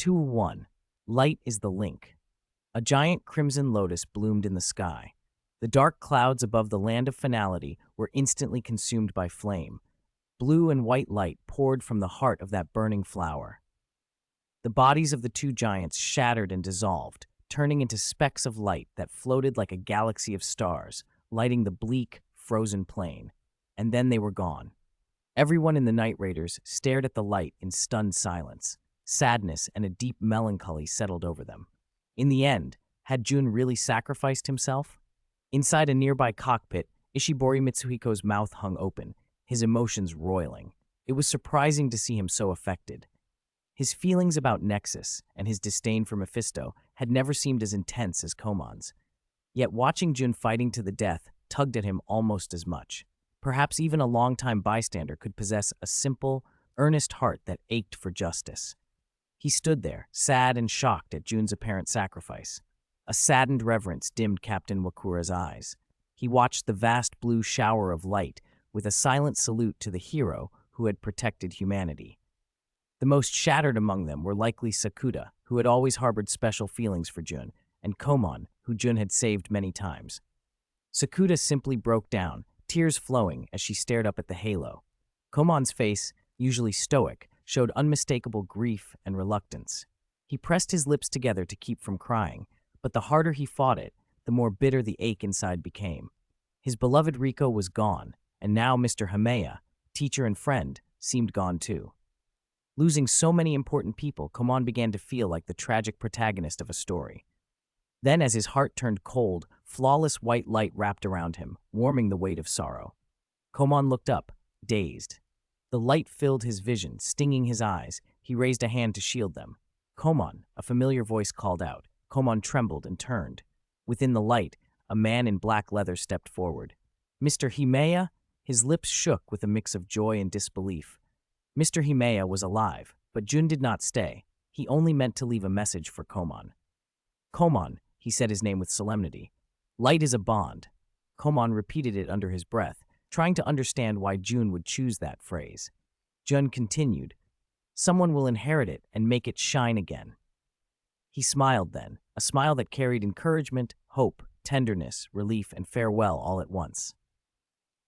2-1. Light is the link. A giant crimson lotus bloomed in the sky. The dark clouds above the land of finality were instantly consumed by flame. Blue and white light poured from the heart of that burning flower. The bodies of the two giants shattered and dissolved, turning into specks of light that floated like a galaxy of stars, lighting the bleak, frozen plain. And then they were gone. Everyone in the Night Raiders stared at the light in stunned silence. Sadness and a deep melancholy settled over them. In the end, had Jun really sacrificed himself? Inside a nearby cockpit, Ishibori Mitsuhiko's mouth hung open, his emotions roiling. It was surprising to see him so affected. His feelings about Nexus and his disdain for Mephisto had never seemed as intense as Komon's. Yet watching Jun fighting to the death tugged at him almost as much. Perhaps even a longtime bystander could possess a simple, earnest heart that ached for justice. He stood there, sad and shocked at Jun's apparent sacrifice. A saddened reverence dimmed Captain Wakura's eyes. He watched the vast blue shower of light with a silent salute to the hero who had protected humanity. The most shattered among them were likely Sakuda, who had always harbored special feelings for Jun, and Komon, who Jun had saved many times. Sakuda simply broke down, tears flowing as she stared up at the halo. Komon's face, usually stoic, showed unmistakable grief and reluctance. He pressed his lips together to keep from crying, but the harder he fought it, the more bitter the ache inside became. His beloved Riko was gone, and now Mr. Hameya, teacher and friend, seemed gone too. Losing so many important people, Komon began to feel like the tragic protagonist of a story. Then, as his heart turned cold, flawless white light wrapped around him, warming the weight of sorrow. Komon looked up, dazed. The light filled his vision, stinging his eyes. He raised a hand to shield them. "Komon," a familiar voice called out. Komon trembled and turned. Within the light, a man in black leather stepped forward. "Mr. Himeya?" His lips shook with a mix of joy and disbelief. Mr. Himeya was alive, but Jun did not stay. He only meant to leave a message for Komon. "Komon," he said his name with solemnity. "Light is a bond." Komon repeated it under his breath, trying to understand why Jun would choose that phrase. Jun continued, "Someone will inherit it and make it shine again." He smiled then, a smile that carried encouragement, hope, tenderness, relief, and farewell all at once.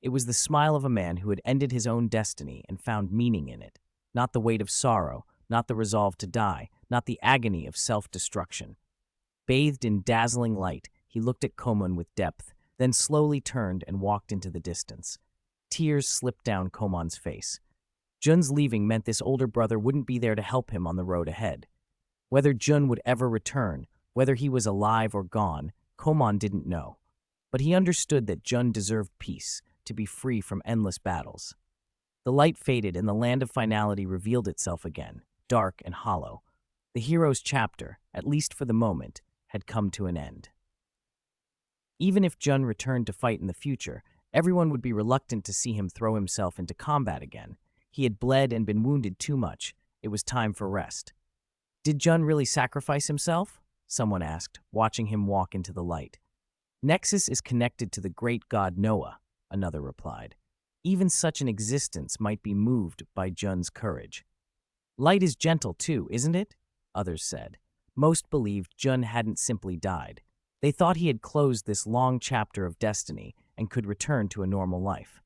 It was the smile of a man who had ended his own destiny and found meaning in it, not the weight of sorrow, not the resolve to die, not the agony of self-destruction. Bathed in dazzling light, he looked at Komon with depth, then slowly turned and walked into the distance. Tears slipped down Komon's face. Jun's leaving meant this older brother wouldn't be there to help him on the road ahead. Whether Jun would ever return, whether he was alive or gone, Komon didn't know. But he understood that Jun deserved peace, to be free from endless battles. The light faded and the land of finality revealed itself again, dark and hollow. The hero's chapter, at least for the moment, had come to an end. Even if Jun returned to fight in the future, everyone would be reluctant to see him throw himself into combat again. He had bled and been wounded too much. It was time for rest. "Did Jun really sacrifice himself?" someone asked, watching him walk into the light. "Nexus is connected to the great god Noah," another replied. "Even such an existence might be moved by Jun's courage." "Light is gentle too, isn't it?" others said. Most believed Jun hadn't simply died. They thought he had closed this long chapter of destiny and could return to a normal life.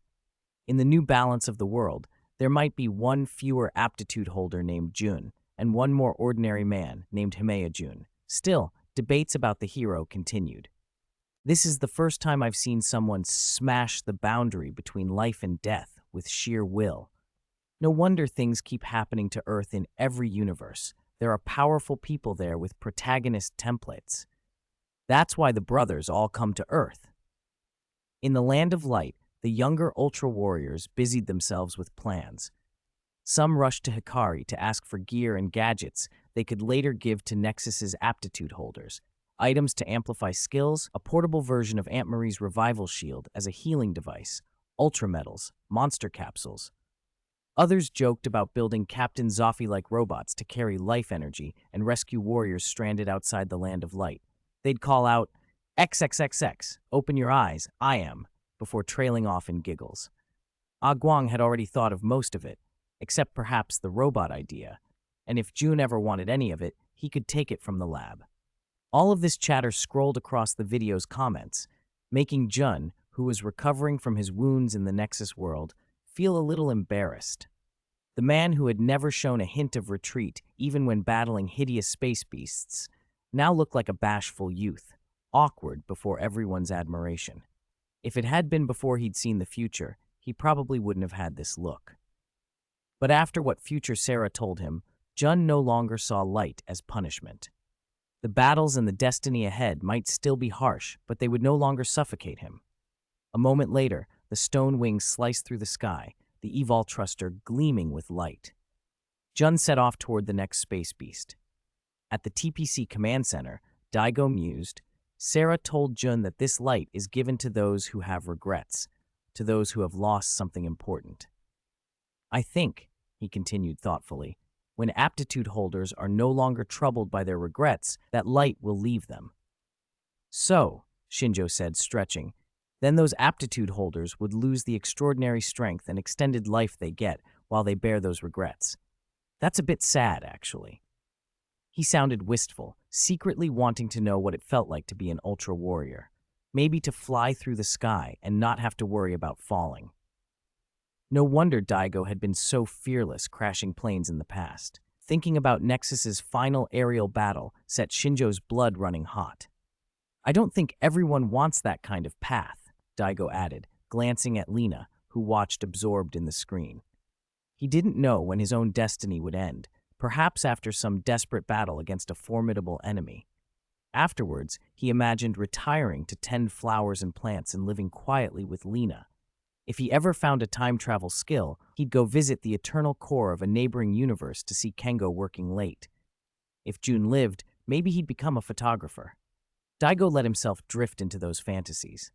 In the new balance of the world, there might be one fewer aptitude holder named Jun, and one more ordinary man named Himeya Jun. Still, debates about the hero continued. "This is the first time I've seen someone smash the boundary between life and death with sheer will. No wonder things keep happening to Earth in every universe. There are powerful people there with protagonist templates. That's why the brothers all come to Earth." In the land of light, the younger Ultra Warriors busied themselves with plans. Some rushed to Hikari to ask for gear and gadgets they could later give to Nexus's aptitude holders. Items to amplify skills, a portable version of Aunt Marie's revival shield as a healing device, ultra metals, monster capsules. Others joked about building Captain Zoffi-like robots to carry life energy and rescue warriors stranded outside the land of light. They'd call out, "XXXX, open your eyes, I am," before trailing off in giggles. Ah Guang had already thought of most of it, except perhaps the robot idea. and if June ever wanted any of it, he could take it from the lab. All of this chatter scrolled across the video's comments, making Jun, who was recovering from his wounds in the Nexus world, feel a little embarrassed. The man who had never shown a hint of retreat, even when battling hideous space beasts, now looked like a bashful youth, awkward before everyone's admiration. If it had been before he'd seen the future, he probably wouldn't have had this look. But after what future Sarah told him, Jun no longer saw light as punishment. The battles and the destiny ahead might still be harsh, but they would no longer suffocate him. A moment later, the stone wings sliced through the sky, the evol thruster gleaming with light. Jun set off toward the next space beast. At the TPC command center, Daigo mused, Sarah told Jun that this light is given to those who have regrets, to those who have lost something important. I think, he continued thoughtfully, when aptitude holders are no longer troubled by their regrets, that light will leave them. So, Shinjo said, stretching, then those aptitude holders would lose the extraordinary strength and extended life they get while they bear those regrets. That's a bit sad, actually. He sounded wistful, secretly wanting to know what it felt like to be an ultra warrior. Maybe to fly through the sky and not have to worry about falling. No wonder Daigo had been so fearless crashing planes in the past. Thinking about Nexus's final aerial battle set Shinjo's blood running hot. I don't think everyone wants that kind of path, Daigo added, glancing at Lena, who watched absorbed in the screen. He didn't know when his own destiny would end, perhaps after some desperate battle against a formidable enemy. Afterwards, he imagined retiring to tend flowers and plants and living quietly with Lena. If he ever found a time travel skill, he'd go visit the eternal core of a neighboring universe to see Kengo working late. If June lived, maybe he'd become a photographer. Daigo let himself drift into those fantasies.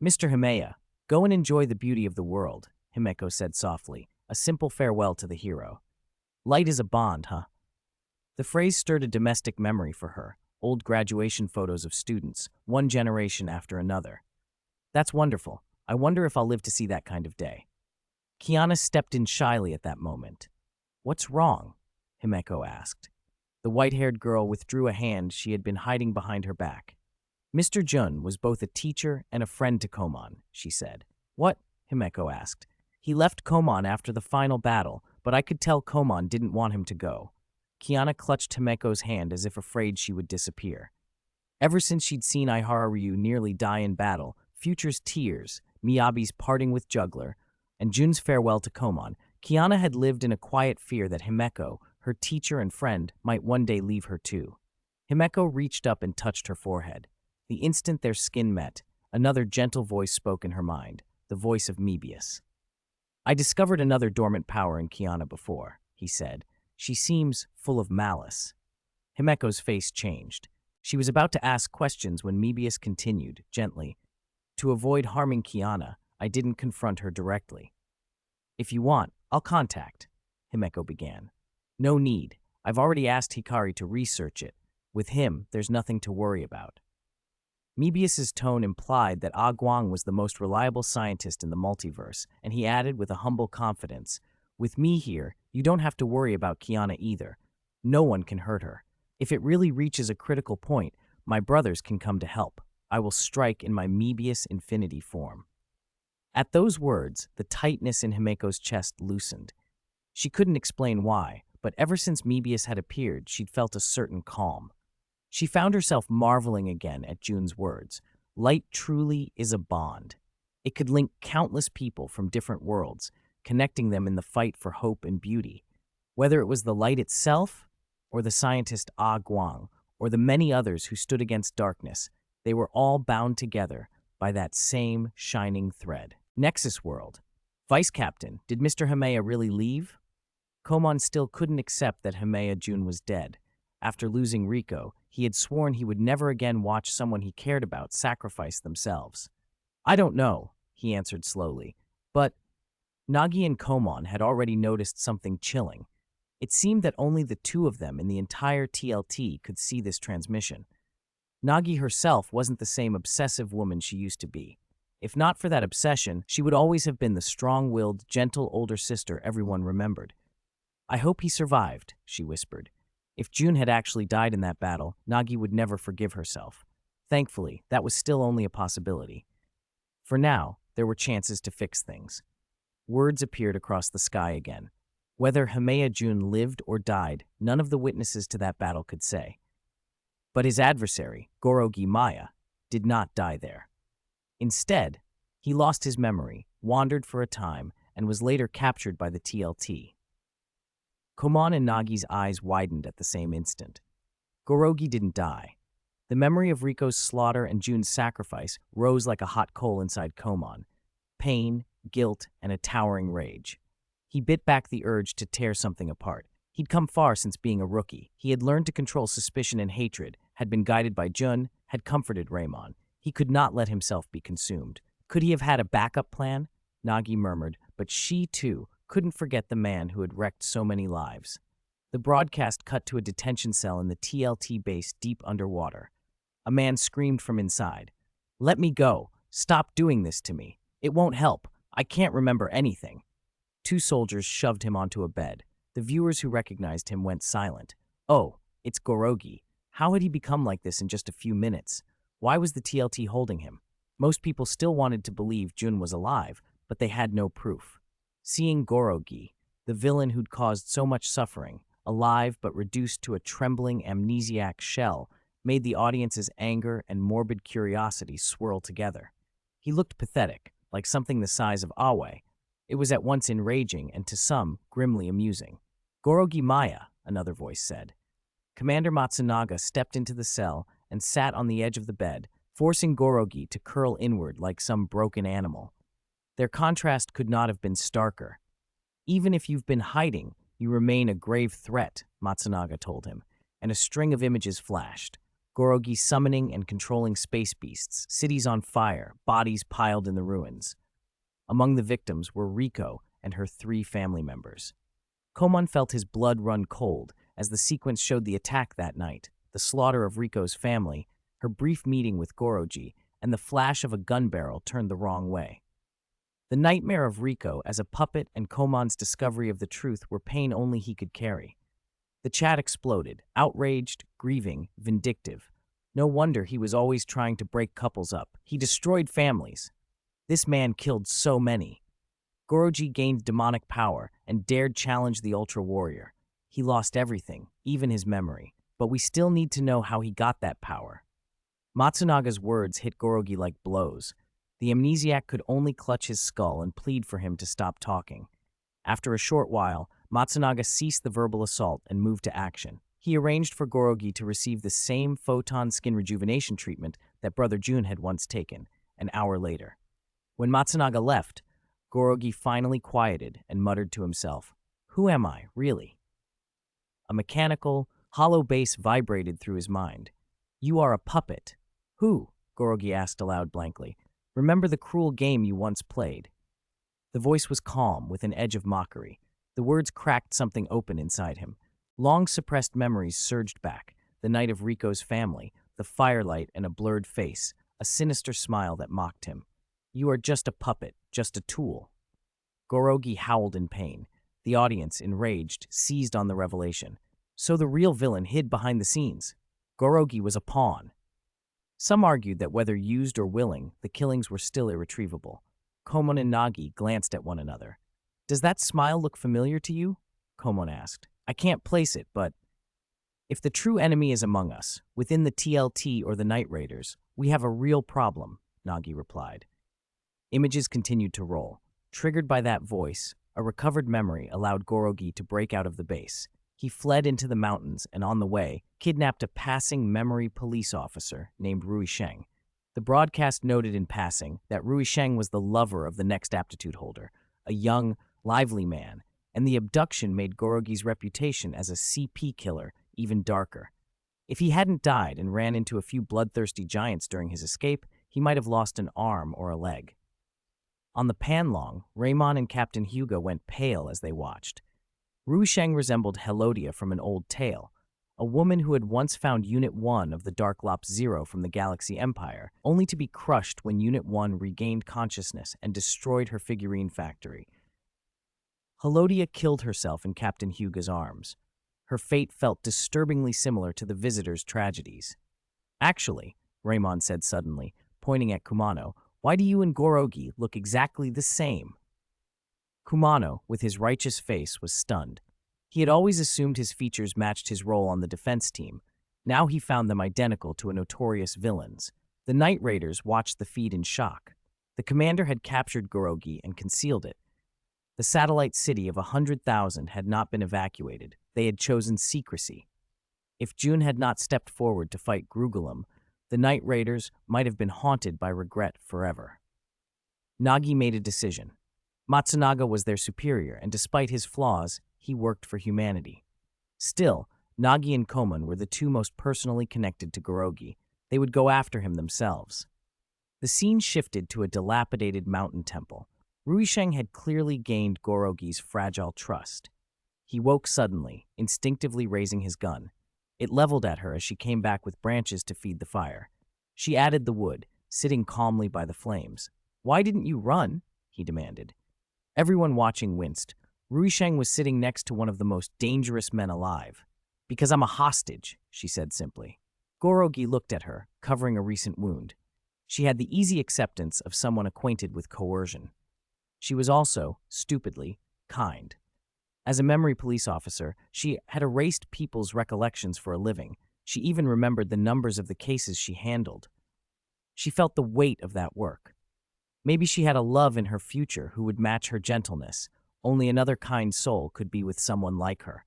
Mr. Himeya, go and enjoy the beauty of the world, Himeko said softly, a simple farewell to the hero. Light is a bond, huh? The phrase stirred a domestic memory for her, old graduation photos of students, one generation after another. That's wonderful. I wonder if I'll live to see that kind of day. Kiana stepped in shyly at that moment. What's wrong? Himeko asked. The white-haired girl withdrew a hand she had been hiding behind her back. Mr. Jun was both a teacher and a friend to Komon, she said. What? Himeko asked. He left Komon after the final battle, but I could tell Komon didn't want him to go. Kiana clutched Himeko's hand as if afraid she would disappear. Ever since she'd seen Ihara Ryu nearly die in battle, Future's tears, Miyabi's parting with Juggler, and Jun's farewell to Komon, Kiana had lived in a quiet fear that Himeko, her teacher and friend, might one day leave her too. Himeko reached up and touched her forehead. The instant their skin met, another gentle voice spoke in her mind, the voice of Mebius. I discovered another dormant power in Kiana before, he said. She seems full of malice. Himeko's face changed. She was about to ask questions when Mebius continued, gently. To avoid harming Kiana, I didn't confront her directly. If you want, I'll contact, Himeko began. No need. I've already asked Hikari to research it. With him, there's nothing to worry about. Mebius's tone implied that Ah Guang was the most reliable scientist in the multiverse, and he added with a humble confidence, with me here, you don't have to worry about Kiana either. No one can hurt her. If it really reaches a critical point, my brothers can come to help. I will strike in my Mebius infinity form. At those words, the tightness in Himeko's chest loosened. She couldn't explain why, but ever since Mebius had appeared, she'd felt a certain calm. She found herself marveling again at Jun's words. Light truly is a bond. It could link countless people from different worlds, connecting them in the fight for hope and beauty. Whether it was the light itself, or the scientist Ah Guang, or the many others who stood against darkness, they were all bound together by that same shining thread. Nexus World. Vice Captain, did Mr. Himeya really leave? Komon still couldn't accept that Himeya Jun was dead. After losing Riko, he had sworn he would never again watch someone he cared about sacrifice themselves. I don't know, he answered slowly, but Nagi and Komon had already noticed something chilling. It seemed that only the two of them in the entire TLT could see this transmission. Nagi herself wasn't the same obsessive woman she used to be. If not for that obsession, she would always have been the strong-willed, gentle older sister everyone remembered. I hope he survived, she whispered. If June had actually died in that battle, Nagi would never forgive herself. Thankfully, that was still only a possibility. For now, there were chances to fix things. Words appeared across the sky again. Whether Himea Jun lived or died, none of the witnesses to that battle could say. But his adversary, Gorogi Maya, did not die there. Instead, he lost his memory, wandered for a time, and was later captured by the TLT. Koman and Nagi's eyes widened at the same instant. Gorogi didn't die. The memory of Riko's slaughter and Jun's sacrifice rose like a hot coal inside Koman. Pain, guilt, and a towering rage. He bit back the urge to tear something apart. He'd come far since being a rookie. He had learned to control suspicion and hatred, had been guided by Jun, had comforted Raymon. He could not let himself be consumed. Could he have had a backup plan? Nagi murmured, but she, too, couldn't forget the man who had wrecked so many lives. The broadcast cut to a detention cell in the TLT base deep underwater. A man screamed from inside. "Let me go. Stop doing this to me. It won't help. I can't remember anything." Two soldiers shoved him onto a bed. The viewers who recognized him went silent. Oh, it's Gorogi. How had he become like this in just a few minutes? Why was the TLT holding him? Most people still wanted to believe Jun was alive, but they had no proof. Seeing Gorogi, the villain who'd caused so much suffering, alive but reduced to a trembling amnesiac shell, made the audience's anger and morbid curiosity swirl together. He looked pathetic, like something the size of Awe. It was at once enraging and to some, grimly amusing. "Gorogi Maya," another voice said. Commander Matsunaga stepped into the cell and sat on the edge of the bed, forcing Gorogi to curl inward like some broken animal. Their contrast could not have been starker. "Even if you've been hiding, you remain a grave threat," Matsunaga told him, and a string of images flashed. Gorogi summoning and controlling space beasts, cities on fire, bodies piled in the ruins. Among the victims were Riko and her 3 family members. Koman felt his blood run cold as the sequence showed the attack that night, the slaughter of Riko's family, her brief meeting with Gorogi, and the flash of a gun barrel turned the wrong way. The nightmare of Riko as a puppet and Koman's discovery of the truth were pain only he could carry. The chat exploded, outraged, grieving, vindictive. No wonder he was always trying to break couples up. He destroyed families. This man killed so many. Gorogi gained demonic power and dared challenge the Ultra Warrior. He lost everything, even his memory. But we still need to know how he got that power. Matsunaga's words hit Gorogi like blows. The amnesiac could only clutch his skull and plead for him to stop talking. After a short while, Matsunaga ceased the verbal assault and moved to action. He arranged for Gorogi to receive the same photon skin rejuvenation treatment that Brother Jun had once taken, an hour later. When Matsunaga left, Gorogi finally quieted and muttered to himself, "Who am I, really?" A mechanical, hollow bass vibrated through his mind. "You are a puppet." "Who?" Gorogi asked aloud blankly. "Remember the cruel game you once played?" The voice was calm, with an edge of mockery. The words cracked something open inside him. Long-suppressed memories surged back, the night of Riko's family, the firelight and a blurred face, a sinister smile that mocked him. "You are just a puppet, just a tool." Gorogi howled in pain. The audience, enraged, seized on the revelation. So the real villain hid behind the scenes. Gorogi was a pawn. Some argued that whether used or willing, the killings were still irretrievable. Komon and Nagi glanced at one another. "Does that smile look familiar to you?" Komon asked. "I can't place it, but..." "If the true enemy is among us, within the TLT or the Night Raiders, we have a real problem," Nagi replied. Images continued to roll. Triggered by that voice, a recovered memory allowed Gorogi to break out of the base. He fled into the mountains and on the way, kidnapped a passing memory police officer named Rui Sheng. The broadcast noted in passing that Rui Sheng was the lover of the next aptitude holder, a young, lively man, and the abduction made Gorogi's reputation as a CP killer even darker. If he hadn't died and ran into a few bloodthirsty giants during his escape, he might have lost an arm or a leg. On the Panlong, Raymon and Captain Hugo went pale as they watched. Rui Sheng resembled Helodia from an old tale, a woman who had once found Unit 1 of the Dark Lops Zero from the Galaxy Empire, only to be crushed when Unit 1 regained consciousness and destroyed her figurine factory. Helodia killed herself in Captain Hyuga's arms. Her fate felt disturbingly similar to the visitor's tragedies. Actually, Raymond said suddenly, pointing at Kumano, why do you and Gorogi look exactly the same? Kumano, with his righteous face, was stunned. He had always assumed his features matched his role on the defense team. Now he found them identical to a notorious villain's. The Night Raiders watched the feed in shock. The commander had captured Gorogi and concealed it. The satellite city of 100,000 had not been evacuated. They had chosen secrecy. If June had not stepped forward to fight Grugelum, the Night Raiders might have been haunted by regret forever. Nagi made a decision. Matsunaga was their superior, and despite his flaws, he worked for humanity. Still, Nagi and Komon were the two most personally connected to Gorogi. They would go after him themselves. The scene shifted to a dilapidated mountain temple. Ruisheng had clearly gained Gorogi's fragile trust. He woke suddenly, instinctively raising his gun. It leveled at her as she came back with branches to feed the fire. She added the wood, sitting calmly by the flames. "Why didn't you run?" he demanded. Everyone watching winced. Ruisheng was sitting next to one of the most dangerous men alive. "Because I'm a hostage," she said simply. Gorogi looked at her, covering a recent wound. She had the easy acceptance of someone acquainted with coercion. She was also, stupidly, kind. As a memory police officer, she had erased people's recollections for a living. She even remembered the numbers of the cases she handled. She felt the weight of that work. Maybe she had a love in her future who would match her gentleness. Only another kind soul could be with someone like her.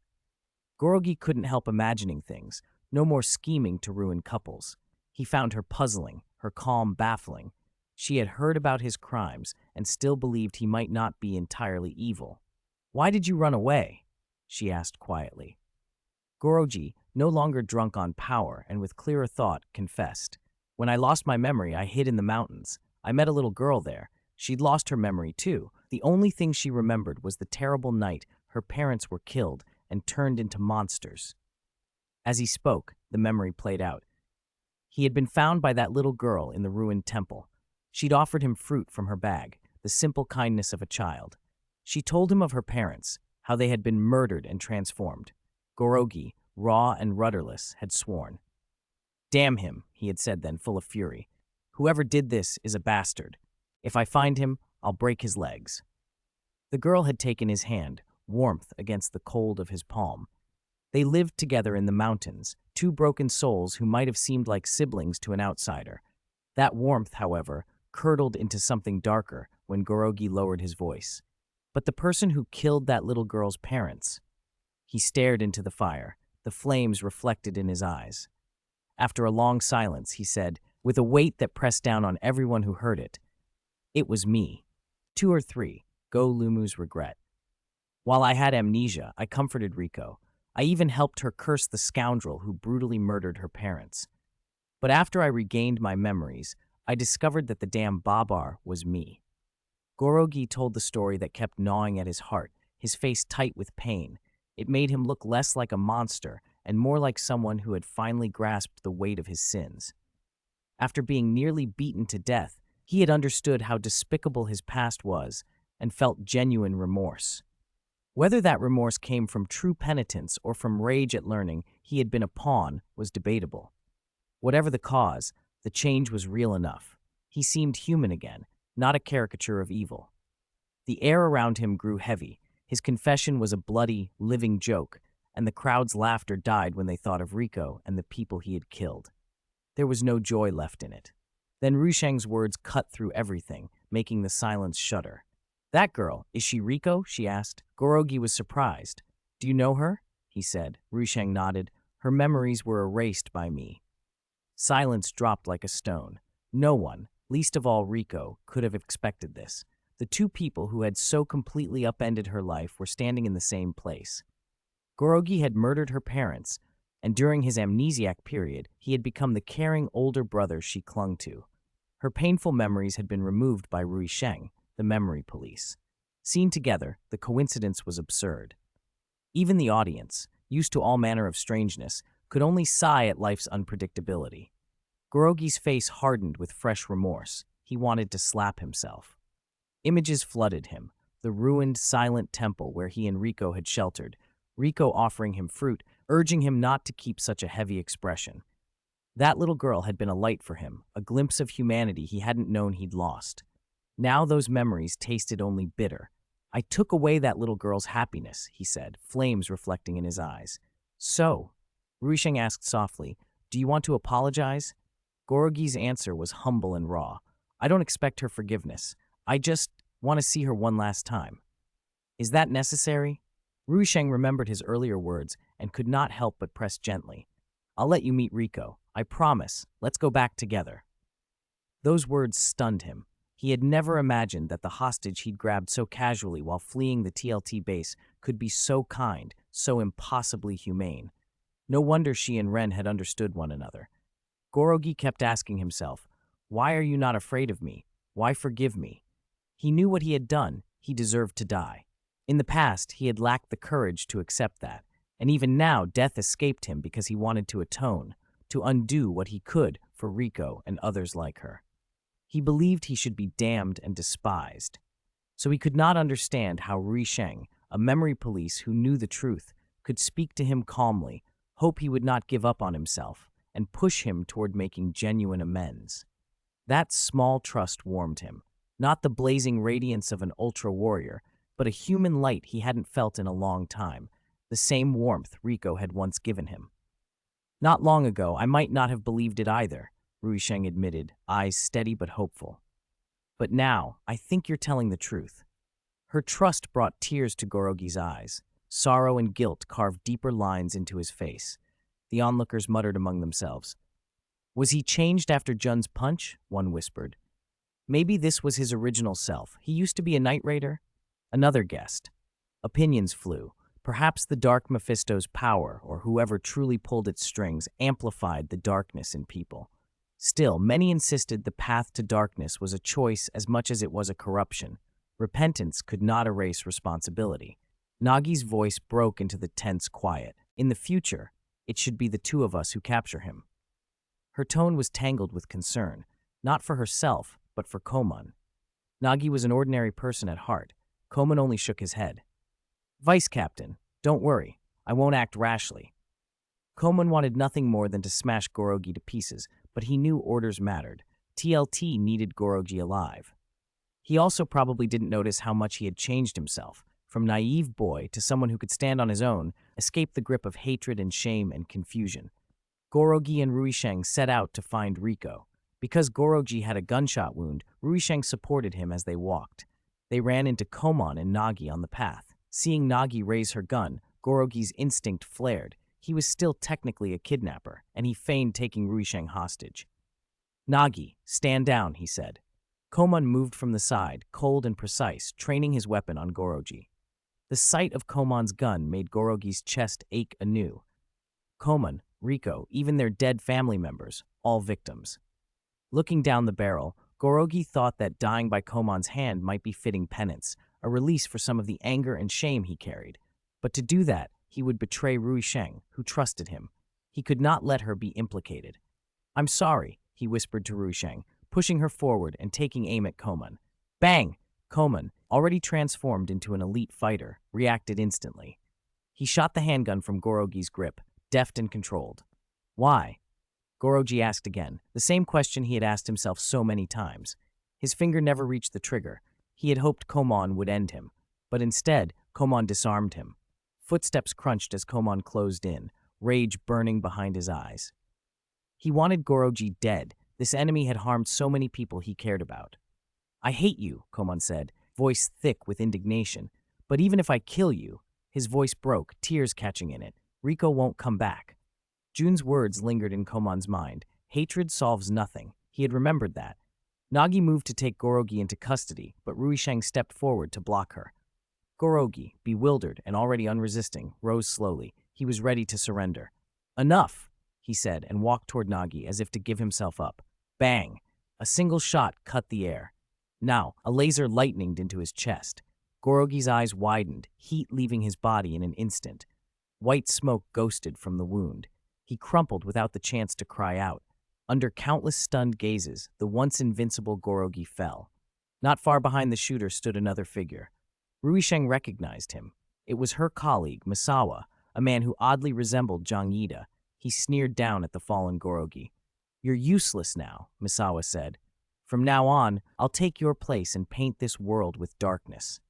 Gorogi couldn't help imagining things. No more scheming to ruin couples. He found her puzzling, her calm baffling. She had heard about his crimes and still believed he might not be entirely evil. "Why did you run away?" she asked quietly. Gorogi, no longer drunk on power and with clearer thought, confessed. "When I lost my memory, I hid in the mountains. I met a little girl there. She'd lost her memory too. The only thing she remembered was the terrible night her parents were killed and turned into monsters." As he spoke, the memory played out. He had been found by that little girl in the ruined temple. She'd offered him fruit from her bag, the simple kindness of a child. She told him of her parents, how they had been murdered and transformed. Gorogi, raw and rudderless, had sworn. "Damn him," he had said then, full of fury. "Whoever did this is a bastard. If I find him, I'll break his legs." The girl had taken his hand, warmth against the cold of his palm. They lived together in the mountains, two broken souls who might have seemed like siblings to an outsider. That warmth, however, curdled into something darker when Gorogi lowered his voice. "But the person who killed that little girl's parents." He stared into the fire, the flames reflected in his eyes. After a long silence, he said, with a weight that pressed down on everyone who heard it, "It was me." 2 or 3, Go Lumu's regret. "While I had amnesia, I comforted Riko. I even helped her curse the scoundrel who brutally murdered her parents. But after I regained my memories, I discovered that the damn Babar was me." Gorogi told the story that kept gnawing at his heart, his face tight with pain. It made him look less like a monster and more like someone who had finally grasped the weight of his sins. After being nearly beaten to death, he had understood how despicable his past was and felt genuine remorse. Whether that remorse came from true penitence or from rage at learning he had been a pawn was debatable. Whatever the cause, the change was real enough. He seemed human again, not a caricature of evil. The air around him grew heavy. His confession was a bloody, living joke, and the crowd's laughter died when they thought of Riko and the people he had killed. There was no joy left in it. Then Rusheng's words cut through everything, making the silence shudder. "That girl, is she Riko?" she asked. Gorogi was surprised. "Do you know her?" he said. Rusheng nodded. "Her memories were erased by me." Silence dropped like a stone. No one, least of all Riko, could have expected this. The two people who had so completely upended her life were standing in the same place. Gorogi had murdered her parents, and during his amnesiac period, he had become the caring older brother she clung to. Her painful memories had been removed by Ruisheng, the memory police. Seen together, the coincidence was absurd. Even the audience, used to all manner of strangeness, could only sigh at life's unpredictability. Gorogi's face hardened with fresh remorse. He wanted to slap himself. Images flooded him. the ruined, silent temple where he and Rico had sheltered, Rico offering him fruit, urging him not to keep such a heavy expression. That little girl had been a light for him, a glimpse of humanity he hadn't known he'd lost. Now those memories tasted only bitter. I took away that little girl's happiness, he said, flames reflecting in his eyes. So, Ruisheng asked softly, do you want to apologize? Gorogi's answer was humble and raw. I don't expect her forgiveness. I just want to see her one last time. Is that necessary? Ruisheng remembered his earlier words and could not help but press gently. I'll let you meet Rico. I promise. Let's go back together. Those words stunned him. He had never imagined that the hostage he'd grabbed so casually while fleeing the TLT base could be so kind, so impossibly humane. No wonder she and Ren had understood one another. Gorogi kept asking himself, why are you not afraid of me? Why forgive me? He knew what he had done. He deserved to die. In the past, he had lacked the courage to accept that, and even now death escaped him because he wanted to atone, to undo what he could for Rico and others like her. He believed he should be damned and despised. So he could not understand how Ruisheng, a memory police who knew the truth, could speak to him calmly, hope he would not give up on himself, and push him toward making genuine amends. That small trust warmed him, not the blazing radiance of an ultra-warrior, but a human light he hadn't felt in a long time, the same warmth Rico had once given him. Not long ago, I might not have believed it either, Ruisheng admitted, eyes steady but hopeful. But now, I think you're telling the truth. Her trust brought tears to Gorogi's eyes. Sorrow and guilt carved deeper lines into his face. The onlookers muttered among themselves. Was he changed after Jun's punch? One whispered. Maybe this was his original self. He used to be a Night Raider? Another guessed. Opinions flew. Perhaps the Dark Mephisto's power, or whoever truly pulled its strings, amplified the darkness in people. Still, many insisted the path to darkness was a choice as much as it was a corruption. Repentance could not erase responsibility. Nagi's voice broke into the tense quiet. In the future, it should be the two of us who capture him. Her tone was tangled with concern, not for herself, but for Koman. Nagi was an ordinary person at heart. Koman only shook his head. Vice Captain, don't worry. I won't act rashly. Koman wanted nothing more than to smash Gorogi to pieces, but he knew orders mattered. TLT needed Gorogi alive. He also probably didn't notice how much he had changed himself. From naive boy to someone who could stand on his own, escape the grip of hatred and shame and confusion. Gorogi and Ruisheng set out to find Rico. Because Gorogi had a gunshot wound, Ruisheng supported him as they walked. They ran into Koman and Nagi on the path. Seeing Nagi raise her gun, Gorogi's instinct flared. He was still technically a kidnapper, and he feigned taking Ruisheng hostage. Nagi, stand down, he said. Koman moved from the side, cold and precise, training his weapon on Gorogi. The sight of Koman's gun made Gorogi's chest ache anew. Koman, Rico, even their dead family members, all victims. Looking down the barrel, Gorogi thought that dying by Koman's hand might be fitting penance, a release for some of the anger and shame he carried. But to do that, he would betray Ruisheng, who trusted him. He could not let her be implicated. I'm sorry, he whispered to Ruisheng, pushing her forward and taking aim at Koman. Bang! Koman, already transformed into an elite fighter, reacted instantly. He shot the handgun from Gorogi's grip, deft and controlled. Why? Gorogi asked again, the same question he had asked himself so many times. His finger never reached the trigger. He had hoped Koman would end him, but instead, Koman disarmed him. Footsteps crunched as Koman closed in, rage burning behind his eyes. He wanted Gorogi dead. This enemy had harmed so many people he cared about. I hate you, Koman said, voice thick with indignation. But even if I kill you, his voice broke, tears catching in it. Rico won't come back. Jun's words lingered in Koman's mind. Hatred solves nothing. He had remembered that. Nagi moved to take Gorogi into custody, but Ruisheng stepped forward to block her. Gorogi, bewildered and already unresisting, rose slowly. He was ready to surrender. Enough, he said, and walked toward Nagi as if to give himself up. Bang! A single shot cut the air. Now, a laser lightninged into his chest. Gorogi's eyes widened, heat leaving his body in an instant. White smoke ghosted from the wound. He crumpled without the chance to cry out. Under countless stunned gazes, the once invincible Gorogi fell. Not far behind the shooter stood another figure. Ruisheng recognized him. It was her colleague, Misawa, a man who oddly resembled Zhang Yida. He sneered down at the fallen Gorogi. "You're useless now," Misawa said. "From now on, I'll take your place and paint this world with darkness."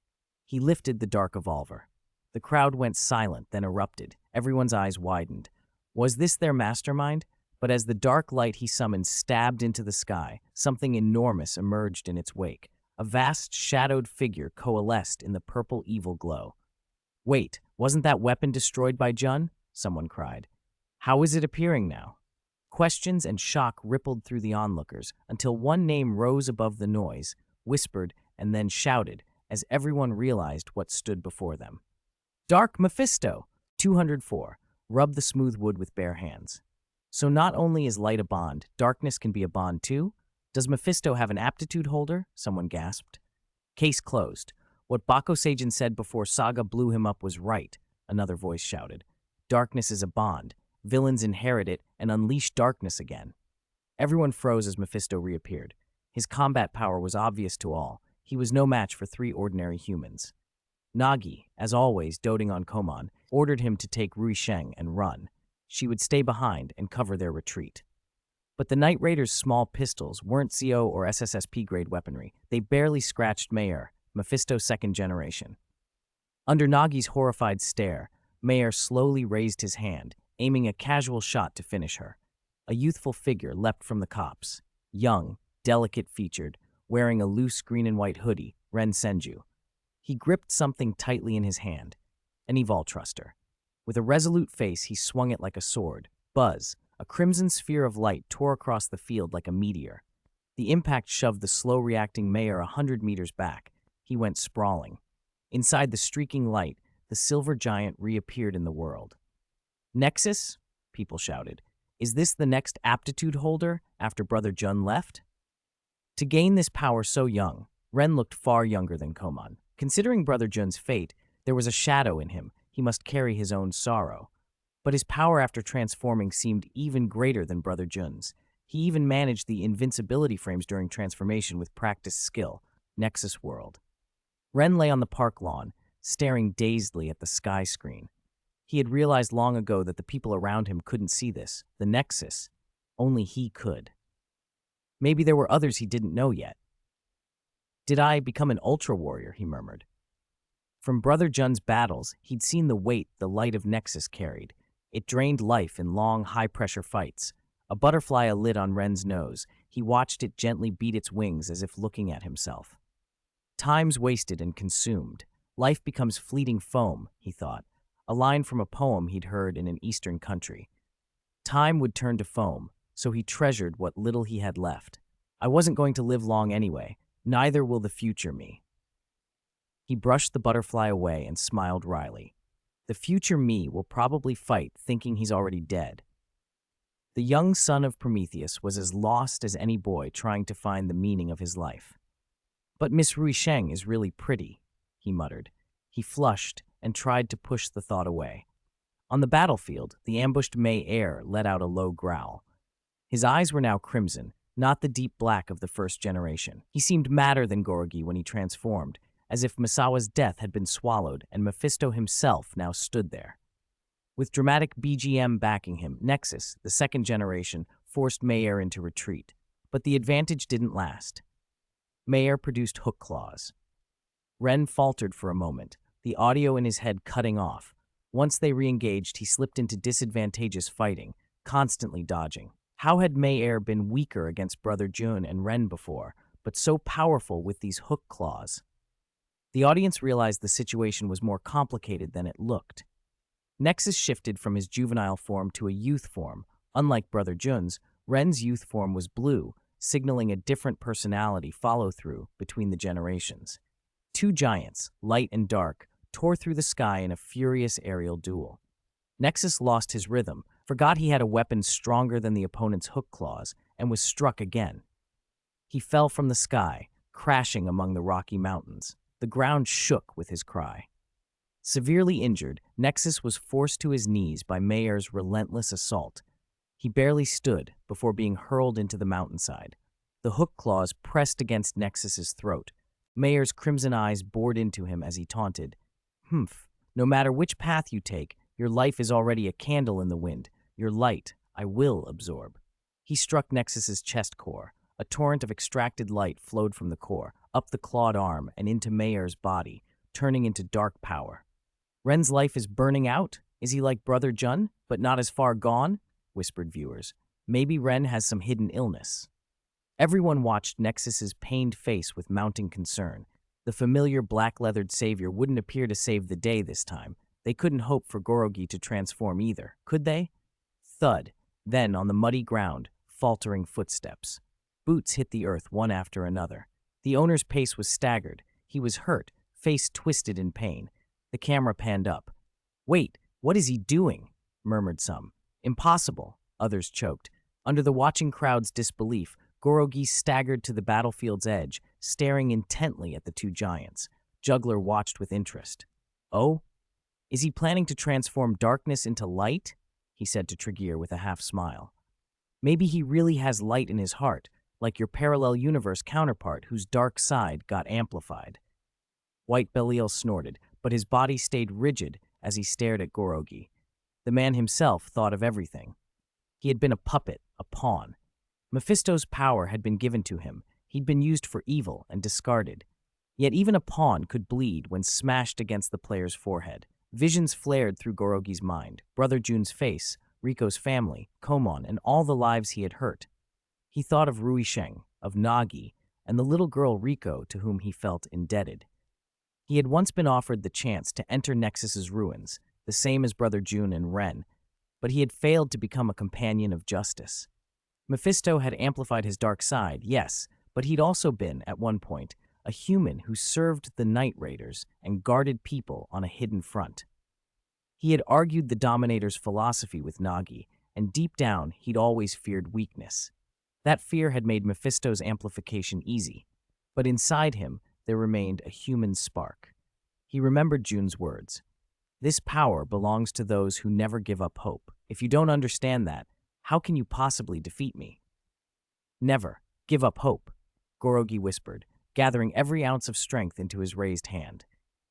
He lifted the dark evolver. The crowd went silent, then erupted. Everyone's eyes widened. Was this their mastermind? But as the dark light he summoned stabbed into the sky, something enormous emerged in its wake. A vast, shadowed figure coalesced in the purple evil glow. "Wait, wasn't that weapon destroyed by Jun?" someone cried. "How is it appearing now?" Questions and shock rippled through the onlookers until one name rose above the noise, whispered, and then shouted as everyone realized what stood before them. "Dark Mephisto!" 204. Rub the smooth wood with bare hands. So not only is light a bond, darkness can be a bond too? Does Mephisto have an aptitude holder? Someone gasped. Case closed. What Bako Seijin said before Saga blew him up was right, another voice shouted. Darkness is a bond. Villains inherit it and unleash darkness again. Everyone froze as Mephisto reappeared. His combat power was obvious to all. He was no match for three ordinary humans. Nagi, as always doting on Koman, ordered him to take Ruisheng and run. She would stay behind and cover their retreat. But the Night Raiders' small pistols weren't CO or SSSP-grade weaponry. They barely scratched Mayer, Mephisto's second generation. Under Nagi's horrified stare, Mayer slowly raised his hand, aiming a casual shot to finish her. A youthful figure leapt from the copse. Young, delicate-featured, wearing a loose green and white hoodie, Ren Senju. He gripped something tightly in his hand, an Evol Thruster. With a resolute face, he swung it like a sword. Buzz, a crimson sphere of light tore across the field like a meteor. The impact shoved the slow-reacting Mayer 100 meters back. He went sprawling. Inside the streaking light, the silver giant reappeared in the world. "Nexus?" people shouted. "Is this the next aptitude holder after Brother Jun left?" To gain this power so young, Ren looked far younger than Koman. Considering Brother Jun's fate, there was a shadow in him. He must carry his own sorrow. But his power after transforming seemed even greater than Brother Jun's. He even managed the invincibility frames during transformation with practiced skill. Nexus World. Ren lay on the park lawn, staring dazedly at the sky screen. He had realized long ago that the people around him couldn't see this, the Nexus. Only he could. Maybe there were others he didn't know yet. "Did I become an Ultra Warrior?" he murmured. From Brother Jun's battles, he'd seen the weight the light of Nexus carried. It drained life in long, high-pressure fights. A butterfly alit on Ren's nose. He watched it gently beat its wings as if looking at himself. Time's wasted and consumed. Life becomes fleeting foam, he thought, a line from a poem he'd heard in an eastern country. Time would turn to foam, so he treasured what little he had left. "I wasn't going to live long anyway. Neither will the future me." He brushed the butterfly away and smiled wryly. The future me will probably fight thinking he's already dead. The young son of Prometheus was as lost as any boy trying to find the meaning of his life. "But Miss Ruisheng is really pretty," he muttered. He flushed and tried to push the thought away. On the battlefield, the ambushed May Air let out a low growl. His eyes were now crimson, not the deep black of the first generation. He seemed madder than Gorogi when he transformed, as if Misawa's death had been swallowed and Mephisto himself now stood there. With dramatic BGM backing him, Nexus, the second generation, forced Mayer into retreat. But the advantage didn't last. Mayer produced hook claws. Ren faltered for a moment, the audio in his head cutting off. Once they re-engaged, he slipped into disadvantageous fighting, constantly dodging. How had Mayer been weaker against Brother Jun and Ren before, but so powerful with these hook claws? The audience realized the situation was more complicated than it looked. Nexus shifted from his juvenile form to a youth form. Unlike Brother Jun's, Ren's youth form was blue, signaling a different personality follow-through between the generations. Two giants, light and dark, tore through the sky in a furious aerial duel. Nexus lost his rhythm, forgot he had a weapon stronger than the opponent's hook claws, and was struck again. He fell from the sky, crashing among the rocky mountains. The ground shook with his cry. Severely injured, Nexus was forced to his knees by Mayer's relentless assault. He barely stood before being hurled into the mountainside. The hook claws pressed against Nexus's throat. Mayer's crimson eyes bored into him as he taunted. Humph, no matter which path you take, your life is already a candle in the wind. Your light, I will absorb. He struck Nexus's chest core. A torrent of extracted light flowed from the core, up the clawed arm, and into Mayer's body, turning into dark power. Ren's life is burning out? Is he like Brother Jun, but not as far gone? Whispered viewers. Maybe Ren has some hidden illness. Everyone watched Nexus's pained face with mounting concern. The familiar black-leathered savior wouldn't appear to save the day this time. They couldn't hope for Gorogi to transform either, could they? Thud. Then, on the muddy ground, faltering footsteps. Boots hit the earth one after another. The owner's pace was staggered. He was hurt, face twisted in pain. The camera panned up. Wait, what is he doing? Murmured some. Impossible, others choked. Under the watching crowd's disbelief, Gorogi staggered to the battlefield's edge, staring intently at the two giants. Juggler watched with interest. Oh? Is he planning to transform darkness into light? He said to Tregear with a half-smile. Maybe he really has light in his heart, like your parallel universe counterpart whose dark side got amplified. White Belial snorted, but his body stayed rigid as he stared at Gorogi. The man himself thought of everything. He had been a puppet, a pawn. Mephisto's power had been given to him. He'd been used for evil and discarded. Yet even a pawn could bleed when smashed against the player's forehead. Visions flared through Gorogi's mind. Brother Jun's face, Riko's family, Komon, and all the lives he had hurt. He thought of Rui Sheng, of Nagi, and the little girl Riko to whom he felt indebted. He had once been offered the chance to enter Nexus's ruins, the same as Brother Jun and Ren, but he had failed to become a companion of justice. Mephisto had amplified his dark side, yes, but he'd also been, at one point, a human who served the Night Raiders and guarded people on a hidden front. He had argued the Dominator's philosophy with Nagi, and deep down he'd always feared weakness. That fear had made Mephisto's amplification easy, but inside him there remained a human spark. He remembered Jun's words. This power belongs to those who never give up hope. If you don't understand that, how can you possibly defeat me? Never give up hope, Gorogi whispered, gathering every ounce of strength into his raised hand.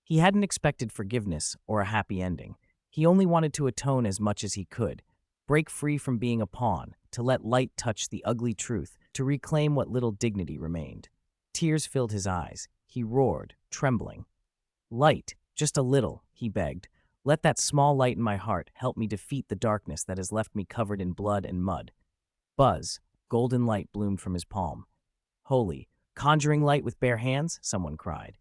He hadn't expected forgiveness or a happy ending. He only wanted to atone as much as he could, break free from being a pawn, to let light touch the ugly truth, to reclaim what little dignity remained. Tears filled his eyes. He roared, trembling. Light, just a little, he begged. Let that small light in my heart help me defeat the darkness that has left me covered in blood and mud. Buzz, golden light bloomed from his palm. Holy, conjuring light with bare hands? Someone cried.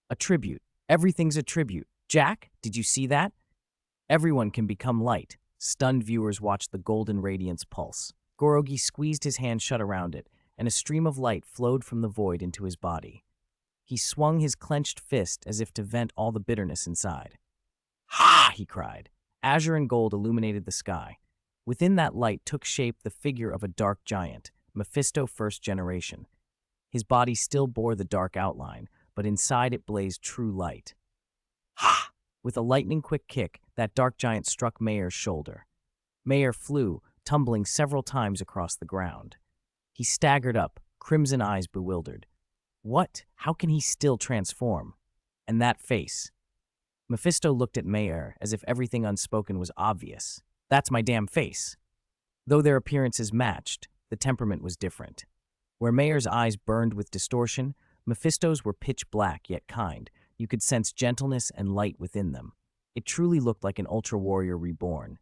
A tribute. Everything's a tribute. Jack, did you see that? Everyone can become light. Stunned viewers watched the golden radiance pulse. Gorogi squeezed his hand shut around it, and a stream of light flowed from the void into his body. He swung his clenched fist as if to vent all the bitterness inside. Ha! He cried. Azure and gold illuminated the sky. Within that light took shape the figure of a dark giant, Mephisto First Generation. His body still bore the dark outline, but inside it blazed true light. Ha! With a lightning-quick kick, that dark giant struck Mayer's shoulder. Mayer flew, tumbling several times across the ground. He staggered up, crimson eyes bewildered. What? How can he still transform? And that face. Mephisto looked at Mayer as if everything unspoken was obvious. That's my damn face. Though their appearances matched, the temperament was different. Where Mayer's eyes burned with distortion, Mephisto's were pitch black yet kind. You could sense gentleness and light within them. It truly looked like an Ultra Warrior reborn.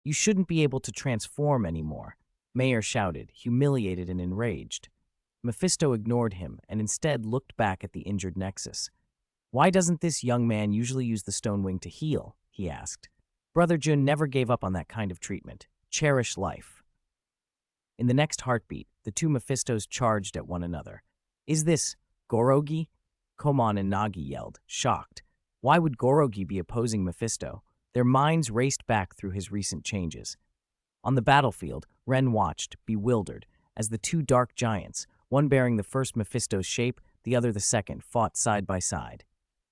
You shouldn't be able to transform anymore, Mayer shouted, humiliated and enraged. Mephisto ignored him and instead looked back at the injured Nexus. Why doesn't this young man usually use the stone wing to heal? He asked. Brother Jun never gave up on that kind of treatment. Cherish life. In the next heartbeat, the two Mephistos charged at one another. Is this Gorogi? Komon and Nagi yelled, shocked. Why would Gorogi be opposing Mephisto? Their minds raced back through his recent changes. On the battlefield, Ren watched, bewildered, as the two dark giants, one bearing the first Mephisto's shape, the other the second, fought side by side.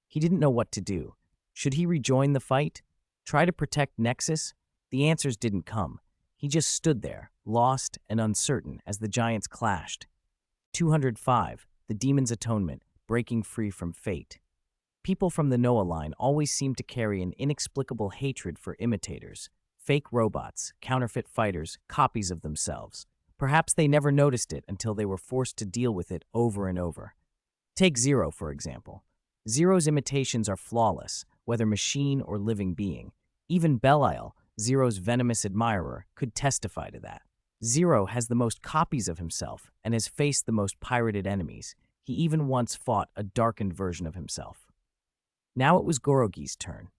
He didn't know what to do. Should he rejoin the fight? Try to protect Nexus? The answers didn't come. He just stood there, lost and uncertain as the giants clashed. 205, the Demon's Atonement, breaking free from fate. People from the Noah line always seem to carry an inexplicable hatred for imitators, fake robots, counterfeit fighters, copies of themselves. Perhaps they never noticed it until they were forced to deal with it over and over. Take Zero, for example. Zero's imitations are flawless, whether machine or living being. Even Belial, Zero's venomous admirer, could testify to that. Zero has the most copies of himself and has faced the most pirated enemies. He even once fought a darkened version of himself. Now it was Gorogi's turn.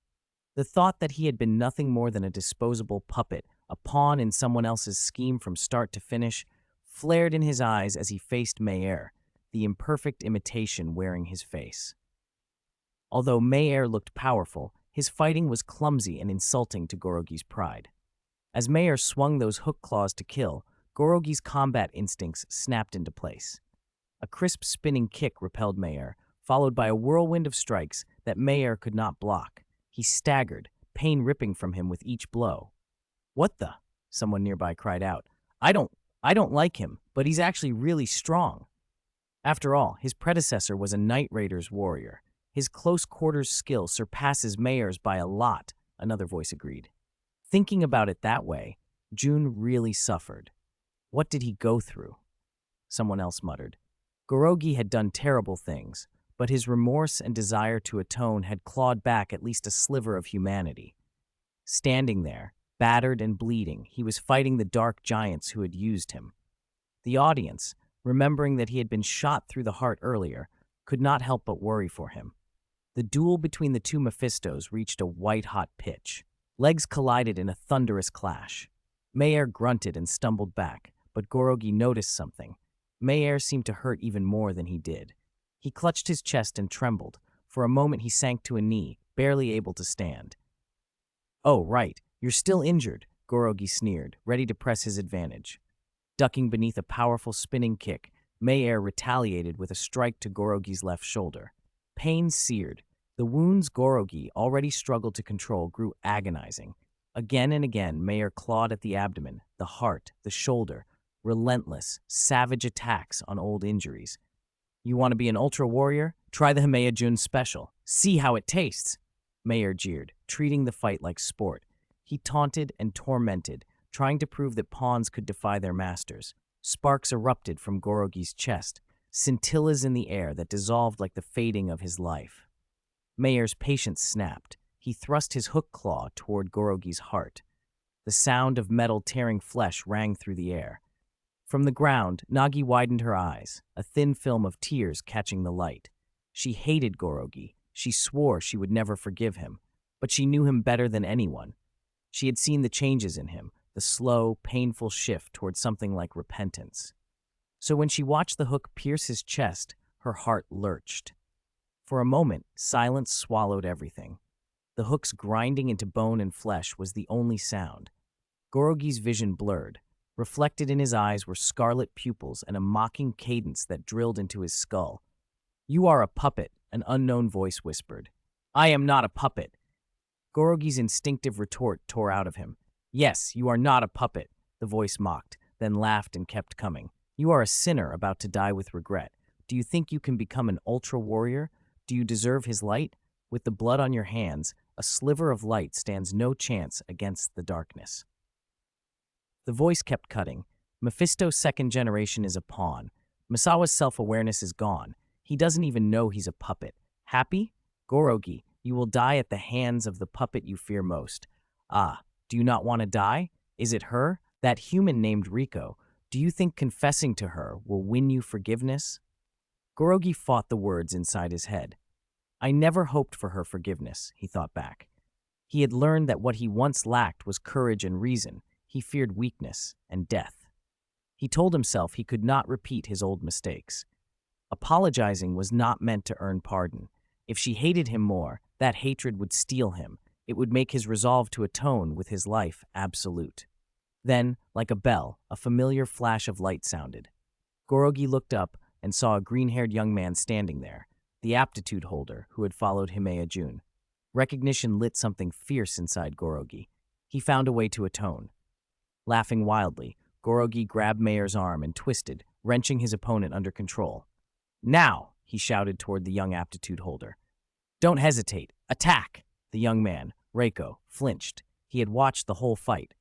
The thought that he had been nothing more than a disposable puppet, a pawn in someone else's scheme from start to finish, flared in his eyes as he faced Meyer, the imperfect imitation wearing his face. Although Meyer looked powerful, his fighting was clumsy and insulting to Gorogi's pride. As Meyer swung those hook claws to kill, Gorogi's combat instincts snapped into place. A crisp spinning kick repelled Meyer, followed by a whirlwind of strikes that Meyer could not block. He staggered, pain ripping from him with each blow. "What the?" someone nearby cried out. I don't like him, but he's actually really strong." After all, his predecessor was a Night Raiders warrior. His close quarters skill surpasses Meyer's by a lot, another voice agreed. Thinking about it that way, June really suffered. What did he go through? Someone else muttered. Gorogi had done terrible things, but his remorse and desire to atone had clawed back at least a sliver of humanity. Standing there, battered and bleeding, he was fighting the dark giants who had used him. The audience, remembering that he had been shot through the heart earlier, could not help but worry for him. The duel between the two Mephistos reached a white-hot pitch. Legs collided in a thunderous clash. Meyer grunted and stumbled back, but Gorogi noticed something. Meyer seemed to hurt even more than he did. He clutched his chest and trembled. For a moment he sank to a knee, barely able to stand. "Oh, right, you're still injured," Gorogi sneered, ready to press his advantage. Ducking beneath a powerful spinning kick, Meyer retaliated with a strike to Gorogi's left shoulder. Pain seared. The wounds Gorogi already struggled to control grew agonizing. Again and again, Meyer clawed at the abdomen, the heart, the shoulder, relentless, savage attacks on old injuries. "You want to be an ultra warrior? Try the Himea Jun special. See how it tastes," Meyer jeered, treating the fight like sport. He taunted and tormented, trying to prove that pawns could defy their masters. Sparks erupted from Gorogi's chest, scintillas in the air that dissolved like the fading of his life. Meyer's patience snapped. He thrust his hook claw toward Gorogi's heart. The sound of metal tearing flesh rang through the air. From the ground, Nagi widened her eyes, a thin film of tears catching the light. She hated Gorogi. She swore she would never forgive him, but she knew him better than anyone. She had seen the changes in him, the slow, painful shift toward something like repentance. So when she watched the hook pierce his chest, her heart lurched. For a moment, silence swallowed everything. The hook's grinding into bone and flesh was the only sound. Gorogi's vision blurred. Reflected in his eyes were scarlet pupils and a mocking cadence that drilled into his skull. "You are a puppet," an unknown voice whispered. "I am not a puppet." Gorogi's instinctive retort tore out of him. "Yes, you are not a puppet," the voice mocked, then laughed and kept coming. "You are a sinner about to die with regret. Do you think you can become an ultra warrior? Do you deserve his light? With the blood on your hands, a sliver of light stands no chance against the darkness." The voice kept cutting. Mephisto's second generation is a pawn. Misawa's self-awareness is gone. He doesn't even know he's a puppet. Happy? Gorogi, you will die at the hands of the puppet you fear most. Ah, do you not want to die? Is it her? That human named Rico. Do you think confessing to her will win you forgiveness? Gorogi fought the words inside his head. I never hoped for her forgiveness, he thought back. He had learned that what he once lacked was courage and reason. He feared weakness and death. He told himself he could not repeat his old mistakes. Apologizing was not meant to earn pardon. If she hated him more, that hatred would steal him. It would make his resolve to atone with his life absolute. Then, like a bell, a familiar flash of light sounded. Gorogi looked up and saw a green-haired young man standing there, the aptitude holder who had followed Himea Jun. Recognition lit something fierce inside Gorogi. He found a way to atone. Laughing wildly, Gorogi grabbed Meyer's arm and twisted, wrenching his opponent under control. "Now!" he shouted toward the young aptitude holder. Don't hesitate. Attack! The young man, Reiko, flinched. He had watched the whole fight.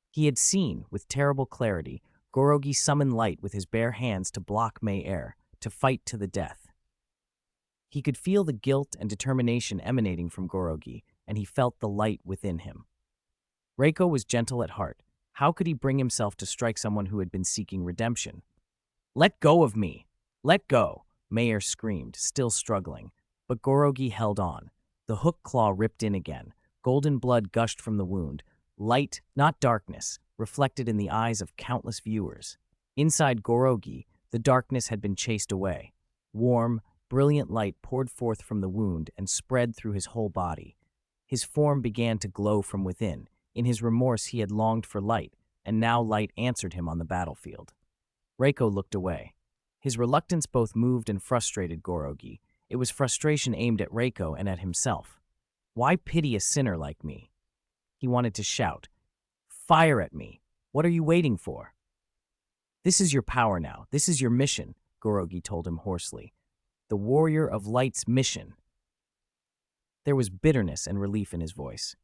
He had seen, with terrible clarity, Gorogi summon light with his bare hands to block May-Air, to fight to the death. He could feel the guilt and determination emanating from Gorogi, and he felt the light within him. Reiko was gentle at heart. How could he bring himself to strike someone who had been seeking redemption? Let go of me! Let go! May-Air screamed, still struggling. But Gorogi held on. The hook claw ripped in again. Golden blood gushed from the wound. Light, not darkness, reflected in the eyes of countless viewers. Inside Gorogi, the darkness had been chased away. Warm, brilliant light poured forth from the wound and spread through his whole body. His form began to glow from within. In his remorse, he had longed for light, and now light answered him on the battlefield. Reiko looked away. His reluctance both moved and frustrated Gorogi. It was frustration aimed at Reiko and at himself. Why pity a sinner like me? He wanted to shout. Fire at me! What are you waiting for? This is your power now. This is your mission, Gorogi told him hoarsely. The warrior of light's mission. There was bitterness and relief in his voice.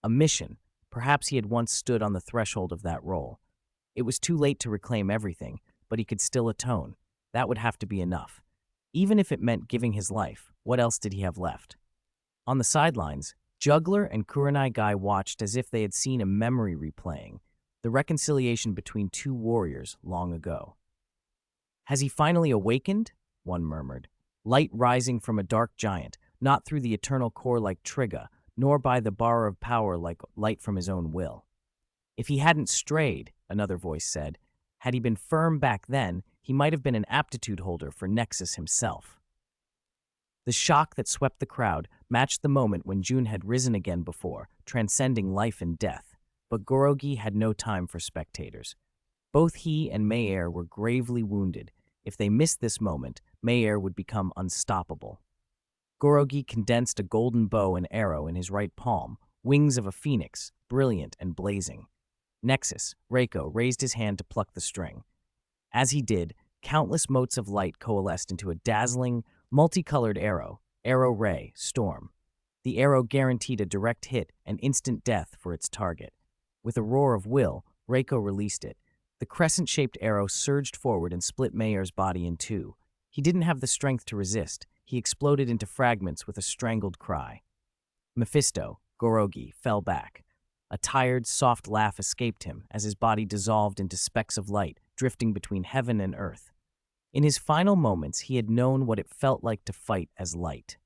A mission. Perhaps he had once stood on the threshold of that role. It was too late to reclaim everything, but he could still atone. That would have to be enough. Even if it meant giving his life, what else did he have left? On the sidelines, Juggler and Kurenai Guy watched as if they had seen a memory replaying, the reconciliation between two warriors long ago. Has he finally awakened? One murmured. Light rising from a dark giant, not through the eternal core like Trigga, nor by the bar of power like light from his own will. If he hadn't strayed, another voice said, had he been firm back then, he might have been an aptitude holder for Nexus himself. The shock that swept the crowd matched the moment when June had risen again before, transcending life and death. But Gorogi had no time for spectators. Both he and May-Air were gravely wounded. If they missed this moment, May-Air would become unstoppable. Gorogi condensed a golden bow and arrow in his right palm, wings of a phoenix, brilliant and blazing. Nexus, Reiko, raised his hand to pluck the string. As he did, countless motes of light coalesced into a dazzling, multicolored arrow, arrow ray, storm. The arrow guaranteed a direct hit and instant death for its target. With a roar of will, Reiko released it. The crescent-shaped arrow surged forward and split May-Air's body in two. He didn't have the strength to resist. He exploded into fragments with a strangled cry. Mephisto, Gorogi, fell back. A tired, soft laugh escaped him as his body dissolved into specks of light, drifting between heaven and earth. In his final moments, he had known what it felt like to fight as light.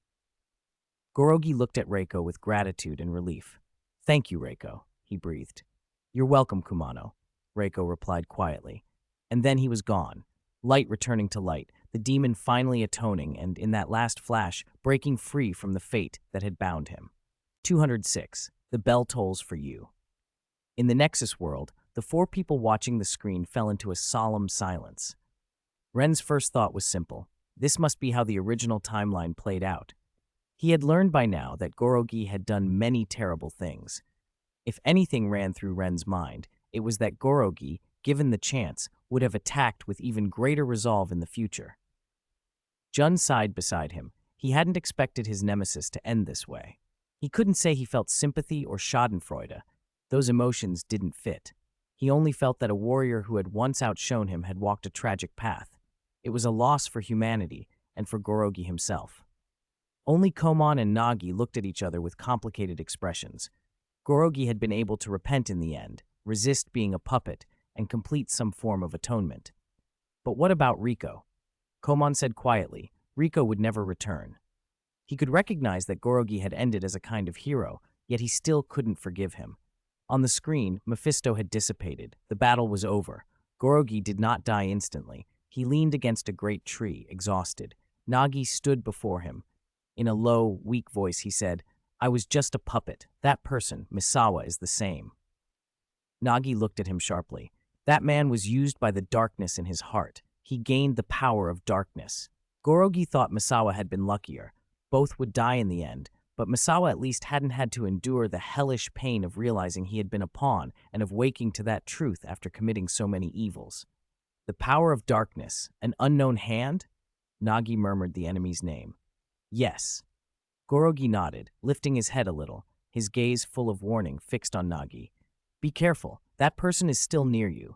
Gorogi looked at Reiko with gratitude and relief. Thank you, Reiko, he breathed. You're welcome, Kumano, Reiko replied quietly. And then he was gone, light returning to light, the demon finally atoning and, in that last flash, breaking free from the fate that had bound him. 206. The bell tolls for you. In the Nexus world, the four people watching the screen fell into a solemn silence. Ren's first thought was simple. This must be how the original timeline played out. He had learned by now that Gorogi had done many terrible things. If anything ran through Ren's mind, it was that Gorogi, given the chance, would have attacked with even greater resolve in the future. Jun sighed beside him. He hadn't expected his nemesis to end this way. He couldn't say he felt sympathy or schadenfreude. Those emotions didn't fit. He only felt that a warrior who had once outshone him had walked a tragic path. It was a loss for humanity and for Gorogi himself. Only Komon and Nagi looked at each other with complicated expressions. Gorogi had been able to repent in the end, resist being a puppet, and complete some form of atonement. But what about Rico? Komon said quietly, Rico would never return. He could recognize that Gorogi had ended as a kind of hero, yet he still couldn't forgive him. On the screen, Mephisto had dissipated. The battle was over. Gorogi did not die instantly. He leaned against a great tree, exhausted. Nagi stood before him. In a low, weak voice, he said, I was just a puppet. That person, Misawa, is the same. Nagi looked at him sharply. That man was used by the darkness in his heart. He gained the power of darkness. Gorogi thought Misawa had been luckier. Both would die in the end, but Misawa at least hadn't had to endure the hellish pain of realizing he had been a pawn and of waking to that truth after committing so many evils. The power of darkness, an unknown hand? Nagi murmured the enemy's name. Yes. Gorogi nodded, lifting his head a little, his gaze full of warning fixed on Nagi. Be careful, that person is still near you.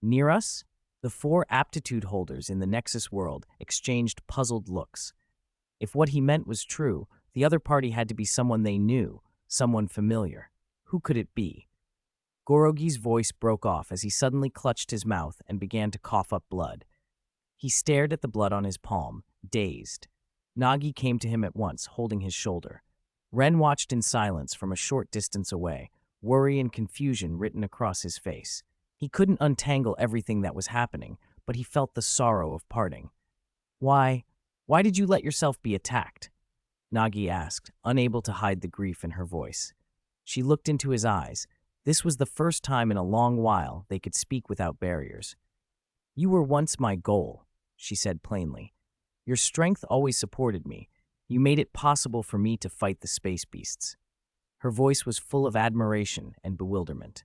Near us? The four aptitude holders in the Nexus world exchanged puzzled looks. If what he meant was true, the other party had to be someone they knew, someone familiar. Who could it be? Gorogi's voice broke off as he suddenly clutched his mouth and began to cough up blood. He stared at the blood on his palm, dazed. Nagi came to him at once, holding his shoulder. Ren watched in silence from a short distance away, worry and confusion written across his face. He couldn't untangle everything that was happening, but he felt the sorrow of parting. Why did you let yourself be attacked? Nagi asked, unable to hide the grief in her voice. She looked into his eyes. This was the first time in a long while they could speak without barriers. You were once my goal, she said plainly. Your strength always supported me. You made it possible for me to fight the space beasts. Her voice was full of admiration and bewilderment.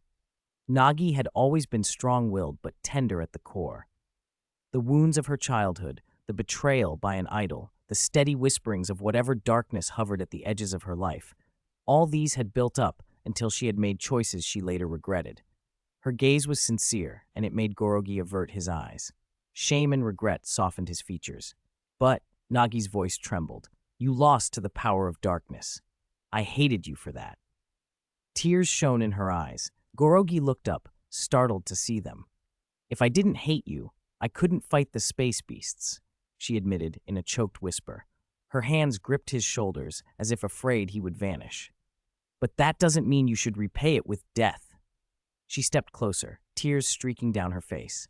Nagi had always been strong-willed but tender at the core. The wounds of her childhood, the betrayal by an idol, the steady whisperings of whatever darkness hovered at the edges of her life, all these had built up until she had made choices she later regretted. Her gaze was sincere, and it made Gorogi avert his eyes. Shame and regret softened his features. But, Nagi's voice trembled, you lost to the power of darkness. I hated you for that. Tears shone in her eyes. Gorogi looked up, startled to see them. If I didn't hate you, I couldn't fight the space beasts, she admitted in a choked whisper. Her hands gripped his shoulders as if afraid he would vanish. But that doesn't mean you should repay it with death. She stepped closer, tears streaking down her face.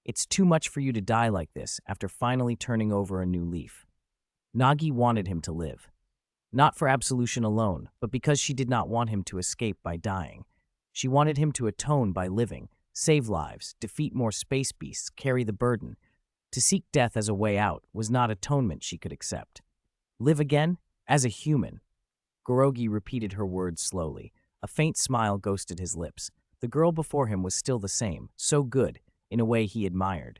It's too much for you to die like this after finally turning over a new leaf. Nagi wanted him to live. Not for absolution alone, but because she did not want him to escape by dying. She wanted him to atone by living, save lives, defeat more space beasts, carry the burden. To seek death as a way out was not atonement she could accept. Live again? As a human. Gorogi repeated her words slowly. A faint smile ghosted his lips. The girl before him was still the same, so good, in a way he admired.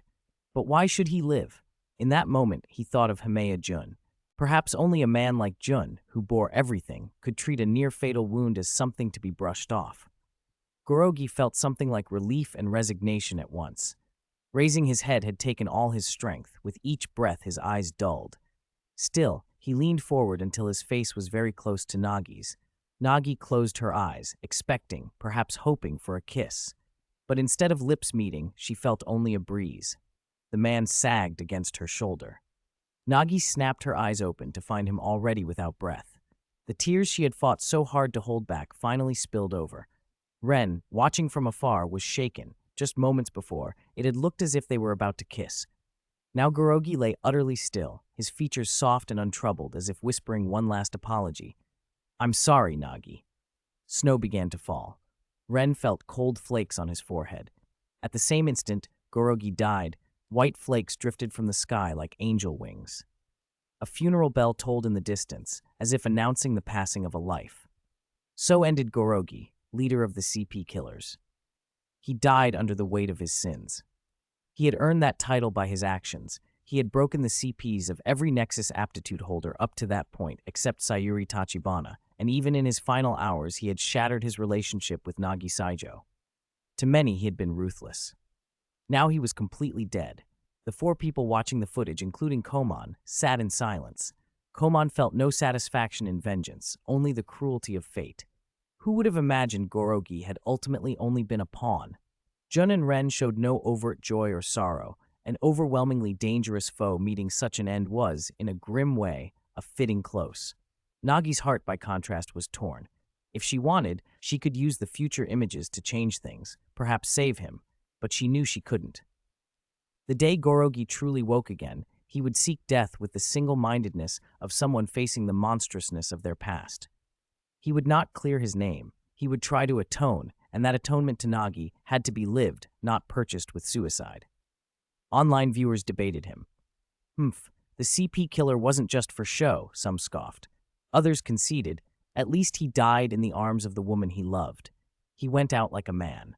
But why should he live? In that moment, he thought of Himea Jun. Perhaps only a man like Jun, who bore everything, could treat a near-fatal wound as something to be brushed off. Gorogi felt something like relief and resignation at once. Raising his head had taken all his strength. With each breath, his eyes dulled. Still, he leaned forward until his face was very close to Nagi's. Nagi closed her eyes, expecting, perhaps hoping for a kiss. But instead of lips meeting, she felt only a breeze. The man sagged against her shoulder. Nagi snapped her eyes open to find him already without breath. The tears she had fought so hard to hold back finally spilled over. Ren, watching from afar, was shaken. Just moments before, it had looked as if they were about to kiss. Now Gorogi lay utterly still, his features soft and untroubled, as if whispering one last apology. I'm sorry, Nagi. Snow began to fall. Ren felt cold flakes on his forehead. At the same instant, Gorogi died. White flakes drifted from the sky like angel wings. A funeral bell tolled in the distance, as if announcing the passing of a life. So ended Gorogi, leader of the CP Killers. He died under the weight of his sins. He had earned that title by his actions. He had broken the CPs of every Nexus aptitude holder up to that point except Sayuri Tachibana, and even in his final hours he had shattered his relationship with Nagi Saijo. To many he had been ruthless. Now he was completely dead. The four people watching the footage, including Koman, sat in silence. Koman felt no satisfaction in vengeance, only the cruelty of fate. Who would have imagined Gorogi had ultimately only been a pawn? Jun and Ren showed no overt joy or sorrow. An overwhelmingly dangerous foe meeting such an end was, in a grim way, a fitting close. Nagi's heart, by contrast, was torn. If she wanted, she could use the future images to change things, perhaps save him, but she knew she couldn't. The day Gorogi truly woke again, he would seek death with the single-mindedness of someone facing the monstrousness of their past. He would not clear his name. He would try to atone, and that atonement to Nagi had to be lived, not purchased with suicide. Online viewers debated him. The CP killer wasn't just for show, some scoffed. Others conceded, at least he died in the arms of the woman he loved. He went out like a man.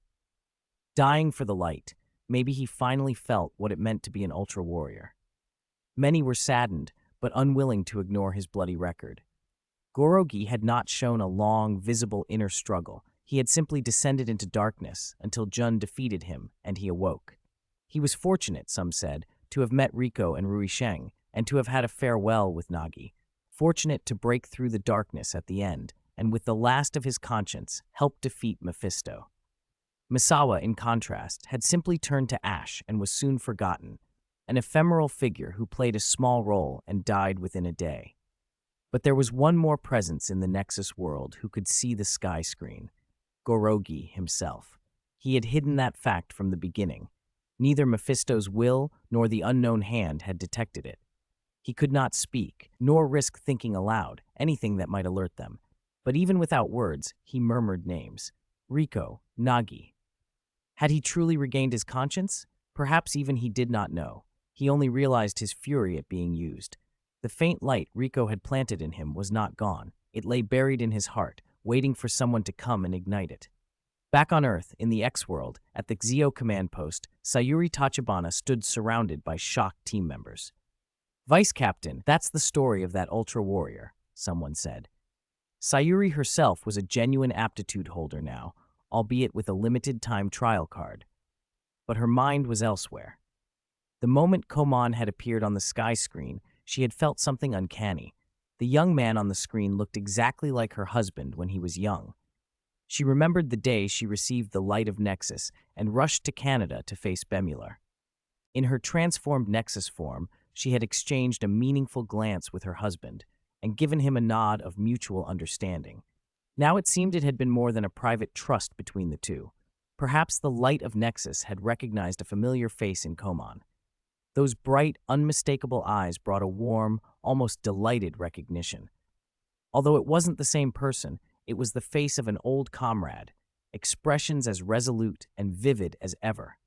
Dying for the light, maybe he finally felt what it meant to be an ultra warrior. Many were saddened, but unwilling to ignore his bloody record. Gorogi had not shown a long, visible inner struggle. He had simply descended into darkness until Jun defeated him and he awoke. He was fortunate, some said, to have met Riko and Rui Sheng and to have had a farewell with Nagi. Fortunate to break through the darkness at the end and with the last of his conscience help defeat Mephisto. Misawa, in contrast, had simply turned to ash and was soon forgotten, an ephemeral figure who played a small role and died within a day. But there was one more presence in the Nexus world who could see the sky screen, Gorogi himself. He had hidden that fact from the beginning. Neither Mephisto's will nor the unknown hand had detected it. He could not speak, nor risk thinking aloud, anything that might alert them. But even without words, he murmured names. Riko, Nagi. Had he truly regained his conscience? Perhaps even he did not know. He only realized his fury at being used. The faint light Riko had planted in him was not gone. It lay buried in his heart, waiting for someone to come and ignite it. Back on Earth, in the X-World, at the Xio command post, Sayuri Tachibana stood surrounded by shocked team members. "Vice Captain, that's the story of that Ultra Warrior," someone said. Sayuri herself was a genuine aptitude holder now, albeit with a limited-time trial card. But her mind was elsewhere. The moment Koman had appeared on the sky screen, she had felt something uncanny. The young man on the screen looked exactly like her husband when he was young. She remembered the day she received the light of Nexus and rushed to Canada to face Bemular. In her transformed Nexus form, she had exchanged a meaningful glance with her husband and given him a nod of mutual understanding. Now it seemed it had been more than a private trust between the two. Perhaps the light of Nexus had recognized a familiar face in Koman. Those bright, unmistakable eyes brought a warm, almost delighted recognition. Although it wasn't the same person, it was the face of an old comrade, expressions as resolute and vivid as ever.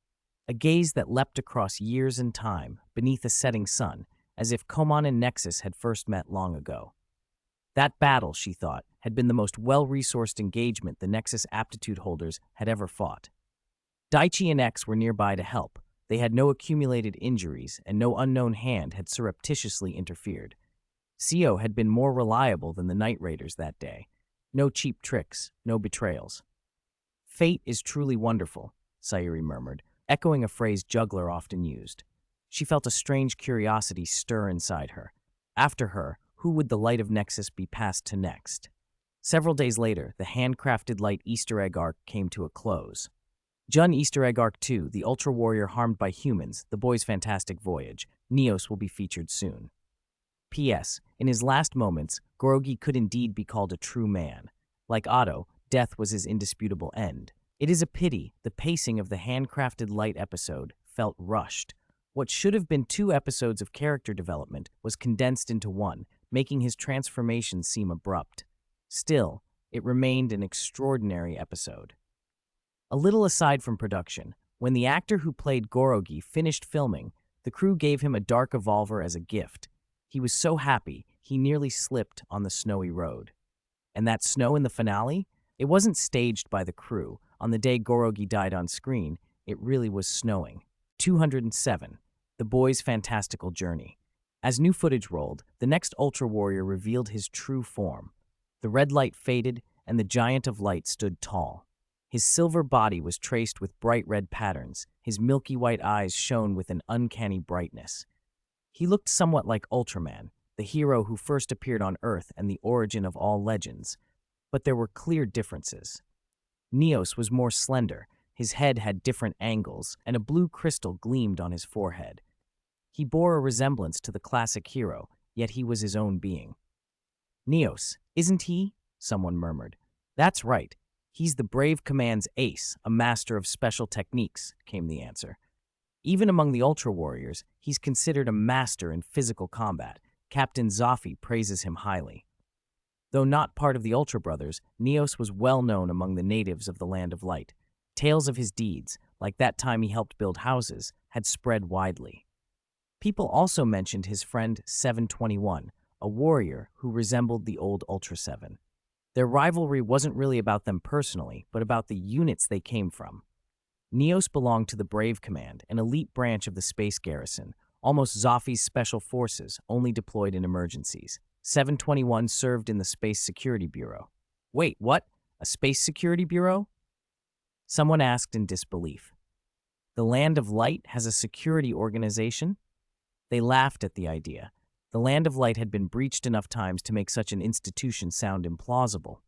A gaze that leapt across years and time, beneath a setting sun, as if Koman and Nexus had first met long ago. That battle, she thought, had been the most well-resourced engagement the Nexus aptitude holders had ever fought. Daichi and X were nearby to help. They had no accumulated injuries, and no unknown hand had surreptitiously interfered. Sio had been more reliable than the Night Raiders that day. No cheap tricks, no betrayals. "Fate is truly wonderful," Sayuri murmured, echoing a phrase Juggler often used. She felt a strange curiosity stir inside her. After her, who would the light of Nexus be passed to next? Several days later, the handcrafted light Easter egg arc came to a close. Jun Easter egg arc 2, the Ultra Warrior harmed by humans, the boy's fantastic voyage. Neos will be featured soon. P.S. In his last moments, Gorogi could indeed be called a true man. Like Otto, death was his indisputable end. It is a pity the pacing of the handcrafted light episode felt rushed. What should have been 2 episodes of character development was condensed into 1, making his transformation seem abrupt. Still, it remained an extraordinary episode. A little aside from production, when the actor who played Gorogi finished filming, the crew gave him a dark evolver as a gift. He was so happy, he nearly slipped on the snowy road. And that snow in the finale? It wasn't staged by the crew. On the day Gorogi died on screen, it really was snowing. 207. The boy's fantastical journey. As new footage rolled, the next Ultra Warrior revealed his true form. The red light faded, and the Giant of Light stood tall. His silver body was traced with bright red patterns. His milky white eyes shone with an uncanny brightness. He looked somewhat like Ultraman, the hero who first appeared on Earth and the origin of all legends. But there were clear differences. Neos was more slender, his head had different angles, and a blue crystal gleamed on his forehead. He bore a resemblance to the classic hero, yet he was his own being. "Neos, isn't he?" someone murmured. "That's right. He's the Brave Command's ace, a master of special techniques," came the answer. Even among the Ultra Warriors, he's considered a master in physical combat. Captain Zaffi praises him highly. Though not part of the Ultra Brothers, Neos was well known among the natives of the Land of Light. Tales of his deeds, like that time he helped build houses, had spread widely. People also mentioned his friend 721, a warrior who resembled the old Ultra 7. Their rivalry wasn't really about them personally, but about the units they came from. Neos belonged to the Brave Command, an elite branch of the Space Garrison, almost Zoffi's special forces, only deployed in emergencies. 721 served in the Space Security Bureau. Wait, what? A Space Security Bureau? Someone asked in disbelief. The Land of Light has a security organization? They laughed at the idea. The Land of Light had been breached enough times to make such an institution sound implausible.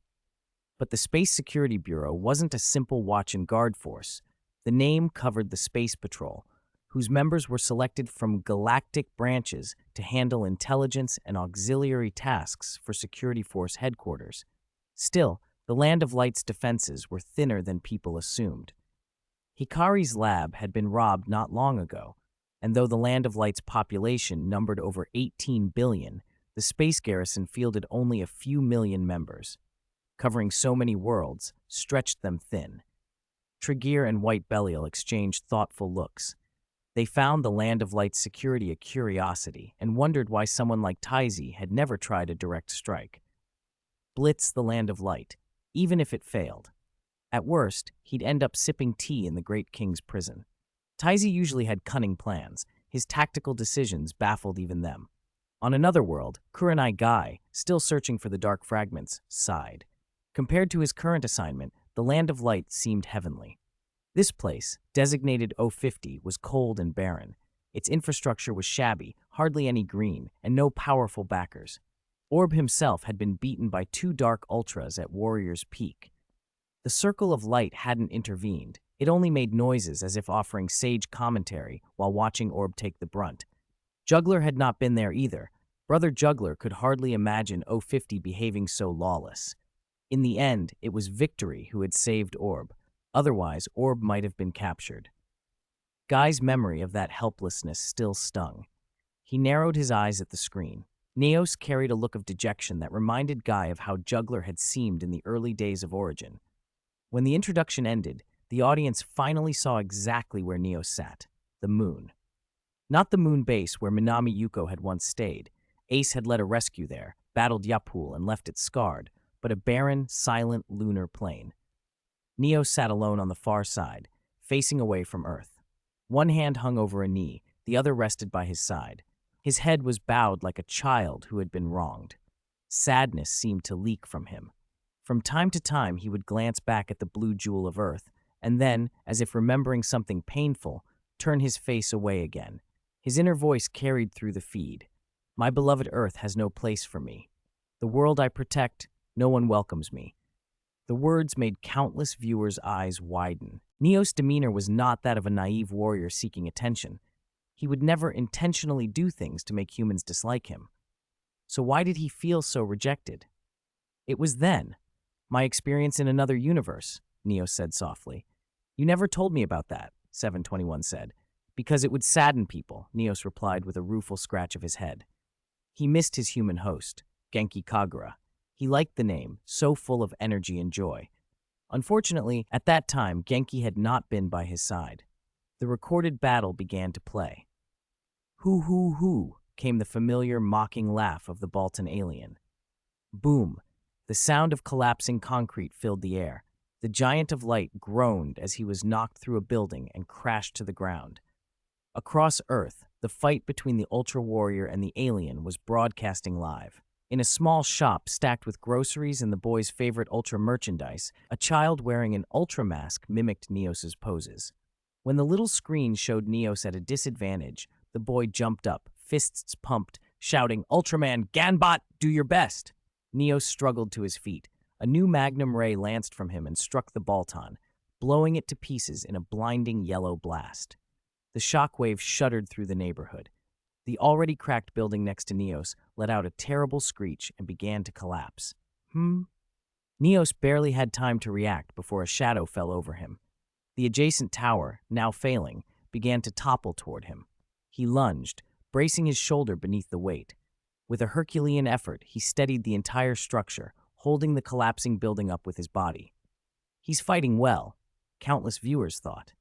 But the Space Security Bureau wasn't a simple watch and guard force. The name covered the Space Patrol, whose members were selected from galactic branches to handle intelligence and auxiliary tasks for Security Force headquarters. Still, the Land of Light's defenses were thinner than people assumed. Hikari's lab had been robbed not long ago, and though the Land of Light's population numbered over 18 billion, the space garrison fielded only a few million members. Covering so many worlds stretched them thin. Tregear and White Belial exchanged thoughtful looks. They found the Land of Light's security a curiosity and wondered why someone like Taizi had never tried a direct strike. Blitz the Land of Light, even if it failed. At worst, he'd end up sipping tea in the Great King's prison. Taizi usually had cunning plans. His tactical decisions baffled even them. On another world, Kurenai Guy, still searching for the dark fragments, sighed. Compared to his current assignment, the Land of Light seemed heavenly. This place, designated O50, was cold and barren. Its infrastructure was shabby, hardly any green, and no powerful backers. Orb himself had been beaten by 2 dark ultras at Warrior's Peak. The Circle of Light hadn't intervened. It only made noises as if offering sage commentary while watching Orb take the brunt. Juggler had not been there either. Brother Juggler could hardly imagine O50 behaving so lawless. In the end, it was Victory who had saved Orb. Otherwise, Orb might have been captured. Guy's memory of that helplessness still stung. He narrowed his eyes at the screen. Neos carried a look of dejection that reminded Guy of how Juggler had seemed in the early days of Origin. When the introduction ended, the audience finally saw exactly where Neos sat, the moon. Not the moon base where Minami Yuko had once stayed. Ace had led a rescue there, battled Yapul, and left it scarred, but a barren, silent lunar plain. Neos sat alone on the far side, facing away from Earth. One hand hung over a knee, the other rested by his side. His head was bowed like a child who had been wronged. Sadness seemed to leak from him. From time to time, he would glance back at the blue jewel of Earth, and then, as if remembering something painful, turn his face away again. His inner voice carried through the feed. My beloved Earth has no place for me. The world I protect, no one welcomes me. The words made countless viewers' eyes widen. Neo's demeanor was not that of a naive warrior seeking attention. He would never intentionally do things to make humans dislike him. So why did he feel so rejected? It was then. My experience in another universe, Neo said softly. You never told me about that, 721 said. Because it would sadden people, Neos replied with a rueful scratch of his head. He missed his human host, Genki Kagura. He liked the name, so full of energy and joy. Unfortunately, at that time, Genki had not been by his side. The recorded battle began to play. Hoo hoo hoo, came the familiar mocking laugh of the Baltan alien. Boom. The sound of collapsing concrete filled the air. The giant of light groaned as he was knocked through a building and crashed to the ground. Across Earth, the fight between the Ultra Warrior and the alien was broadcasting live. In a small shop stacked with groceries and the boy's favorite Ultra merchandise, a child wearing an Ultra mask mimicked Neos's poses. When the little screen showed Neos at a disadvantage, the boy jumped up, fists pumped, shouting, "Ultraman, Ganbot, do your best!" Neos struggled to his feet. A new magnum ray lanced from him and struck the Baltan, blowing it to pieces in a blinding yellow blast. The shockwave shuddered through the neighborhood. The already cracked building next to Neos let out a terrible screech and began to collapse. Neos barely had time to react before a shadow fell over him. The adjacent tower, now failing, began to topple toward him. He lunged, bracing his shoulder beneath the weight. With a Herculean effort, he steadied the entire structure, holding the collapsing building up with his body. He's fighting well, countless viewers thought.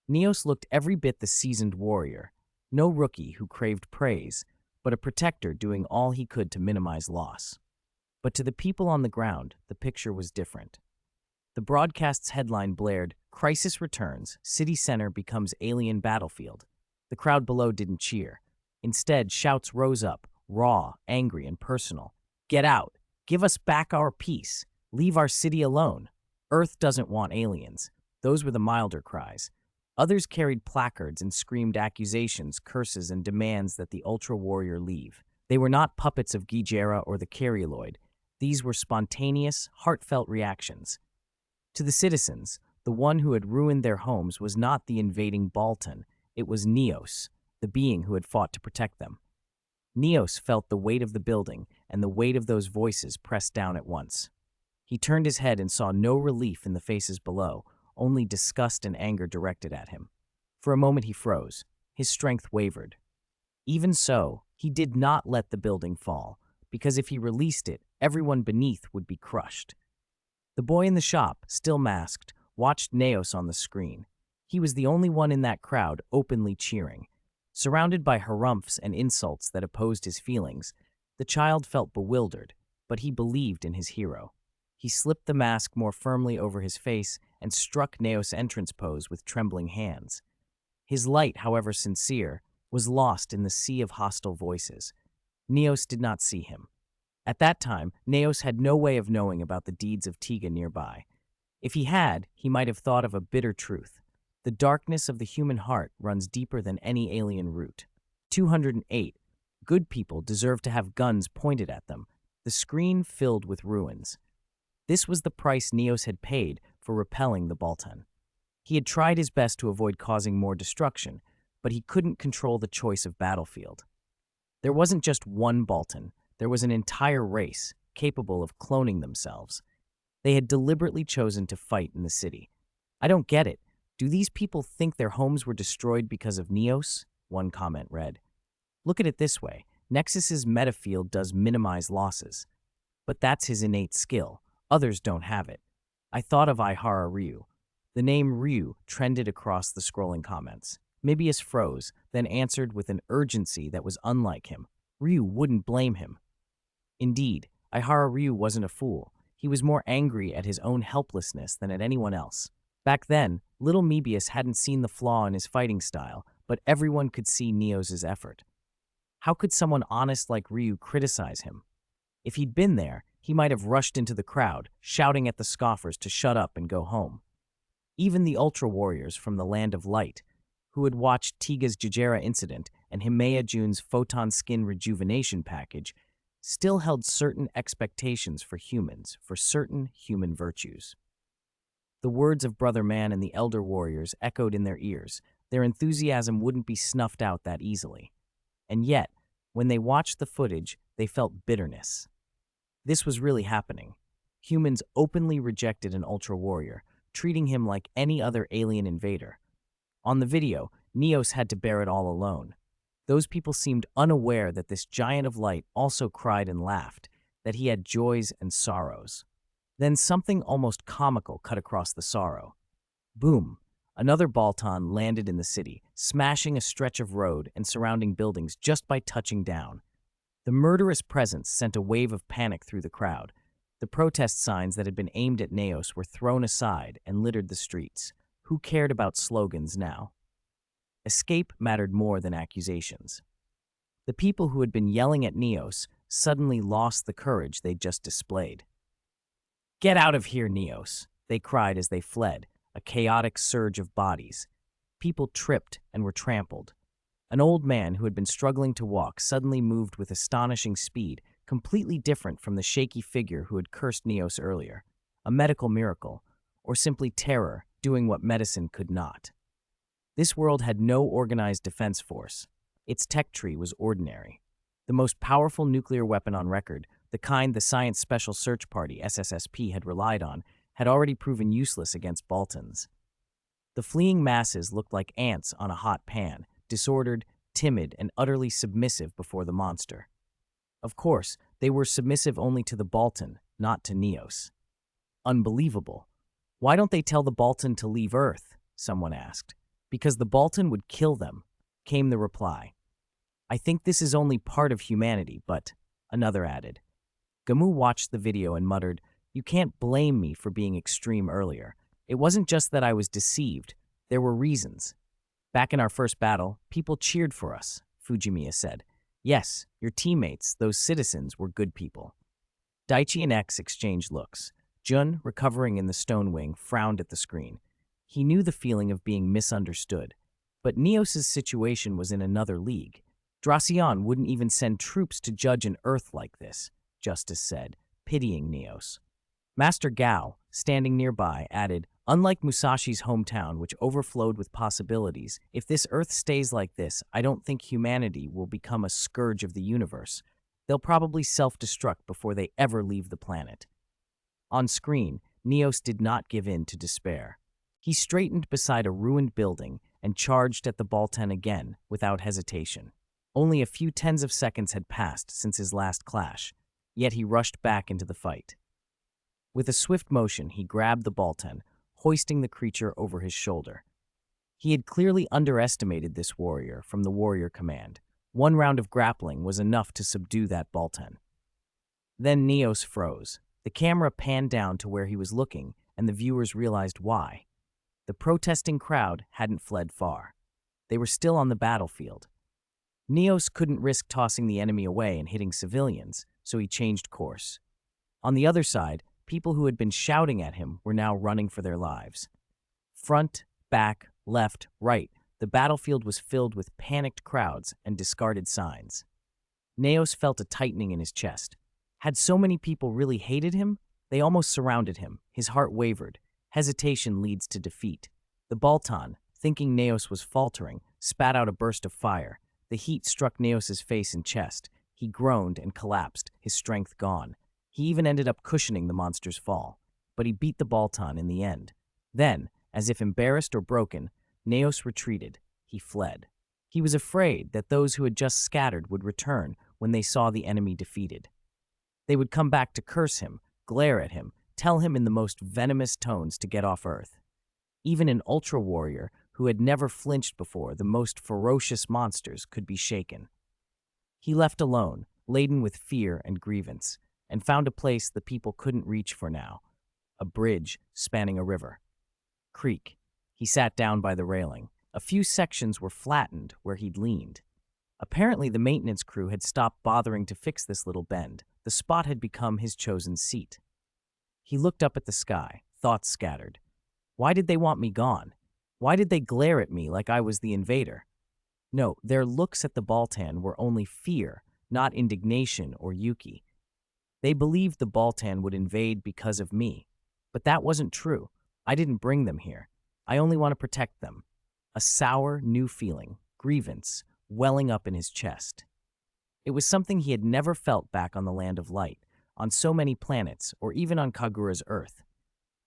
Neos looked every bit the seasoned warrior, no rookie who craved praise, but a protector doing all he could to minimize loss. But to the people on the ground, the picture was different. The broadcast's headline blared, "Crisis returns, city center becomes alien battlefield." The crowd below didn't cheer. Instead, shouts rose up, raw, angry, and personal. Get out! Give us back our peace! Leave our city alone! Earth doesn't want aliens. Those were the milder cries. Others carried placards and screamed accusations, curses, and demands that the Ultra Warrior leave. They were not puppets of Gijera or the Carrioloid. These were spontaneous, heartfelt reactions. To the citizens, the one who had ruined their homes was not the invading Baltan. It was Neos, the being who had fought to protect them. Neos felt the weight of the building and the weight of those voices pressed down at once. He turned his head and saw no relief in the faces below, only disgust and anger directed at him. For a moment he froze. His strength wavered. Even so, he did not let the building fall, because if he released it, everyone beneath would be crushed. The boy in the shop, still masked, watched Neos on the screen. He was the only one in that crowd openly cheering. Surrounded by harumphs and insults that opposed his feelings, the child felt bewildered, but he believed in his hero. He slipped the mask more firmly over his face and struck Neos' entrance pose with trembling hands. His light, however sincere, was lost in the sea of hostile voices. Neos did not see him. At that time, Neos had no way of knowing about the deeds of Tiga nearby. If he had, he might have thought of a bitter truth. The darkness of the human heart runs deeper than any alien root. 208. Good people deserve to have guns pointed at them, the screen filled with ruins. This was the price Neos had paid for repelling the Baltan. He had tried his best to avoid causing more destruction, but he couldn't control the choice of battlefield. There wasn't just one Baltan, there was an entire race capable of cloning themselves. They had deliberately chosen to fight in the city. I don't get it. Do these people think their homes were destroyed because of Neos? One comment read. Look at it this way. Nexus's metafield does minimize losses. But that's his innate skill. Others don't have it. I thought of Ihara Ryu. The name Ryu trended across the scrolling comments. Mibius froze, then answered with an urgency that was unlike him. Ryu wouldn't blame him. Indeed, Ihara Ryu wasn't a fool. He was more angry at his own helplessness than at anyone else. Back then, little Mibius hadn't seen the flaw in his fighting style, but everyone could see Neos' effort. How could someone honest like Ryu criticize him? If he'd been there, he might have rushed into the crowd, shouting at the scoffers to shut up and go home. Even the Ultra Warriors from the Land of Light, who had watched Tiga's Jujera incident and Himea Jun's photon skin rejuvenation package, still held certain expectations for humans, for certain human virtues. The words of Brother Man and the Elder Warriors echoed in their ears. Their enthusiasm wouldn't be snuffed out that easily. And yet, when they watched the footage, they felt bitterness. This was really happening. Humans openly rejected an Ultra Warrior, treating him like any other alien invader. On the video, Neos had to bear it all alone. Those people seemed unaware that this giant of light also cried and laughed, that he had joys and sorrows. Then something almost comical cut across the sorrow. Boom! Another Baltan landed in the city, smashing a stretch of road and surrounding buildings just by touching down. The murderous presence sent a wave of panic through the crowd. The protest signs that had been aimed at Neos were thrown aside and littered the streets. Who cared about slogans now? Escape mattered more than accusations. The people who had been yelling at Neos suddenly lost the courage they'd just displayed. Get out of here, Neos, they cried as they fled, a chaotic surge of bodies. People tripped and were trampled. An old man who had been struggling to walk suddenly moved with astonishing speed, completely different from the shaky figure who had cursed Neos earlier. A medical miracle, or simply terror doing what medicine could not. This world had no organized defense force. Its tech tree was ordinary. The most powerful nuclear weapon on record, the kind the Science Special Search Party, SSSP, had relied on, had already proven useless against Baltans. The fleeing masses looked like ants on a hot pan, disordered, timid, and utterly submissive before the monster. Of course, they were submissive only to the Baltan, not to Neos. Unbelievable. Why don't they tell the Baltan to leave Earth? Someone asked. Because the Baltan would kill them, came the reply. I think this is only part of humanity, but, another added. Gamu watched the video and muttered, You can't blame me for being extreme earlier. It wasn't just that I was deceived. There were reasons. Back in our first battle, people cheered for us, Fujimiya said. Yes, your teammates, those citizens, were good people. Daichi and X exchanged looks. Jun, recovering in the stone wing, frowned at the screen. He knew the feeling of being misunderstood. But Neos's situation was in another league. Dracion wouldn't even send troops to judge an Earth like this, Justice said, pitying Neos. Master Gao, standing nearby, added, unlike Musashi's hometown, which overflowed with possibilities, if this Earth stays like this, I don't think humanity will become a scourge of the universe. They'll probably self-destruct before they ever leave the planet. On screen, Neos did not give in to despair. He straightened beside a ruined building and charged at the Baltan again without hesitation. Only a few tens of seconds had passed since his last clash, yet he rushed back into the fight. With a swift motion, he grabbed the Baltan, hoisting the creature over his shoulder. He had clearly underestimated this warrior from the warrior command. One round of grappling was enough to subdue that Baltan. Then Neos froze. The camera panned down to where he was looking, and the viewers realized why. The protesting crowd hadn't fled far. They were still on the battlefield. Neos couldn't risk tossing the enemy away and hitting civilians, so he changed course. On the other side, people who had been shouting at him were now running for their lives. Front, back, left, right, the battlefield was filled with panicked crowds and discarded signs. Neos felt a tightening in his chest. Had so many people really hated him? They almost surrounded him. His heart wavered. Hesitation leads to defeat. The Baltan, thinking Neos was faltering, spat out a burst of fire. The heat struck Neos's face and chest. He groaned and collapsed, his strength gone. He even ended up cushioning the monster's fall. But he beat the Baltan in the end. Then, as if embarrassed or broken, Neos retreated. He fled. He was afraid that those who had just scattered would return when they saw the enemy defeated. They would come back to curse him, glare at him, tell him in the most venomous tones to get off Earth. Even an Ultra Warrior who had never flinched before the most ferocious monsters could be shaken. He left alone, laden with fear and grievance, and found a place the people couldn't reach for now, a bridge spanning a river. Creek. He sat down by the railing. A few sections were flattened where he'd leaned. Apparently the maintenance crew had stopped bothering to fix this little bend. The spot had become his chosen seat. He looked up at the sky, thoughts scattered. Why did they want me gone? Why did they glare at me like I was the invader? No, their looks at the Baltan were only fear, not indignation or Yuki. They believed the Baltan would invade because of me. But that wasn't true. I didn't bring them here. I only want to protect them. A sour, new feeling, grievance, welling up in his chest. It was something he had never felt back on the Land of Light, on so many planets, or even on Kagura's Earth.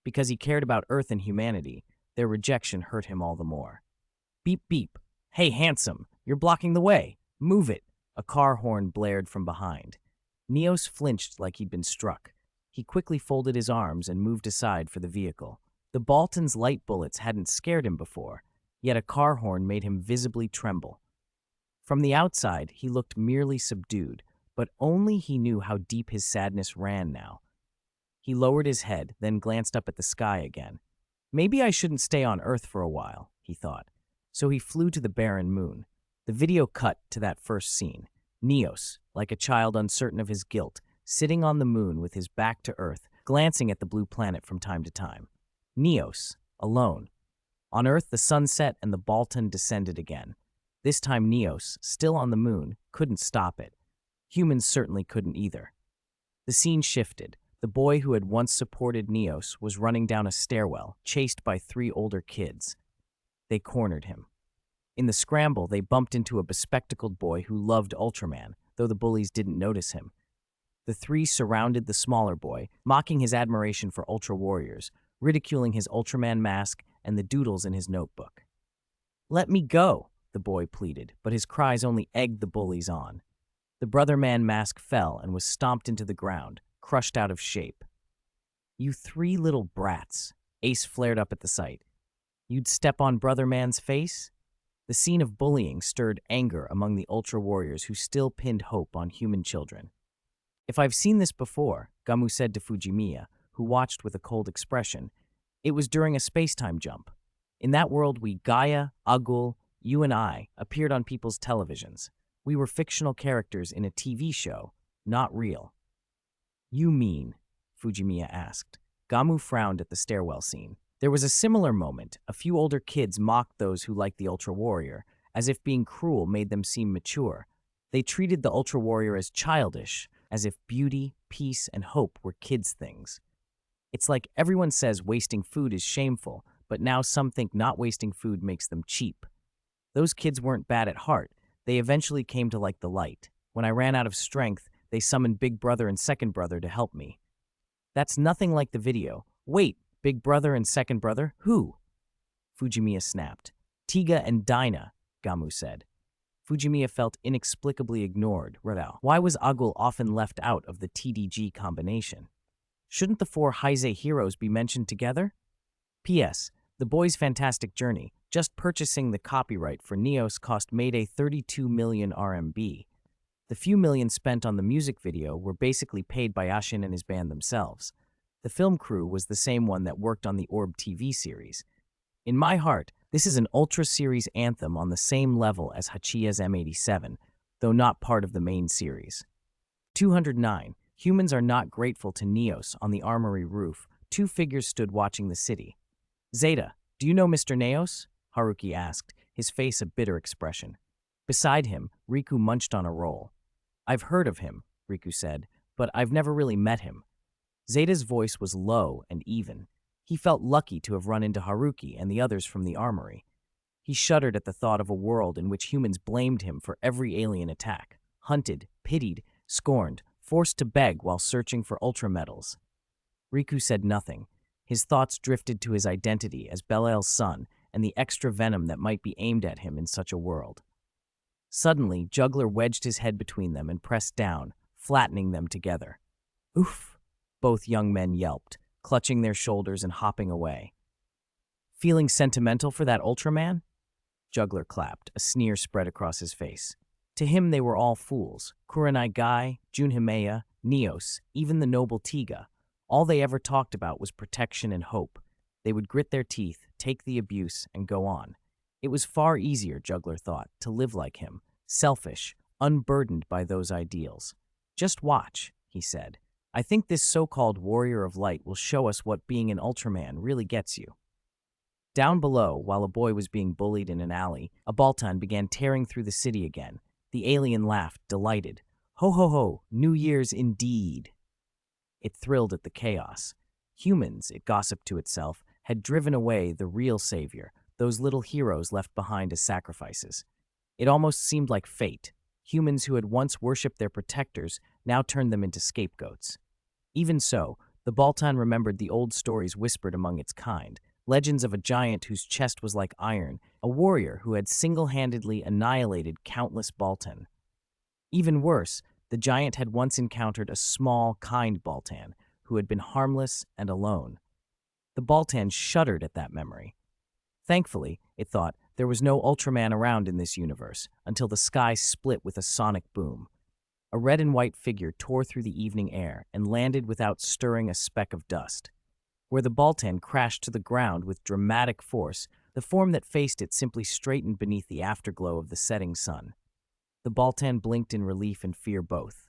Because he cared about Earth and humanity, their rejection hurt him all the more. Beep beep. Hey, handsome, you're blocking the way. Move it. A car horn blared from behind. Neos flinched like he'd been struck. He quickly folded his arms and moved aside for the vehicle. The Baltan's light bullets hadn't scared him before, yet a car horn made him visibly tremble. From the outside, he looked merely subdued, but only he knew how deep his sadness ran now. He lowered his head, then glanced up at the sky again. Maybe I shouldn't stay on Earth for a while, he thought. So he flew to the barren moon. The video cut to that first scene. Neos, like a child uncertain of his guilt, sitting on the moon with his back to Earth, glancing at the blue planet from time to time. Neos, alone. On Earth, the sun set and the Baltan descended again. This time Neos, still on the moon, couldn't stop it. Humans certainly couldn't either. The scene shifted. The boy who had once supported Neos was running down a stairwell, chased by 3 older kids. They cornered him. In the scramble, they bumped into a bespectacled boy who loved Ultraman, though the bullies didn't notice him. The 3 surrounded the smaller boy, mocking his admiration for Ultra Warriors, ridiculing his Ultraman mask and the doodles in his notebook. "Let me go," the boy pleaded, but his cries only egged the bullies on. The Brother Man mask fell and was stomped into the ground, crushed out of shape. "You 3 little brats," Ace flared up at the sight. "You'd step on Brother Man's face?" The scene of bullying stirred anger among the Ultra Warriors who still pinned hope on human children. "If I've seen this before," Gamu said to Fujimiya, who watched with a cold expression, "it was during a space-time jump. In that world, we Gaia, Agul, you and I appeared on people's televisions. We were fictional characters in a TV show, not real. You mean? Fujimiya asked. Gamu frowned at the stairwell scene. There was a similar moment. A few older kids mocked those who liked the Ultra Warrior, as if being cruel made them seem mature. They treated the Ultra Warrior as childish, as if beauty, peace, and hope were kids' things. It's like everyone says wasting food is shameful, but now some think not wasting food makes them cheap. Those kids weren't bad at heart. They eventually came to like the light. When I ran out of strength, they summoned Big Brother and Second Brother to help me. That's nothing like the video. Wait, Big Brother and Second Brother? Who? Fujimiya snapped. Tiga and Dinah, Gamu said. Fujimiya felt inexplicably ignored. Why was Agul often left out of the TDG combination? Shouldn't the four Heisei heroes be mentioned together? P.S. The Boy's Fantastic Journey. Just purchasing the copyright for Neos cost Mayday 32 million RMB. The few million spent on the music video were basically paid by Ashin and his band themselves. The film crew was the same one that worked on the Orb TV series. In my heart, this is an Ultra series anthem on the same level as Hachiya's M87, though not part of the main series. 209. Humans are not grateful to Neos. On the armory roof, two figures stood watching the city. Zeta, do you know Mr. Neos? Haruki asked, his face a bitter expression. Beside him, Riku munched on a roll. I've heard of him, Riku said, but I've never really met him. Zeta's voice was low and even. He felt lucky to have run into Haruki and the others from the armory. He shuddered at the thought of a world in which humans blamed him for every alien attack, hunted, pitied, scorned, forced to beg while searching for ultra metals. Riku said nothing. His thoughts drifted to his identity as Belial's son and the extra venom that might be aimed at him in such a world. Suddenly, Juggler wedged his head between them and pressed down, flattening them together. Oof! Both young men yelped, clutching their shoulders and hopping away. Feeling sentimental for that Ultraman? Juggler clapped, a sneer spread across his face. To him they were all fools. Kurenai Gai, Junhimea, Neos, even the noble Tiga. All they ever talked about was protection and hope. They would grit their teeth, take the abuse, and go on. It was far easier, Juggler thought, to live like him, selfish, unburdened by those ideals. Just watch, he said. I think this so-called Warrior of Light will show us what being an Ultraman really gets you. Down below, while a boy was being bullied in an alley, a Baltan began tearing through the city again. The alien laughed, delighted. Ho ho ho, New Year's indeed. It thrilled at the chaos. Humans, it gossiped to itself, had driven away the real savior, those little heroes left behind as sacrifices. It almost seemed like fate. Humans who had once worshipped their protectors now turned them into scapegoats. Even so, the Baltan remembered the old stories whispered among its kind, legends of a giant whose chest was like iron, a warrior who had single-handedly annihilated countless Baltan. Even worse, the giant had once encountered a small, kind Baltan who had been harmless and alone. The Baltan shuddered at that memory. Thankfully, it thought, there was no Ultraman around in this universe until the sky split with a sonic boom. A red and white figure tore through the evening air and landed without stirring a speck of dust. Where the Baltan crashed to the ground with dramatic force, the form that faced it simply straightened beneath the afterglow of the setting sun. The Baltan blinked in relief and fear both.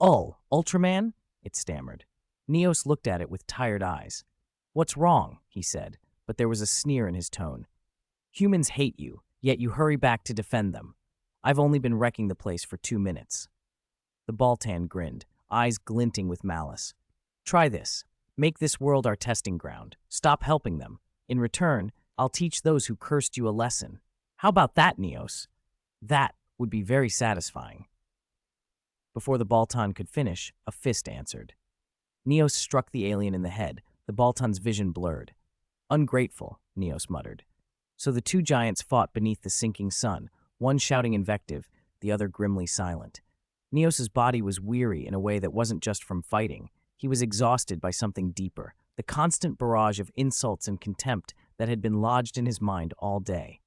Ultraman? It stammered. Neos looked at it with tired eyes. What's wrong? He said, but there was a sneer in his tone. Humans hate you, yet you hurry back to defend them. I've only been wrecking the place for 2 minutes. The Baltan grinned, eyes glinting with malice. Try this. Make this world our testing ground. Stop helping them. In return, I'll teach those who cursed you a lesson. How about that, Neos? That would be very satisfying. Before the Baltan could finish, a fist answered. Neos struck the alien in the head. The Baltan's vision blurred. Ungrateful, Neos muttered. So the two giants fought beneath the sinking sun, one shouting invective, the other grimly silent. Neos's body was weary in a way that wasn't just from fighting. He was exhausted by something deeper, the constant barrage of insults and contempt that had been lodged in his mind all day.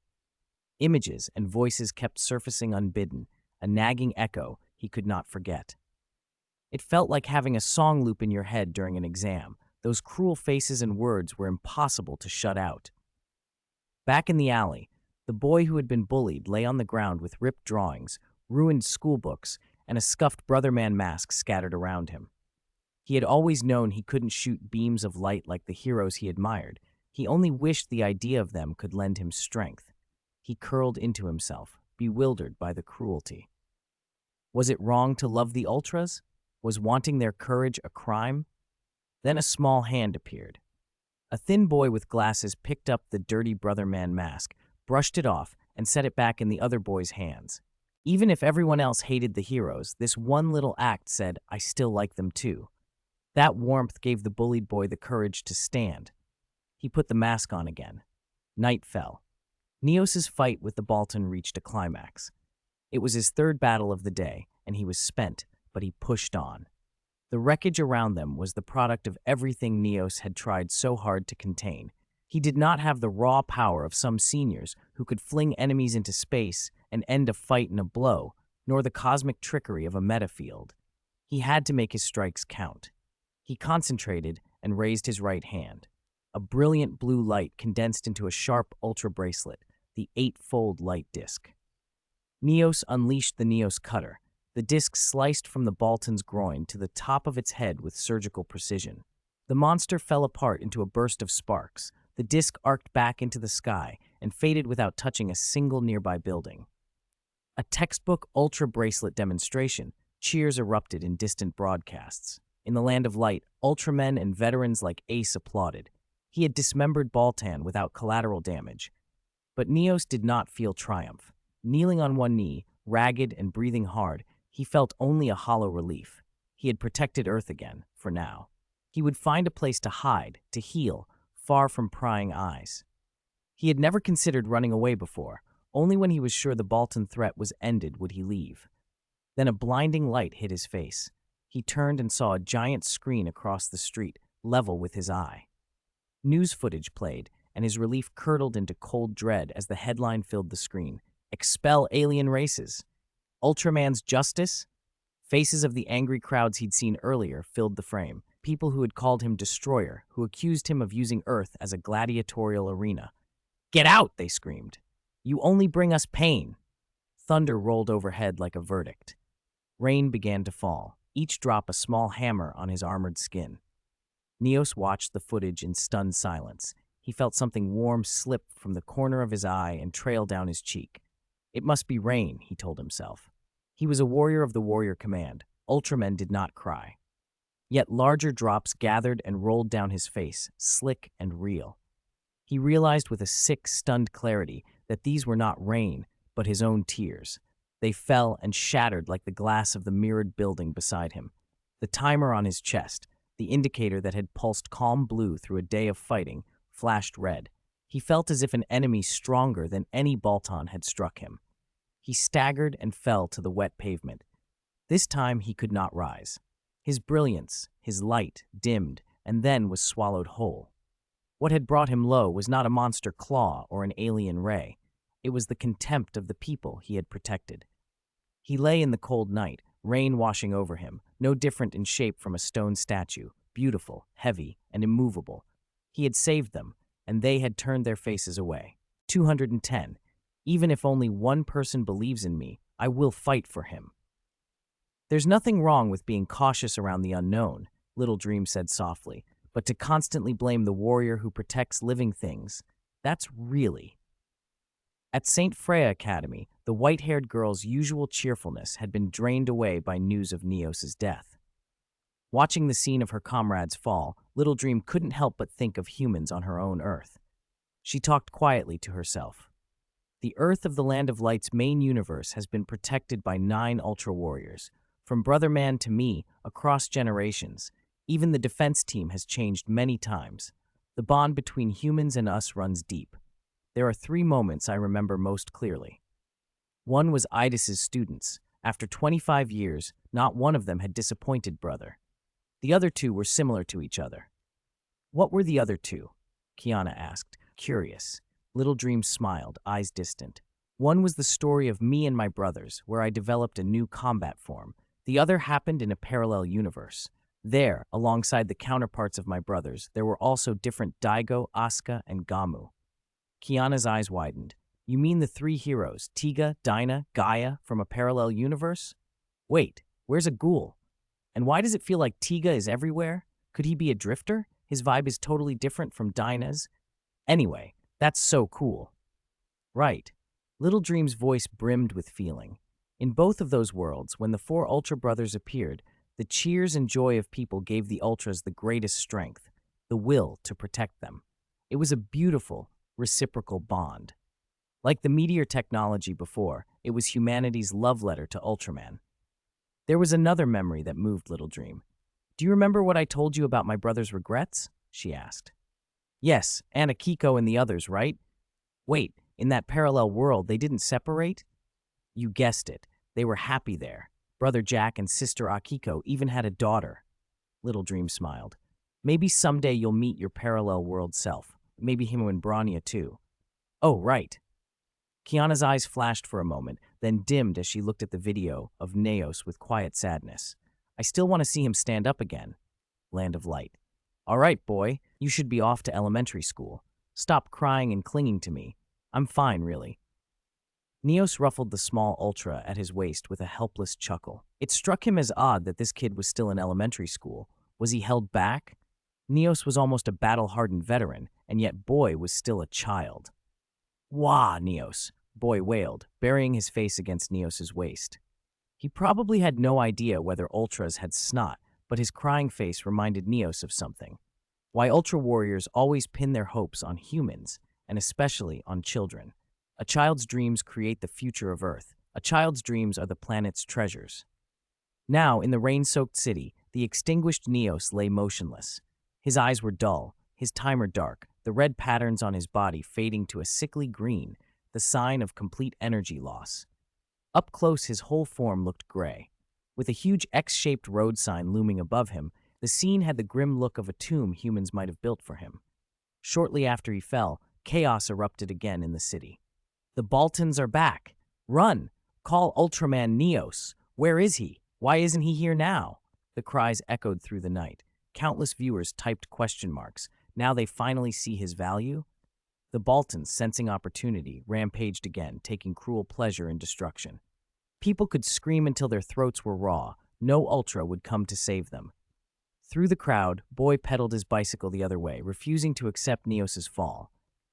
Images and voices kept surfacing unbidden, a nagging echo he could not forget. It felt like having a song loop in your head during an exam. Those cruel faces and words were impossible to shut out. Back in the alley, the boy who had been bullied lay on the ground with ripped drawings, ruined schoolbooks, and a scuffed Brotherman mask scattered around him. He had always known he couldn't shoot beams of light like the heroes he admired. He only wished the idea of them could lend him strength. He curled into himself, bewildered by the cruelty. Was it wrong to love the Ultras? Was wanting their courage a crime? Then a small hand appeared. A thin boy with glasses picked up the dirty Brotherman mask, brushed it off, and set it back in the other boy's hands. Even if everyone else hated the heroes, this one little act said, "I still like them too." That warmth gave the bullied boy the courage to stand. He put the mask on again. Night fell. Neos's fight with the Baltan reached a climax. It was his third battle of the day, and he was spent, but he pushed on. The wreckage around them was the product of everything Neos had tried so hard to contain. He did not have the raw power of some seniors who could fling enemies into space and end a fight in a blow, nor the cosmic trickery of a metafield. He had to make his strikes count. He concentrated and raised his right hand. A brilliant blue light condensed into a sharp ultra bracelet, the 8-fold light disc. Neos unleashed the Neos Cutter. The disc sliced from the Baltan's groin to the top of its head with surgical precision. The monster fell apart into a burst of sparks. The disc arced back into the sky and faded without touching a single nearby building. A textbook ultra bracelet demonstration. Cheers erupted in distant broadcasts. In the land of light, Ultramen and veterans like Ace applauded. He had dismembered Baltan without collateral damage. But Neos did not feel triumph. Kneeling on one knee, ragged and breathing hard, he felt only a hollow relief. He had protected Earth again, for now. He would find a place to hide, to heal, far from prying eyes. He had never considered running away before. Only when he was sure the Baltan threat was ended would he leave. Then a blinding light hit his face. He turned and saw a giant screen across the street, level with his eye. News footage played, and his relief curdled into cold dread as the headline filled the screen. "Expel alien races. Ultraman's justice?" Faces of the angry crowds he'd seen earlier filled the frame. People who had called him Destroyer, who accused him of using Earth as a gladiatorial arena. "Get out!" they screamed. "You only bring us pain." Thunder rolled overhead like a verdict. Rain began to fall, each drop a small hammer on his armored skin. Neos watched the footage in stunned silence. He felt something warm slip from the corner of his eye and trail down his cheek. It must be rain, he told himself. He was a warrior of the Warrior Command. Ultramen did not cry. Yet larger drops gathered and rolled down his face, slick and real. He realized with a sick, stunned clarity that these were not rain, but his own tears. They fell and shattered like the glass of the mirrored building beside him. The timer on his chest, the indicator that had pulsed calm blue through a day of fighting, flashed red. He felt as if an enemy stronger than any Baltan had struck him. He staggered and fell to the wet pavement. This time he could not rise. His brilliance, his light, dimmed, and then was swallowed whole. What had brought him low was not a monster claw or an alien ray. It was the contempt of the people he had protected. He lay in the cold night, rain washing over him, no different in shape from a stone statue, beautiful, heavy, and immovable. He had saved them, and they had turned their faces away. 210. Even if only one person believes in me, I will fight for him. There's nothing wrong with being cautious around the unknown, Little Dream said softly, but to constantly blame the warrior who protects living things, that's really... At St. Freya Academy, the white-haired girl's usual cheerfulness had been drained away by news of Neos's death. Watching the scene of her comrades fall, Little Dream couldn't help but think of humans on her own Earth. She talked quietly to herself. The Earth of the Land of Light's main universe has been protected by 9 Ultra Warriors. From Brotherman to me, across generations, even the defense team has changed many times. The bond between humans and us runs deep. There are 3 moments I remember most clearly. One was Idis's students. After 25 years, not one of them had disappointed Brother. The other 2 were similar to each other. What were the other 2? Kiana asked, curious. Little Dream smiled, eyes distant. One was the story of me and my brothers, where I developed a new combat form. The other happened in a parallel universe. There, alongside the counterparts of my brothers, there were also different Daigo, Asuka, and Gamu. Kiana's eyes widened. You mean the three heroes, Tiga, Dinah, Gaia, from a parallel universe? Wait, where's a ghoul? And why does it feel like Tiga is everywhere? Could he be a drifter? His vibe is totally different from Dinah's. Anyway, that's so cool. Right. Little Dream's voice brimmed with feeling. In both of those worlds, when the four Ultra brothers appeared, the cheers and joy of people gave the Ultras the greatest strength, the will to protect them. It was a beautiful, reciprocal bond. Like the meteor technology before, it was humanity's love letter to Ultraman. There was another memory that moved Little Dream. Do you remember what I told you about my brother's regrets? She asked. Yes, and Akiko and the others, right? Wait, in that parallel world, they didn't separate? You guessed it. They were happy there. Brother Jack and sister Akiko even had a daughter. Little Dream smiled. Maybe someday you'll meet your parallel world self. Maybe him and Brania too. Oh, right. Kiana's eyes flashed for a moment, then dimmed as she looked at the video of Naos with quiet sadness. I still want to see him stand up again. Land of Light. All right, boy, you should be off to elementary school. Stop crying and clinging to me. I'm fine, really. Neos ruffled the small Ultra at his waist with a helpless chuckle. It struck him as odd that this kid was still in elementary school. Was he held back? Neos was almost a battle-hardened veteran, and yet Boy was still a child. Wah, Neos, Boy wailed, burying his face against Neos's waist. He probably had no idea whether Ultras had snot, but his crying face reminded Neos of something. Why Ultra Warriors always pin their hopes on humans, and especially on children. A child's dreams create the future of Earth. A child's dreams are the planet's treasures. Now, in the rain-soaked city, the extinguished Neos lay motionless. His eyes were dull, his timer dark, the red patterns on his body fading to a sickly green, the sign of complete energy loss. Up close, his whole form looked gray. With a huge X-shaped road sign looming above him, the scene had the grim look of a tomb humans might have built for him. Shortly after he fell, chaos erupted again in the city. The Baltans are back. Run! Call Ultraman Neos. Where is he? Why isn't he here now? The cries echoed through the night. Countless viewers typed question marks. Now they finally see his value? The Baltans, sensing opportunity, rampaged again, taking cruel pleasure in destruction. People could scream until their throats were raw. No Ultra would come to save them. Through the crowd, Boy pedaled his bicycle the other way, refusing to accept Neos's fall.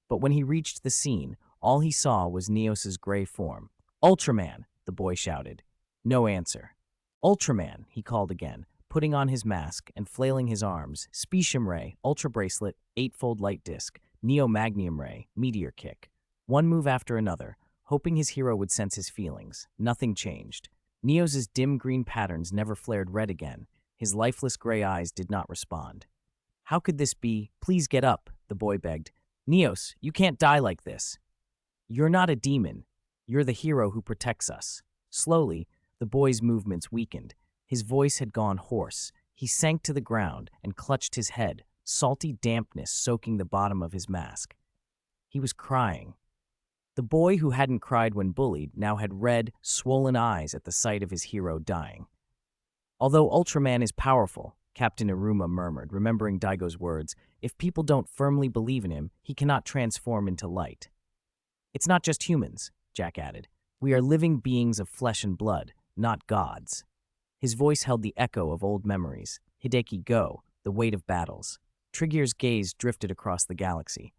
But when he reached the scene, all he saw was Neos's gray form. Ultraman, the boy shouted. No answer. Ultraman, he called again, putting on his mask and flailing his arms. Specium Ray, Ultra Bracelet, Eightfold Light Disc, Neo Magnium Ray, Meteor Kick. One move after another, hoping his hero would sense his feelings. Nothing changed. Neos's dim green patterns never flared red again. His lifeless gray eyes did not respond. How could this be? Please get up, the boy begged. Neos, you can't die like this. You're not a demon. You're the hero who protects us. Slowly, the boy's movements weakened. His voice had gone hoarse. He sank to the ground and clutched his head, salty dampness soaking the bottom of his mask. He was crying. The boy who hadn't cried when bullied now had red, swollen eyes at the sight of his hero dying. Although Ultraman is powerful, Captain Iruma murmured, remembering Daigo's words, if people don't firmly believe in him, he cannot transform into light. It's not just humans, Jack added. We are living beings of flesh and blood, not gods. His voice held the echo of old memories. Hideki Go, the weight of battles. Trigger's gaze drifted across the galaxy.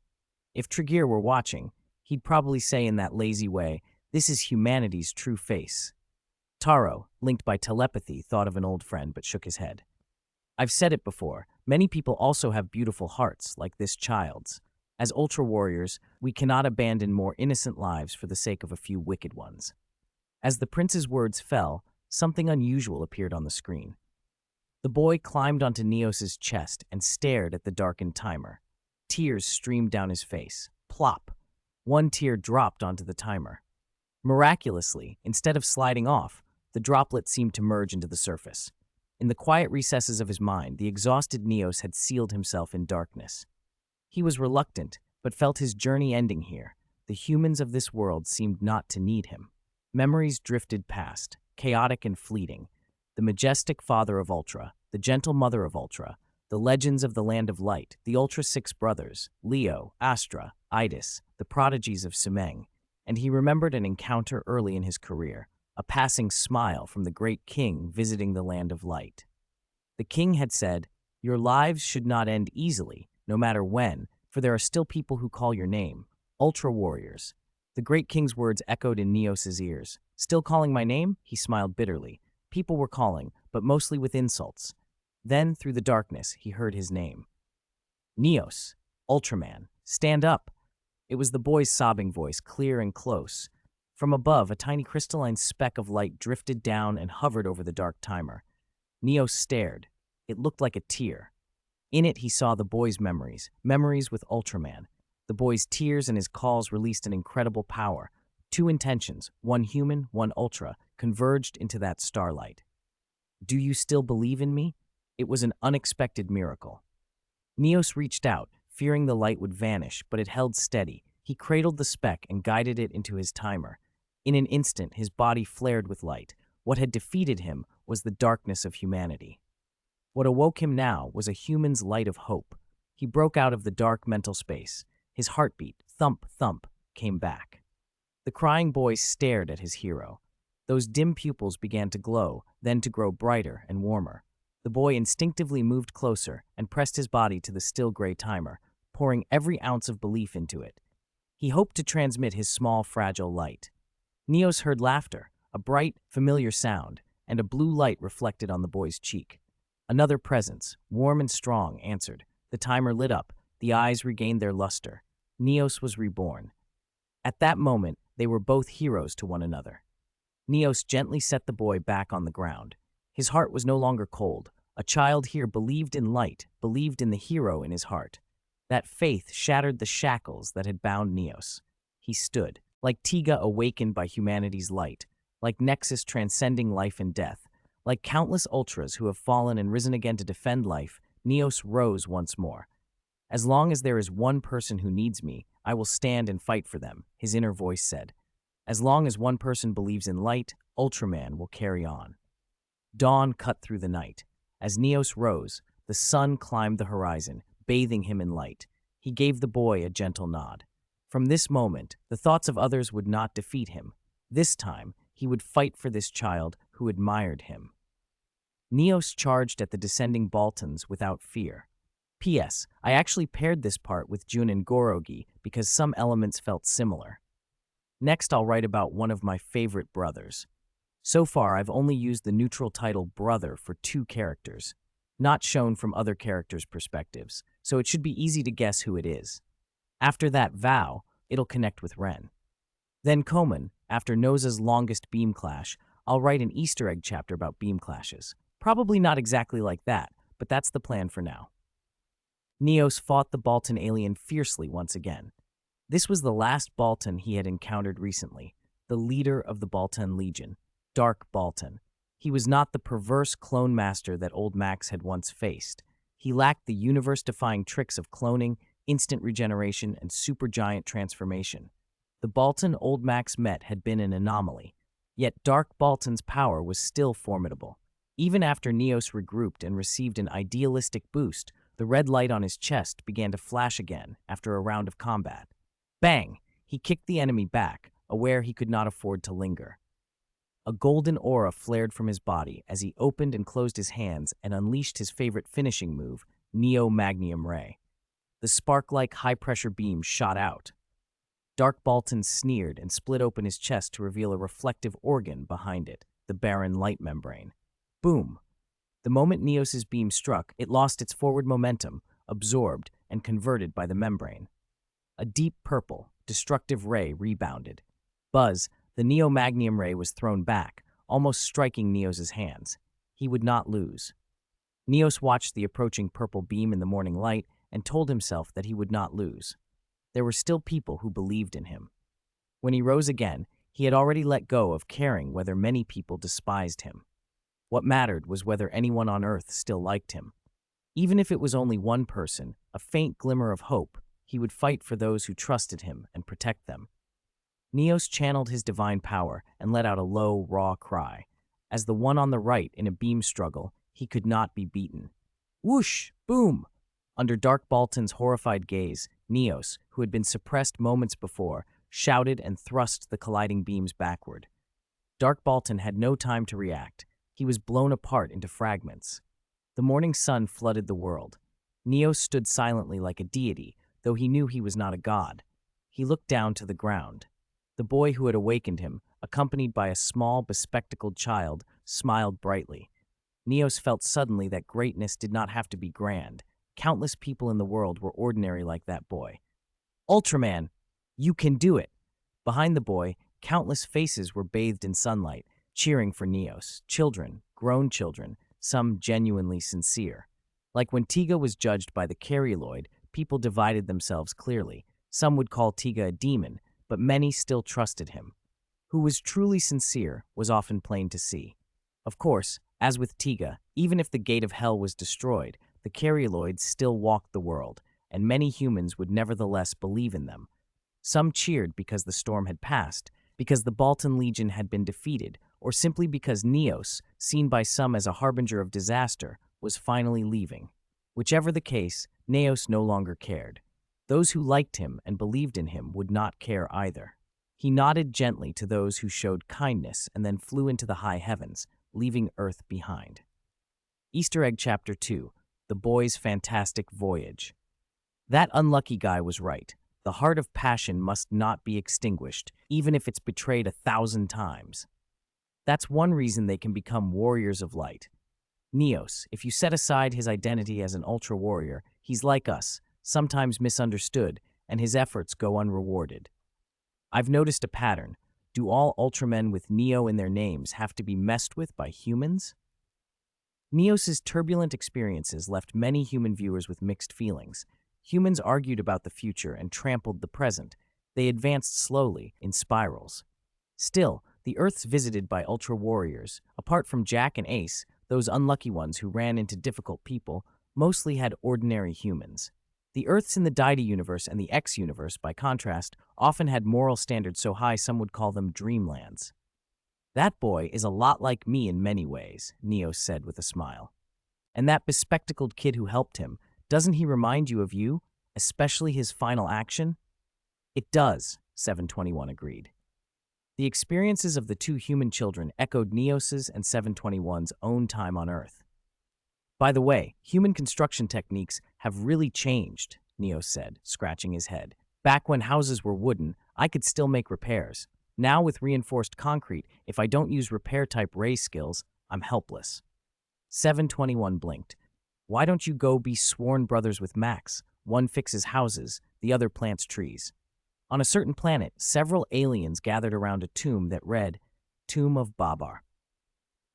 If Trigger were watching, he'd probably say in that lazy way, this is humanity's true face. Taro, linked by telepathy, thought of an old friend but shook his head. I've said it before, many people also have beautiful hearts, like this child's. As Ultra Warriors, we cannot abandon more innocent lives for the sake of a few wicked ones. As the prince's words fell, something unusual appeared on the screen. The boy climbed onto Neos's chest and stared at the darkened timer. Tears streamed down his face. Plop! One tear dropped onto the timer. Miraculously, instead of sliding off, the droplet seemed to merge into the surface. In the quiet recesses of his mind, the exhausted Neos had sealed himself in darkness. He was reluctant, but felt his journey ending here. The humans of this world seemed not to need him. Memories drifted past, chaotic and fleeting. The majestic father of Ultra, the gentle mother of Ultra, the legends of the Land of Light, the Ultra Six brothers, Leo, Astra, Idis, the prodigies of Sumeng. and he remembered an encounter early in his career, a passing smile from the great king visiting the land of light. The king had said, "Your lives should not end easily, no matter when, for there are still people who call your name, Ultra Warriors." The great king's words echoed in Neos's ears. "Still calling my name?" He smiled bitterly. People were calling, but mostly with insults. Then, through the darkness, he heard his name. "Neos, Ultraman, stand up." It was the boy's sobbing voice, clear and close. From above, a tiny crystalline speck of light drifted down and hovered over the dark timer. Neos stared. It looked like a tear. In it, he saw the boy's memories, memories with Ultraman. The boy's tears and his calls released an incredible power. Two intentions, one human, one ultra, converged into that starlight. "Do you still believe in me?" It was an unexpected miracle. Neos reached out, fearing the light would vanish, but it held steady. He cradled the speck and guided it into his timer. In an instant, his body flared with light. What had defeated him was the darkness of humanity. What awoke him now was a human's light of hope. He broke out of the dark mental space. His heartbeat, thump, thump, came back. The crying boy stared at his hero. Those dim pupils began to glow, then to grow brighter and warmer. The boy instinctively moved closer and pressed his body to the still gray timer, pouring every ounce of belief into it. He hoped to transmit his small, fragile light. Neos heard laughter, a bright, familiar sound, and a blue light reflected on the boy's cheek. Another presence, warm and strong, answered. The timer lit up, the eyes regained their luster. Neos was reborn. At that moment, they were both heroes to one another. Neos gently set the boy back on the ground. His heart was no longer cold. A child here believed in light, believed in the hero in his heart. That faith shattered the shackles that had bound Neos. He stood, like Tiga awakened by humanity's light, like Nexus transcending life and death, like countless Ultras who have fallen and risen again to defend life. Neos rose once more. "As long as there is one person who needs me, I will stand and fight for them," his inner voice said. "As long as one person believes in light, Ultraman will carry on." Dawn cut through the night. As Neos rose, the sun climbed the horizon, bathing him in light. He gave the boy a gentle nod. From this moment, the thoughts of others would not defeat him. This time, he would fight for this child who admired him. Neos charged at the descending Baltans without fear. P.S. I actually paired this part with Jun and Gorogi because some elements felt similar. Next, I'll write about one of my favorite brothers. So far, I've only used the neutral title brother for 2 characters, not shown from other characters' perspectives, so it should be easy to guess who it is. After that vow, it'll connect with Ren. Then Koman, after Noza's longest beam clash, I'll write an Easter egg chapter about beam clashes. Probably not exactly like that, but that's the plan for now. Neos fought the Baltan alien fiercely once again. This was the last Baltan he had encountered recently, the leader of the Baltan Legion, Dark Baltan. He was not the perverse clone master that old Max had once faced. He lacked the universe-defying tricks of cloning, instant regeneration, and supergiant transformation. The Baltan old Max met had been an anomaly, yet Dark Baltan's power was still formidable. Even after Neos regrouped and received an idealistic boost, the red light on his chest began to flash again after a round of combat. Bang! He kicked the enemy back, aware he could not afford to linger. A golden aura flared from his body as he opened and closed his hands and unleashed his favorite finishing move, Neo Magnium Ray. The spark-like high-pressure beam shot out. Dark Baltan sneered and split open his chest to reveal a reflective organ behind it, the barren light membrane. Boom! The moment Neos's beam struck, it lost its forward momentum, absorbed and converted by the membrane. A deep purple, destructive ray rebounded. Buzz, the Neo-Magnium ray was thrown back, almost striking Neos's hands. He would not lose. Neos watched the approaching purple beam in the morning light and told himself that he would not lose. There were still people who believed in him. When he rose again, he had already let go of caring whether many people despised him. What mattered was whether anyone on Earth still liked him. Even if it was only one person, a faint glimmer of hope, he would fight for those who trusted him and protect them. Neos channeled his divine power and let out a low, raw cry. As the one on the right in a beam struggle, he could not be beaten. Whoosh! Boom! Under Dark Baltan's horrified gaze, Neos, who had been suppressed moments before, shouted, and thrust the colliding beams backward. Dark Baltan had no time to react. He was blown apart into fragments. The morning sun flooded the world. Neos stood silently like a deity, though he knew he was not a god. He looked down to the ground. The boy who had awakened him, accompanied by a small, bespectacled child, smiled brightly. Neos felt suddenly that greatness did not have to be grand. Countless people in the world were ordinary like that boy. Ultraman, you can do it! Behind the boy, countless faces were bathed in sunlight, cheering for Neos. Children, grown children, some genuinely sincere. Like when Tiga was judged by the Caryoloid, people divided themselves clearly. Some would call Tiga a demon, but many still trusted him. Who was truly sincere was often plain to see. Of course, as with Tiga, even if the gate of hell was destroyed, the Caryoloids still walked the world, and many humans would nevertheless believe in them. Some cheered because the storm had passed, because the Baltan Legion had been defeated, or simply because Neos, seen by some as a harbinger of disaster, was finally leaving. Whichever the case, Neos no longer cared. Those who liked him and believed in him would not care either. He nodded gently to those who showed kindness and then flew into the high heavens, leaving Earth behind. Easter egg Chapter 2, The Boy's Fantastic Voyage. That unlucky guy was right. The heart of passion must not be extinguished, even if it's betrayed 1,000 times. That's one reason they can become warriors of light. Neos, if you set aside his identity as an ultra warrior, he's like us, sometimes misunderstood, and his efforts go unrewarded. I've noticed a pattern. Do all Ultramen with Neo in their names have to be messed with by humans? Neos's turbulent experiences left many human viewers with mixed feelings. Humans argued about the future and trampled the present. They advanced slowly, in spirals. Still, the Earth's visited by Ultra Warriors. Apart from Jack and Ace, those unlucky ones who ran into difficult people, mostly had ordinary humans. The Earths in the Deity universe and the X universe, by contrast, often had moral standards so high some would call them dreamlands. That boy is a lot like me in many ways, Neos said with a smile. And that bespectacled kid who helped him, doesn't he remind you of you, especially his final action? It does, 721 agreed. The experiences of the two human children echoed Neos's and 721's own time on Earth. By the way, human construction techniques have really changed, Neos said, scratching his head. Back when houses were wooden, I could still make repairs. Now with reinforced concrete, if I don't use repair-type ray skills, I'm helpless. 721 blinked. Why don't you go be sworn brothers with Max? One fixes houses, the other plants trees. On a certain planet, several aliens gathered around a tomb that read, Tomb of Babar.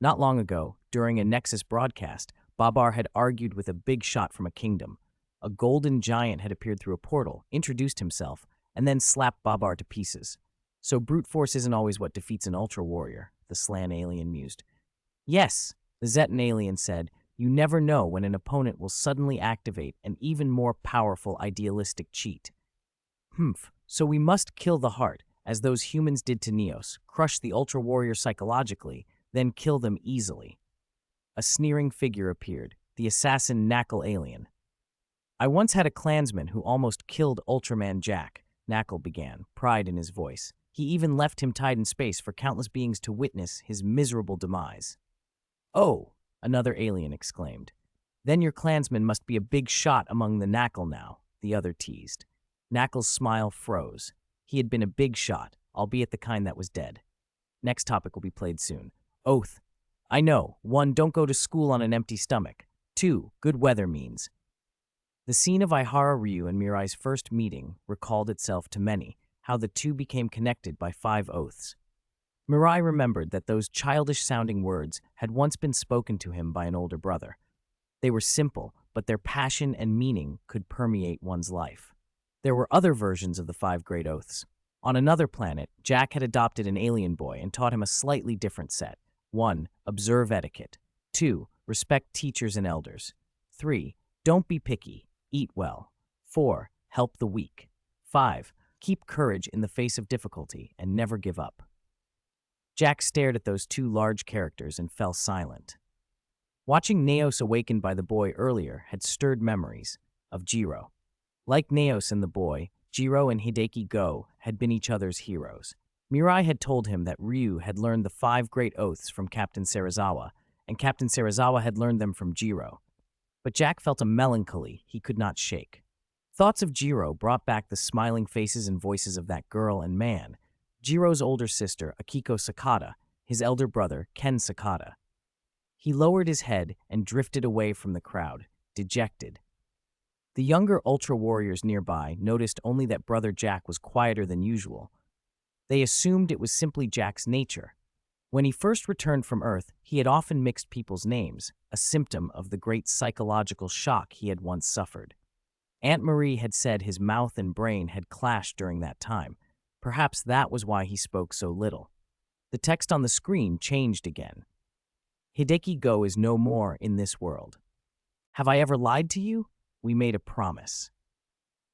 Not long ago, during a Nexus broadcast, Babar had argued with a big shot from a kingdom. A golden giant had appeared through a portal, introduced himself, and then slapped Babar to pieces. So brute force isn't always what defeats an ultra warrior, the Slan alien mused. Yes, the Zetan alien said, you never know when an opponent will suddenly activate an even more powerful idealistic cheat. So we must kill the heart, as those humans did to Neos, crush the ultra warrior psychologically, then kill them easily. A sneering figure appeared, the assassin Knuckle alien. I once had a clansman who almost killed Ultraman Jack, Knuckle began, pride in his voice. He even left him tied in space for countless beings to witness his miserable demise. Oh, another alien exclaimed. Then your clansman must be a big shot among the Knuckle now, the other teased. Knuckle's smile froze. He had been a big shot, albeit the kind that was dead. Next topic will be played soon. Oath. I know. 1. Don't go to school on an empty stomach. 2. Good weather means. The scene of Ihara Ryu and Mirai's first meeting recalled itself to many, how the two became connected by 5 oaths. Mirai remembered that those childish-sounding words had once been spoken to him by an older brother. They were simple, but their passion and meaning could permeate one's life. There were other versions of the 5 great oaths. On another planet, Jack had adopted an alien boy and taught him a slightly different set. 1. Observe etiquette. 2. Respect teachers and elders. 3. Don't be picky. Eat well. 4. Help the weak. 5. Keep courage in the face of difficulty and never give up. Jack stared at those 2 large characters and fell silent. Watching Neos awakened by the boy earlier had stirred memories of Jiro. Like Neos and the boy, Jiro and Hideki Go had been each other's heroes. Mirai had told him that Ryu had learned the 5 great oaths from Captain Serizawa, and Captain Serizawa had learned them from Jiro. But Jack felt a melancholy he could not shake. Thoughts of Jiro brought back the smiling faces and voices of that girl and man, Jiro's older sister, Akiko Sakata, his elder brother, Ken Sakata. He lowered his head and drifted away from the crowd, dejected. The younger Ultra Warriors nearby noticed only that Brother Jack was quieter than usual. They assumed it was simply Jack's nature. When he first returned from Earth, he had often mixed people's names, a symptom of the great psychological shock he had once suffered. Aunt Marie had said his mouth and brain had clashed during that time. Perhaps that was why he spoke so little. The text on the screen changed again. Hideki Go is no more in this world. Have I ever lied to you? We made a promise.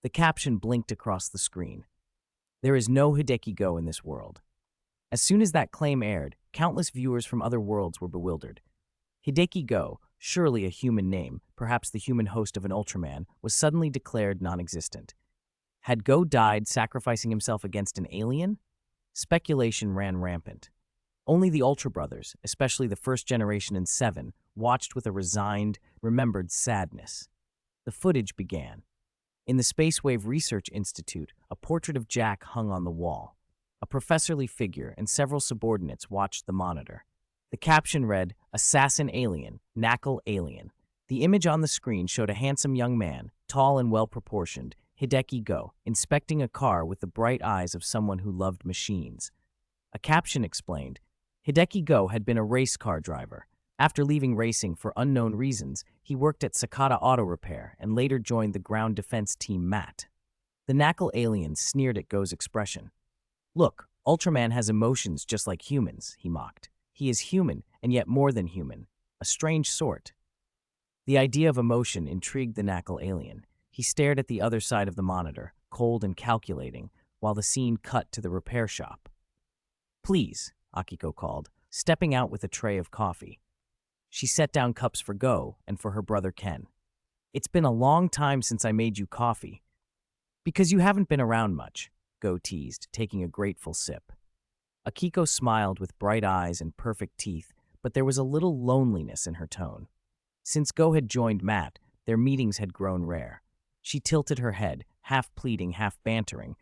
The caption blinked across the screen. There is no Hideki Go in this world. As soon as that claim aired, countless viewers from other worlds were bewildered. Hideki Go, surely a human name, perhaps the human host of an Ultraman, was suddenly declared non-existent. Had Go died sacrificing himself against an alien? Speculation ran rampant. Only the Ultra Brothers, especially the first generation and 7, watched with a resigned, remembered sadness. The footage began. In the Spacewave Research Institute, a portrait of Jack hung on the wall. A professorly figure and several subordinates watched the monitor. The caption read, "Assassin Alien, Knuckle Alien." The image on the screen showed a handsome young man, tall and well-proportioned, Hideki Go, inspecting a car with the bright eyes of someone who loved machines. A caption explained, Hideki Go had been a race car driver. After leaving racing for unknown reasons, he worked at Sakata Auto Repair and later joined the ground defense team MAT. The Knuckle Alien sneered at Go's expression. "Look, Ultraman has emotions just like humans," he mocked. "He is human, and yet more than human. A strange sort." The idea of emotion intrigued the Knuckle Alien. He stared at the other side of the monitor, cold and calculating, while the scene cut to the repair shop. "Please," Akiko called, stepping out with a tray of coffee. She set down cups for Go and for her brother Ken. "It's been a long time since I made you coffee." "Because you haven't been around much," Go teased, taking a grateful sip. Akiko smiled with bright eyes and perfect teeth, but there was a little loneliness in her tone. Since Go had joined Matt, their meetings had grown rare. She tilted her head, half pleading, half bantering.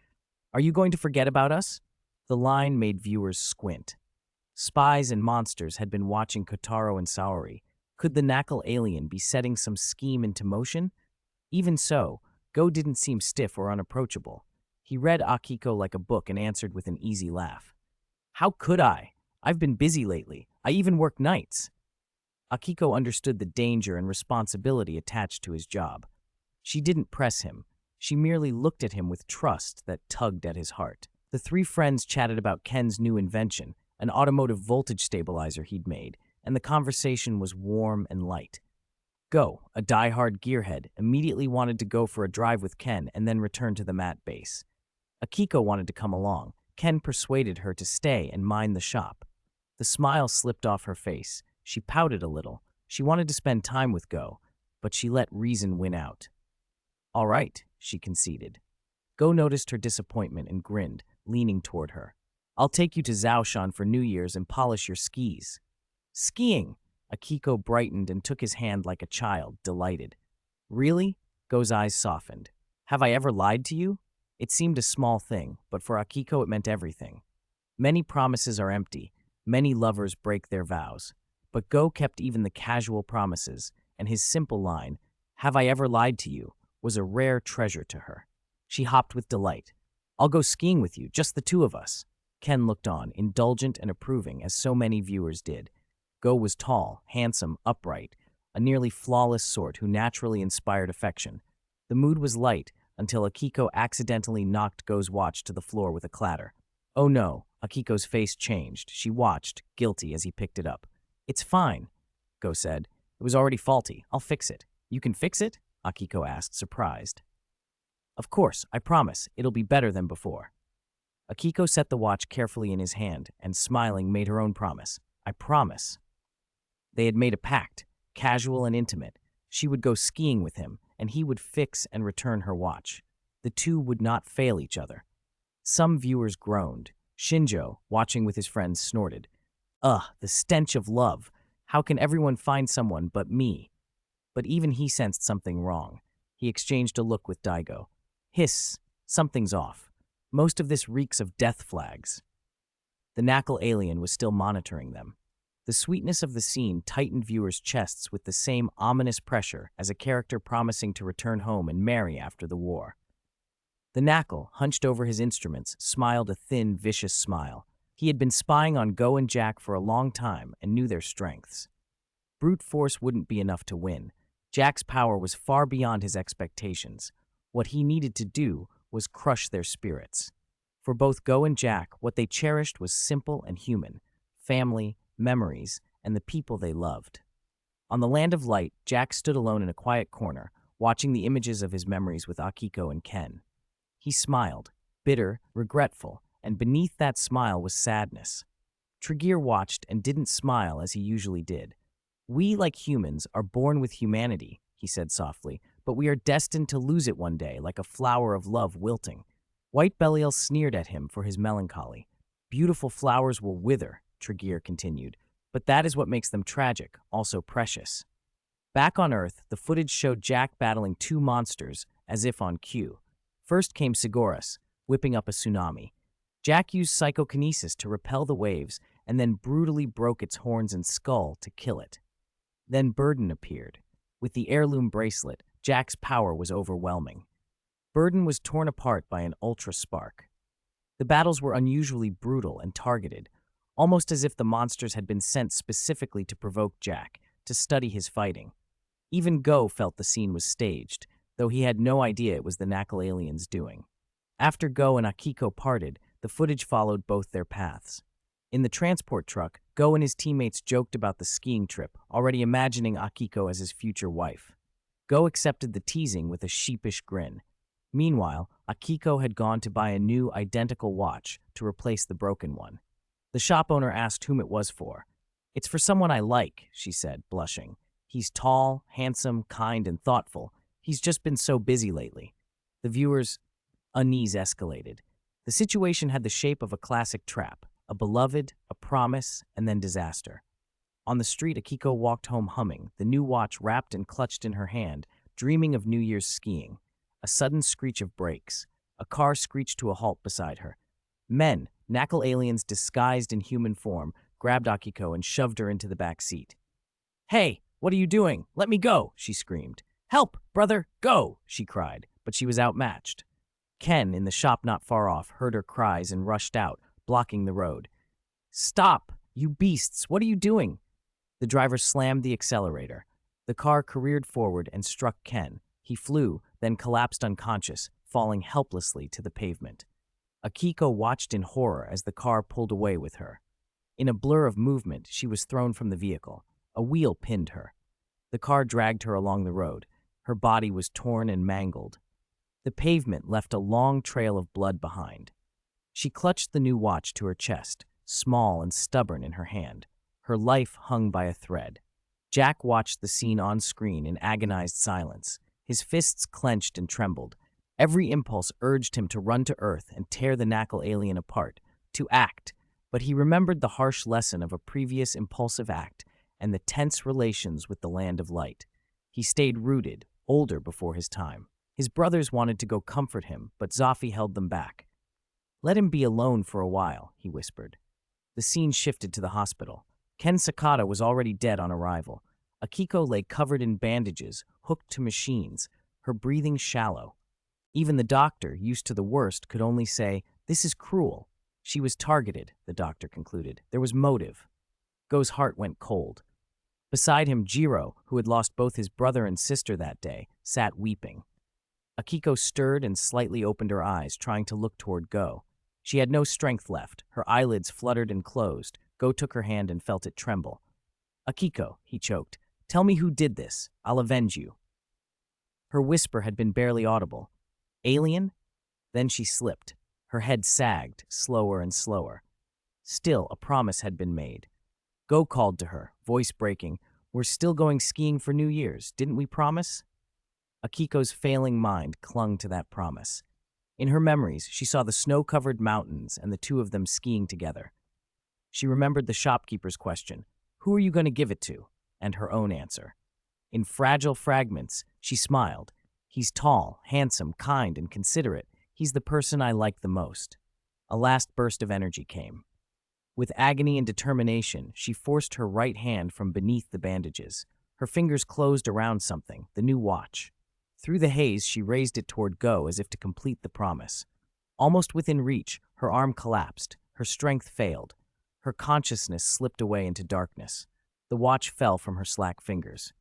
"Are you going to forget about us?" The line made viewers squint. Spies and monsters had been watching Kotaro and Saori. Could the Knuckle Alien be setting some scheme into motion? Even so, Go didn't seem stiff or unapproachable. He read Akiko like a book and answered with an easy laugh. "How could I? I've been busy lately. I even work nights." Akiko understood the danger and responsibility attached to his job. She didn't press him. She merely looked at him with trust that tugged at his heart. The 3 friends chatted about Ken's new invention, an automotive voltage stabilizer he'd made, and the conversation was warm and light. Go, a die-hard gearhead, immediately wanted to go for a drive with Ken and then return to the Matt base. Akiko wanted to come along. Ken persuaded her to stay and mind the shop. The smile slipped off her face. She pouted a little. She wanted to spend time with Go, but she let reason win out. "All right," she conceded. Go noticed her disappointment and grinned, leaning toward her. "I'll take you to Zhoushan for New Year's and polish your skis." "Skiing!" Akiko brightened and took his hand like a child, delighted. "Really?" Go's eyes softened. "Have I ever lied to you?" It seemed a small thing, but for Akiko it meant everything. Many promises are empty. Many lovers break their vows. But Go kept even the casual promises, and his simple line, "Have I ever lied to you?" was a rare treasure to her. She hopped with delight. "I'll go skiing with you, just the 2 of us." Ken looked on, indulgent and approving, as so many viewers did. Go was tall, handsome, upright, a nearly flawless sort who naturally inspired affection. The mood was light until Akiko accidentally knocked Go's watch to the floor with a clatter. "Oh no," Akiko's face changed. She watched, guilty, as he picked it up. "It's fine," Go said. "It was already faulty. I'll fix it." "You can fix it?" Akiko asked, surprised. "Of course, I promise. It'll be better than before." Akiko set the watch carefully in his hand and, smiling, made her own promise. "I promise." They had made a pact, casual and intimate. She would go skiing with him, and he would fix and return her watch. The two would not fail each other. Some viewers groaned. Shinjo, watching with his friends, snorted. Ugh, the stench of love. How can everyone find someone but me? But even he sensed something wrong. He exchanged a look with Daigo. Hiss, something's off. Most of this reeks of death flags. The Knuckle alien was still monitoring them. The sweetness of the scene tightened viewers' chests with the same ominous pressure as a character promising to return home and marry after the war. The Knuckle, hunched over his instruments, smiled a thin, vicious smile. He had been spying on Go and Jack for a long time and knew their strengths. Brute force wouldn't be enough to win. Jack's power was far beyond his expectations. What he needed to do was crush their spirits. For both Go and Jack, what they cherished was simple and human: family, memories, and the people they loved. On the Land of Light, Jack stood alone in a quiet corner, watching the images of his memories with Akiko and Ken. He smiled, bitter, regretful, and beneath that smile was sadness. Tregear watched and didn't smile as he usually did. We, like humans, are born with humanity, he said softly, but we are destined to lose it one day, like a flower of love wilting. White Belial sneered at him for his melancholy. Beautiful flowers will wither, Tregear continued, but that is what makes them tragic, also precious. Back on Earth, the footage showed Jack battling two monsters, as if on cue. First came Sigoras, whipping up a tsunami. Jack used psychokinesis to repel the waves, and then brutally broke its horns and skull to kill it. Then Burden appeared. With the heirloom bracelet, Jack's power was overwhelming. Burden was torn apart by an ultra spark. The battles were unusually brutal and targeted, almost as if the monsters had been sent specifically to provoke Jack, to study his fighting. Even Go felt the scene was staged, though he had no idea it was the Knuckle aliens doing. After Go and Akiko parted, the footage followed both their paths. In the transport truck, Go and his teammates joked about the skiing trip, already imagining Akiko as his future wife. Go accepted the teasing with a sheepish grin. Meanwhile, Akiko had gone to buy a new, identical watch to replace the broken one. The shop owner asked whom it was for. It's for someone I like, she said, blushing. He's tall, handsome, kind, and thoughtful. He's just been so busy lately. The viewers' unease escalated. The situation had the shape of a classic trap: a beloved, a promise, and then disaster. On the street, Akiko walked home humming, the new watch wrapped and clutched in her hand, dreaming of New Year's skiing. A sudden screech of brakes. A car screeched to a halt beside her. Men, Knuckle aliens disguised in human form, grabbed Akiko and shoved her into the back seat. Hey, what are you doing? Let me go, she screamed. Help, brother, go, she cried, but she was outmatched. Ken, in the shop not far off, heard her cries and rushed out, blocking the road. Stop, you beasts, what are you doing? The driver slammed the accelerator. The car careered forward and struck Ken. He flew, then collapsed unconscious, falling helplessly to the pavement. Akiko watched in horror as the car pulled away with her. In a blur of movement, she was thrown from the vehicle. A wheel pinned her. The car dragged her along the road. Her body was torn and mangled. The pavement left a long trail of blood behind. She clutched the new watch to her chest, small and stubborn in her hand. Her life hung by a thread. Jack watched the scene on screen in agonized silence. His fists clenched and trembled. Every impulse urged him to run to Earth and tear the Knuckle alien apart, to act, but he remembered the harsh lesson of a previous impulsive act and the tense relations with the Land of Light. He stayed rooted, older before his time. His brothers wanted to go comfort him, but Zafi held them back. Let him be alone for a while, he whispered. The scene shifted to the hospital. Ken Sakata was already dead on arrival. Akiko lay covered in bandages, hooked to machines, her breathing shallow. Even the doctor, used to the worst, could only say, "This is cruel." She was targeted, the doctor concluded. There was motive. Go's heart went cold. Beside him, Jiro, who had lost both his brother and sister that day, sat weeping. Akiko stirred and slightly opened her eyes, trying to look toward Go. She had no strength left. Her eyelids fluttered and closed. Go took her hand and felt it tremble. "Akiko," he choked, "tell me who did this. I'll avenge you." Her whisper had been barely audible. "Alien?" Then she slipped. Her head sagged, slower and slower. Still, a promise had been made. Go called to her, voice breaking. "We're still going skiing for New Year's, didn't we promise?" Akiko's failing mind clung to that promise. In her memories, she saw the snow-covered mountains and the two of them skiing together. She remembered the shopkeeper's question, "Who are you going to give it to?" and her own answer. In fragile fragments, she smiled. "He's tall, handsome, kind, and considerate. He's the person I like the most." A last burst of energy came. With agony and determination, she forced her right hand from beneath the bandages. Her fingers closed around something, the new watch. Through the haze, she raised it toward Go as if to complete the promise. Almost within reach, her arm collapsed. Her strength failed. Her consciousness slipped away into darkness. The watch fell from her slack fingers.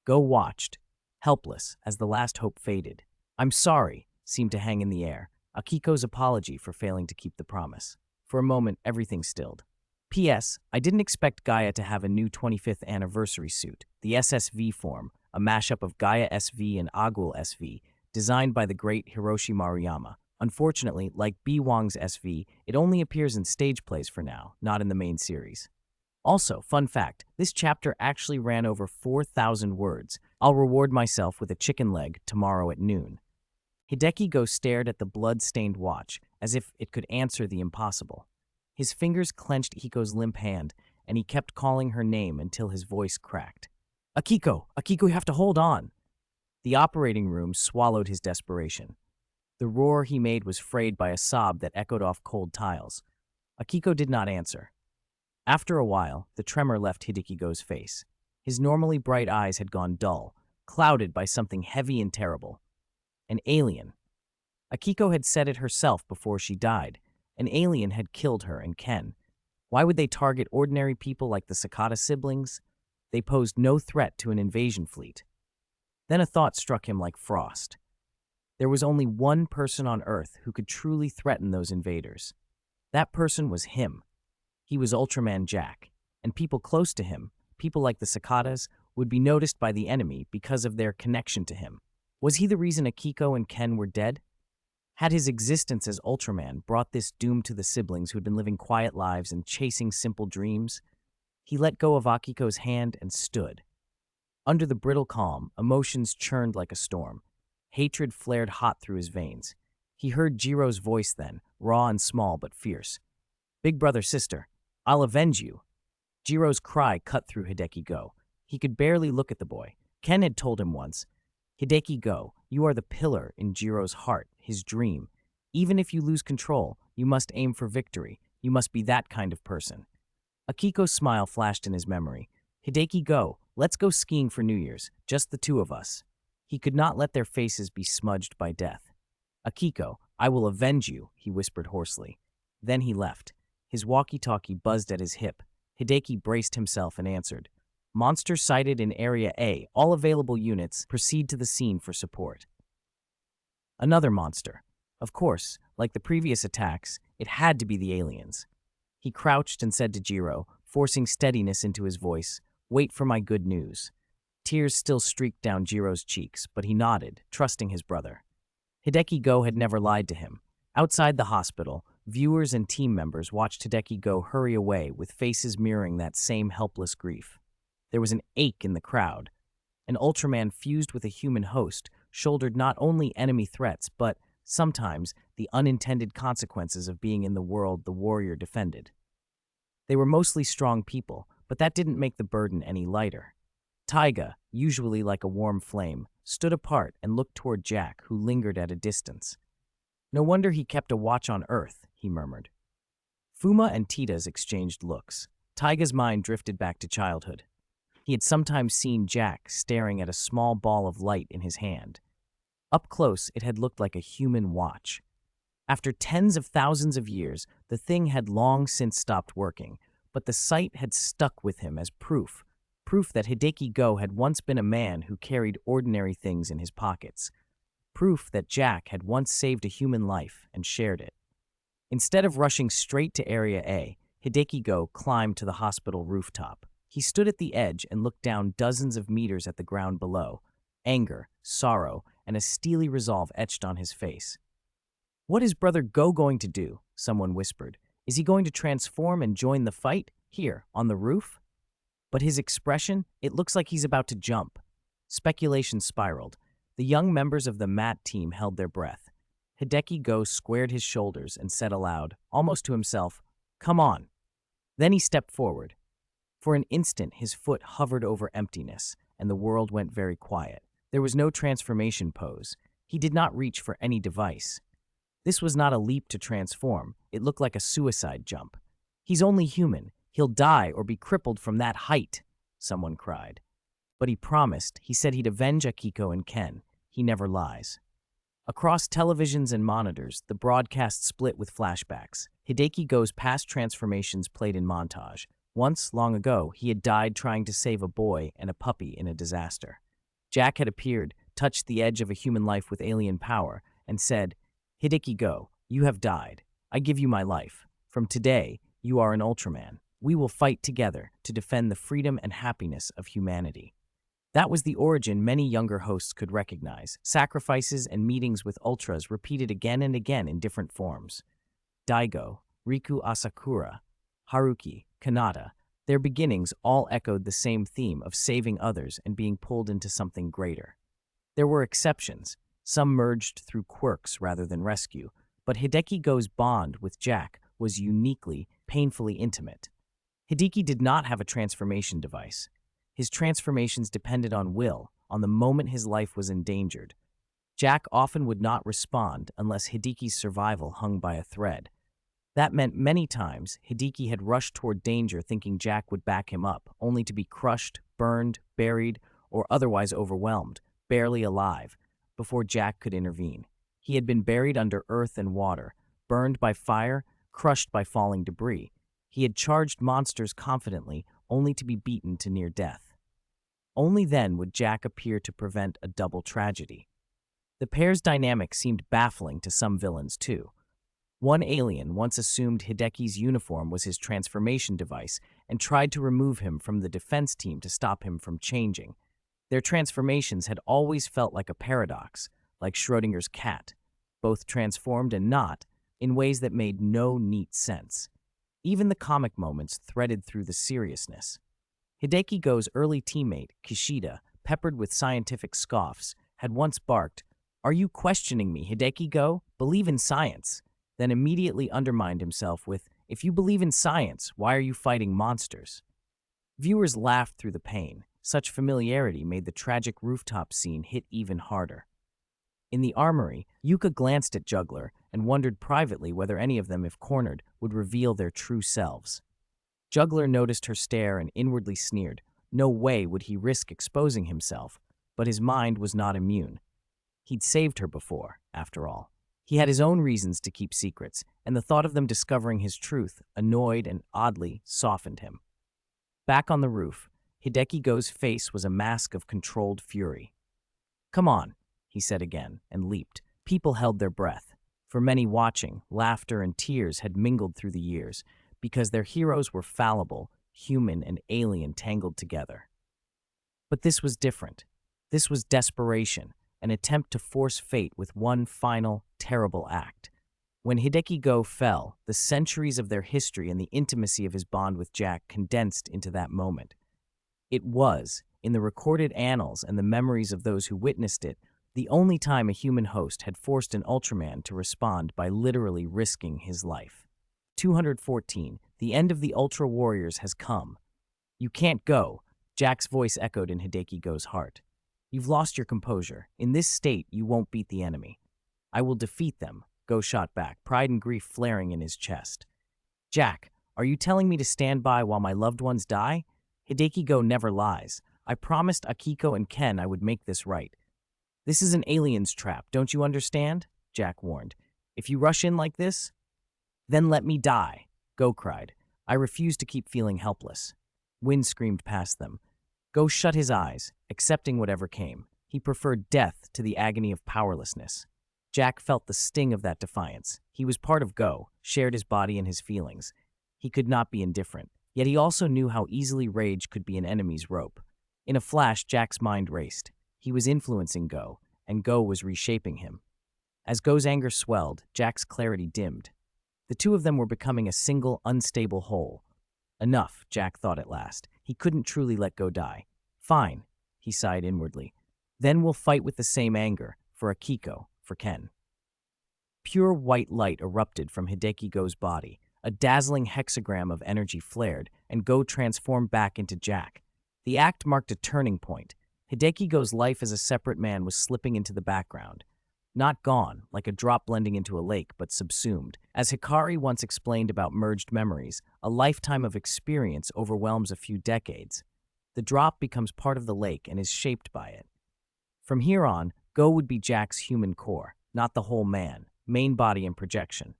Go watched, helpless, as the last hope faded. "I'm sorry," seemed to hang in the air, Akiko's apology for failing to keep the promise. For a moment, everything stilled. P.S. I didn't expect Gaia to have a new 25th anniversary suit, the SSV form, a mashup of Gaia SV and Agul SV, designed by the great Hiroshi Maruyama. Unfortunately, like B. Wong's SV, it only appears in stage plays for now, not in the main series. Also, fun fact, this chapter actually ran over 4,000 words. I'll reward myself with a chicken leg tomorrow at noon. Hideki Go stared at the blood-stained watch, as if it could answer the impossible. His fingers clenched Hiko's limp hand, and he kept calling her name until his voice cracked. "Akiko! Akiko, you have to hold on!" The operating room swallowed his desperation. The roar he made was frayed by a sob that echoed off cold tiles. Akiko did not answer. After a while, the tremor left Hideki Go's face. His normally bright eyes had gone dull, clouded by something heavy and terrible. An alien. Akiko had said it herself before she died. An alien had killed her and Ken. Why would they target ordinary people like the Sakata siblings? They posed no threat to an invasion fleet. Then a thought struck him like frost. There was only one person on Earth who could truly threaten those invaders. That person was him. He was Ultraman Jack, and people close to him, people like the Sakatas, would be noticed by the enemy because of their connection to him. Was he the reason Akiko and Ken were dead? Had his existence as Ultraman brought this doom to the siblings who had been living quiet lives and chasing simple dreams? He let go of Akiko's hand and stood. Under the brittle calm, emotions churned like a storm. Hatred flared hot through his veins. He heard Jiro's voice then, raw and small but fierce. "Big brother, sister, I'll avenge you." Jiro's cry cut through Hideki Go. He could barely look at the boy. Ken had told him once, "Hideki Go, you are the pillar in Jiro's heart, his dream. Even if you lose control, you must aim for victory. You must be that kind of person." Akiko's smile flashed in his memory. "Hideki Go, let's go skiing for New Year's, just the two of us." He could not let their faces be smudged by death. "Akiko, I will avenge you," he whispered hoarsely. Then he left. His walkie-talkie buzzed at his hip. Hideki braced himself and answered. "Monster sighted in Area A. All available units proceed to the scene for support." Another monster. Of course, like the previous attacks, it had to be the aliens. He crouched and said to Jiro, forcing steadiness into his voice, "Wait for my good news." Tears still streaked down Jiro's cheeks, but he nodded, trusting his brother. Hideki Go had never lied to him. Outside the hospital, viewers and team members watched Hideki Go hurry away with faces mirroring that same helpless grief. There was an ache in the crowd. An Ultraman fused with a human host shouldered not only enemy threats, but, sometimes, the unintended consequences of being in the world the warrior defended. They were mostly strong people, but that didn't make the burden any lighter. Taiga, usually like a warm flame, stood apart and looked toward Jack, who lingered at a distance. "No wonder he kept a watch on Earth," he murmured. Fuma and Tita's exchanged looks. Taiga's mind drifted back to childhood. He had sometimes seen Jack staring at a small ball of light in his hand. Up close, it had looked like a human watch. After tens of thousands of years, the thing had long since stopped working, but the sight had stuck with him as proof that Hideki Go had once been a man who carried ordinary things in his pockets. Proof that Jack had once saved a human life and shared it. Instead of rushing straight to Area A, Hideki Go climbed to the hospital rooftop. He stood at the edge and looked down dozens of meters at the ground below. Anger, sorrow, and a steely resolve etched on his face. "What is Brother Go going to do?" someone whispered. "Is he going to transform and join the fight? Here, on the roof?" But his expression, it looks like he's about to jump. Speculation spiraled. The young members of the MAT team held their breath. Hideki Go squared his shoulders and said aloud, almost to himself, "Come on." Then he stepped forward. For an instant, his foot hovered over emptiness, and the world went very quiet. There was no transformation pose. He did not reach for any device. This was not a leap to transform. It looked like a suicide jump. "He's only human. He'll die or be crippled from that height," someone cried. But he promised. He said he'd avenge Akiko and Ken. He never lies. Across televisions and monitors, the broadcast split with flashbacks. Hideki Go's past transformations played in montage. Once, long ago, he had died trying to save a boy and a puppy in a disaster. Jack had appeared, touched the edge of a human life with alien power, and said, "Hideki Go, you have died. I give you my life. From today, you are an Ultraman. We will fight together to defend the freedom and happiness of humanity." That was the origin many younger hosts could recognize. Sacrifices and meetings with Ultras repeated again and again in different forms. Daigo, Riku Asakura, Haruki, Kanata, their beginnings all echoed the same theme of saving others and being pulled into something greater. There were exceptions. Some merged through quirks rather than rescue, but Hideki Go's bond with Jack was uniquely, painfully intimate. Hideki did not have a transformation device. His transformations depended on will, on the moment his life was endangered. Jack often would not respond unless Hideki's survival hung by a thread. That meant many times Hideki had rushed toward danger thinking Jack would back him up, only to be crushed, burned, buried, or otherwise overwhelmed, barely alive, before Jack could intervene. He had been buried under earth and water, burned by fire, crushed by falling debris. He had charged monsters confidently, only to be beaten to near death. Only then would Jack appear to prevent a double tragedy. The pair's dynamic seemed baffling to some villains, too. One alien once assumed Hideki's uniform was his transformation device and tried to remove him from the defense team to stop him from changing. Their transformations had always felt like a paradox, like Schrodinger's cat, both transformed and not, in ways that made no neat sense. Even the comic moments threaded through the seriousness. Hideki Go's early teammate, Kishida, peppered with scientific scoffs, had once barked, "Are you questioning me, Hideki Go? Believe in science," then immediately undermined himself with, "If you believe in science, why are you fighting monsters?" Viewers laughed through the pain. Such familiarity made the tragic rooftop scene hit even harder. In the armory, Yuka glanced at Juggler and wondered privately whether any of them, if cornered, would reveal their true selves. Juggler noticed her stare and inwardly sneered. No way would he risk exposing himself, but his mind was not immune. He'd saved her before, after all. He had his own reasons to keep secrets, and the thought of them discovering his truth annoyed and oddly softened him. Back on the roof, Hideki Go's face was a mask of controlled fury. "Come on," he said again, and leaped. People held their breath. For many watching, laughter and tears had mingled through the years, because their heroes were fallible, human and alien tangled together. But this was different. This was desperation, an attempt to force fate with one final, terrible act. When Hideki Go fell, the centuries of their history and the intimacy of his bond with Jack condensed into that moment. It was, in the recorded annals and the memories of those who witnessed it, the only time a human host had forced an Ultraman to respond by literally risking his life. 214. The end of the Ultra Warriors has come. "You can't go," Jack's voice echoed in Hideki Go's heart. "You've lost your composure. In this state, you won't beat the enemy." "I will defeat them," Go shot back, pride and grief flaring in his chest. "Jack, are you telling me to stand by while my loved ones die?" Hideki Go never lies. "I promised Akiko and Ken I would make this right." "This is an alien's trap, don't you understand?" Jack warned. "If you rush in like this, then let me die," Go cried. "I refuse to keep feeling helpless." Wind screamed past them. Go shut his eyes, accepting whatever came. He preferred death to the agony of powerlessness. Jack felt the sting of that defiance. He was part of Go, shared his body and his feelings. He could not be indifferent, yet he also knew how easily rage could be an enemy's rope. In a flash, Jack's mind raced. He was influencing Go, and Go was reshaping him. As Go's anger swelled, Jack's clarity dimmed. The two of them were becoming a single, unstable whole. Enough, Jack thought at last. He couldn't truly let Go die. "Fine," he sighed inwardly. "Then we'll fight with the same anger, for Akiko, for Ken." Pure white light erupted from Hideki Go's body. A dazzling hexagram of energy flared, and Go transformed back into Jack. The act marked a turning point. Hideki Go's life as a separate man was slipping into the background. Not gone, like a drop blending into a lake, but subsumed. As Hikari once explained about merged memories, a lifetime of experience overwhelms a few decades. The drop becomes part of the lake and is shaped by it. From here on, Go would be Jack's human core, not the whole man, main body and projection.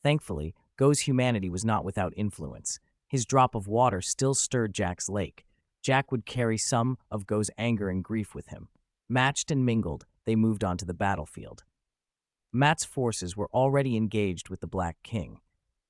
Thankfully, Go's humanity was not without influence. His drop of water still stirred Jack's lake. Jack would carry some of Go's anger and grief with him. Matched and mingled, they moved on to the battlefield. Matt's forces were already engaged with the Black King.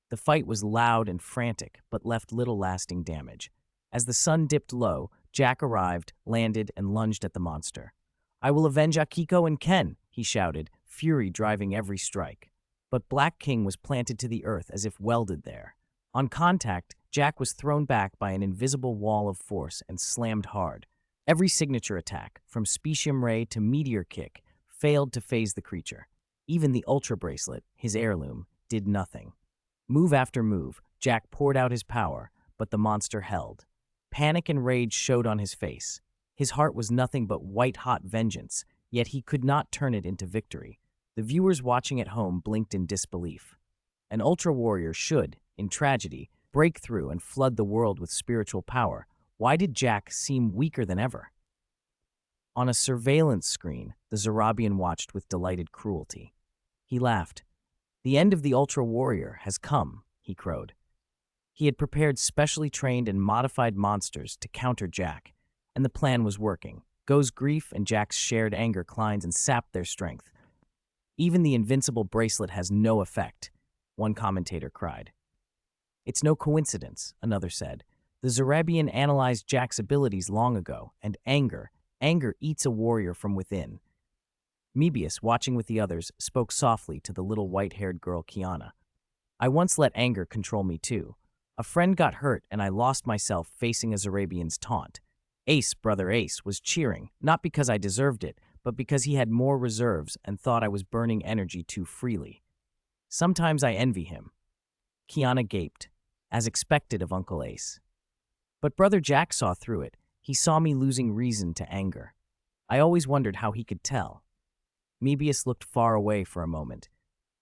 The fight was loud and frantic, but left little lasting damage. As the sun dipped low, Jack arrived, landed, and lunged at the monster. "I will avenge Akiko and Ken," he shouted, fury driving every strike. But Black King was planted to the earth as if welded there. On contact, Jack was thrown back by an invisible wall of force and slammed hard. Every signature attack, from Specium Ray to Meteor Kick, failed to phase the creature. Even the Ultra Bracelet, his heirloom, did nothing. Move after move, Jack poured out his power, but the monster held. Panic and rage showed on his face. His heart was nothing but white-hot vengeance, yet he could not turn it into victory. The viewers watching at home blinked in disbelief. An Ultra Warrior should, in tragedy, break through and flood the world with spiritual power. Why did Jack seem weaker than ever? On a surveillance screen, the Zarabian watched with delighted cruelty. He laughed. "The end of the Ultra Warrior has come," he crowed. He had prepared specially trained and modified monsters to counter Jack, and the plan was working. Go's grief and Jack's shared anger climbed and sapped their strength. "Even the invincible bracelet has no effect," one commentator cried. "It's no coincidence," another said. "The Zarabian analyzed Jack's abilities long ago, and anger eats a warrior from within." Mebius, watching with the others, spoke softly to the little white-haired girl Kiana. "I once let anger control me too. A friend got hurt and I lost myself facing a Zarabian's taunt. Ace, brother Ace, was cheering, not because I deserved it, but because he had more reserves and thought I was burning energy too freely. Sometimes I envy him." Kiana gaped, as expected of Uncle Ace. "But Brother Jack saw through it. He saw me losing reason to anger. I always wondered how he could tell." Mebius looked far away for a moment.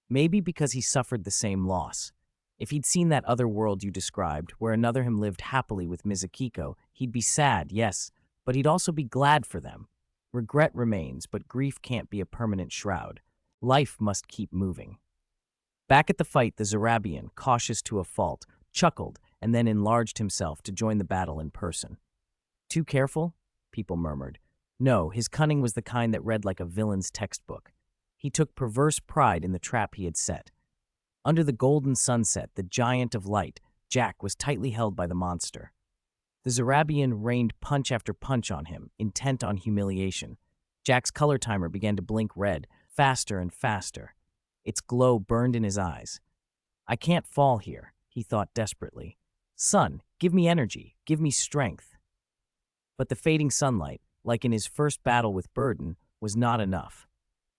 Maybe because he suffered the same loss. If he'd seen that other world you described, where another him lived happily with Mizukiko, he'd be sad, yes, but he'd also be glad for them. Regret remains, but grief can't be a permanent shroud. Life must keep moving. Back at the fight, the Zarabian, cautious to a fault, chuckled and then enlarged himself to join the battle in person. "Too careful?" people murmured. No, his cunning was the kind that read like a villain's textbook. He took perverse pride in the trap he had set. Under the golden sunset, the giant of light, Jack was tightly held by the monster. The Zarabian rained punch after punch on him, intent on humiliation. Jack's color timer began to blink red, faster and faster. Its glow burned in his eyes. "I can't fall here," he thought desperately. "Sun, give me energy, give me strength." But the fading sunlight, like in his first battle with Burden, was not enough.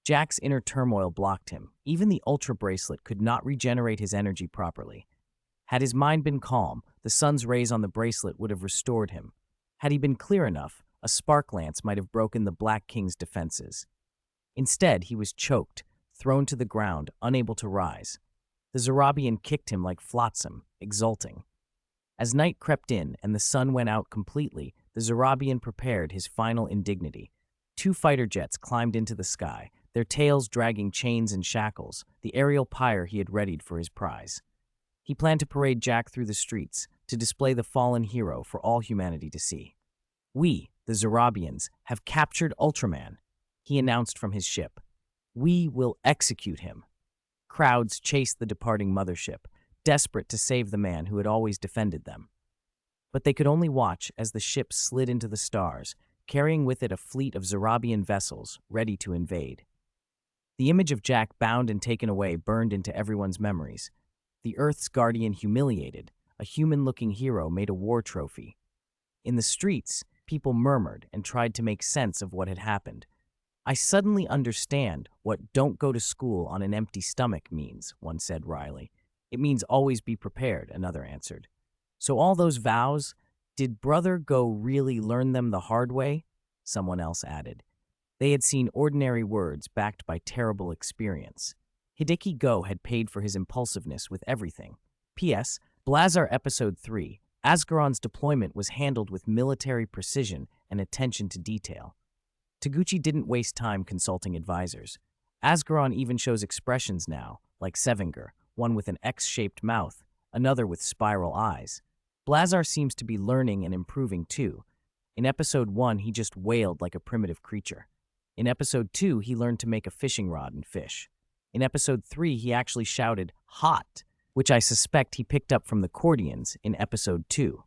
Jack's inner turmoil blocked him. Even the Ultra Bracelet could not regenerate his energy properly. Had his mind been calm, the sun's rays on the bracelet would have restored him. Had he been clear enough, a spark lance might have broken the Black King's defenses. Instead, he was choked, thrown to the ground, unable to rise. The Zarabian kicked him like flotsam, exulting. As night crept in and the sun went out completely, the Zarabian prepared his final indignity. 2 fighter jets climbed into the sky, their tails dragging chains and shackles, the aerial pyre he had readied for his prize. He planned to parade Jack through the streets, to display the fallen hero for all humanity to see. "We, the Zarabians, have captured Ultraman," he announced from his ship. "We will execute him." Crowds chased the departing mothership, desperate to save the man who had always defended them. But they could only watch as the ship slid into the stars, carrying with it a fleet of Zarabian vessels ready to invade. The image of Jack bound and taken away burned into everyone's memories. The Earth's guardian humiliated, a human-looking hero made a war trophy. In the streets, people murmured and tried to make sense of what had happened. I suddenly understand what "don't go to school on an empty stomach" means, one said wryly. It means always be prepared, another answered. So all those vows, did Brother Go really learn them the hard way? Someone else added. They had seen ordinary words backed by terrible experience. Hideki Go had paid for his impulsiveness with everything. P.S. Blazar Episode 3. Ascaron's deployment was handled with military precision and attention to detail. Taguchi didn't waste time consulting advisors. Ascaron even shows expressions now, like Sevinger, one with an X-shaped mouth, another with spiral eyes. Blazar seems to be learning and improving too. In Episode 1, he just wailed like a primitive creature. In Episode 2, he learned to make a fishing rod and fish. In Episode 3, he actually shouted, "Hot!" which I suspect he picked up from the Cordians in Episode 2.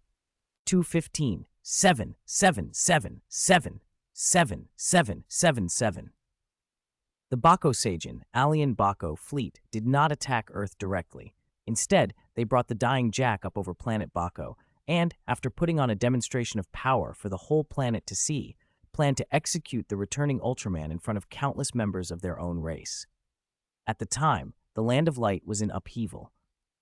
215, 7, 7, 7, 7, 7, 7, 7, 7. The Bako Seijin, alien Bako fleet, did not attack Earth directly. Instead, they brought the dying Jack up over planet Bako, and, after putting on a demonstration of power for the whole planet to see, planned to execute the returning Ultraman in front of countless members of their own race. At the time, the Land of Light was in upheaval.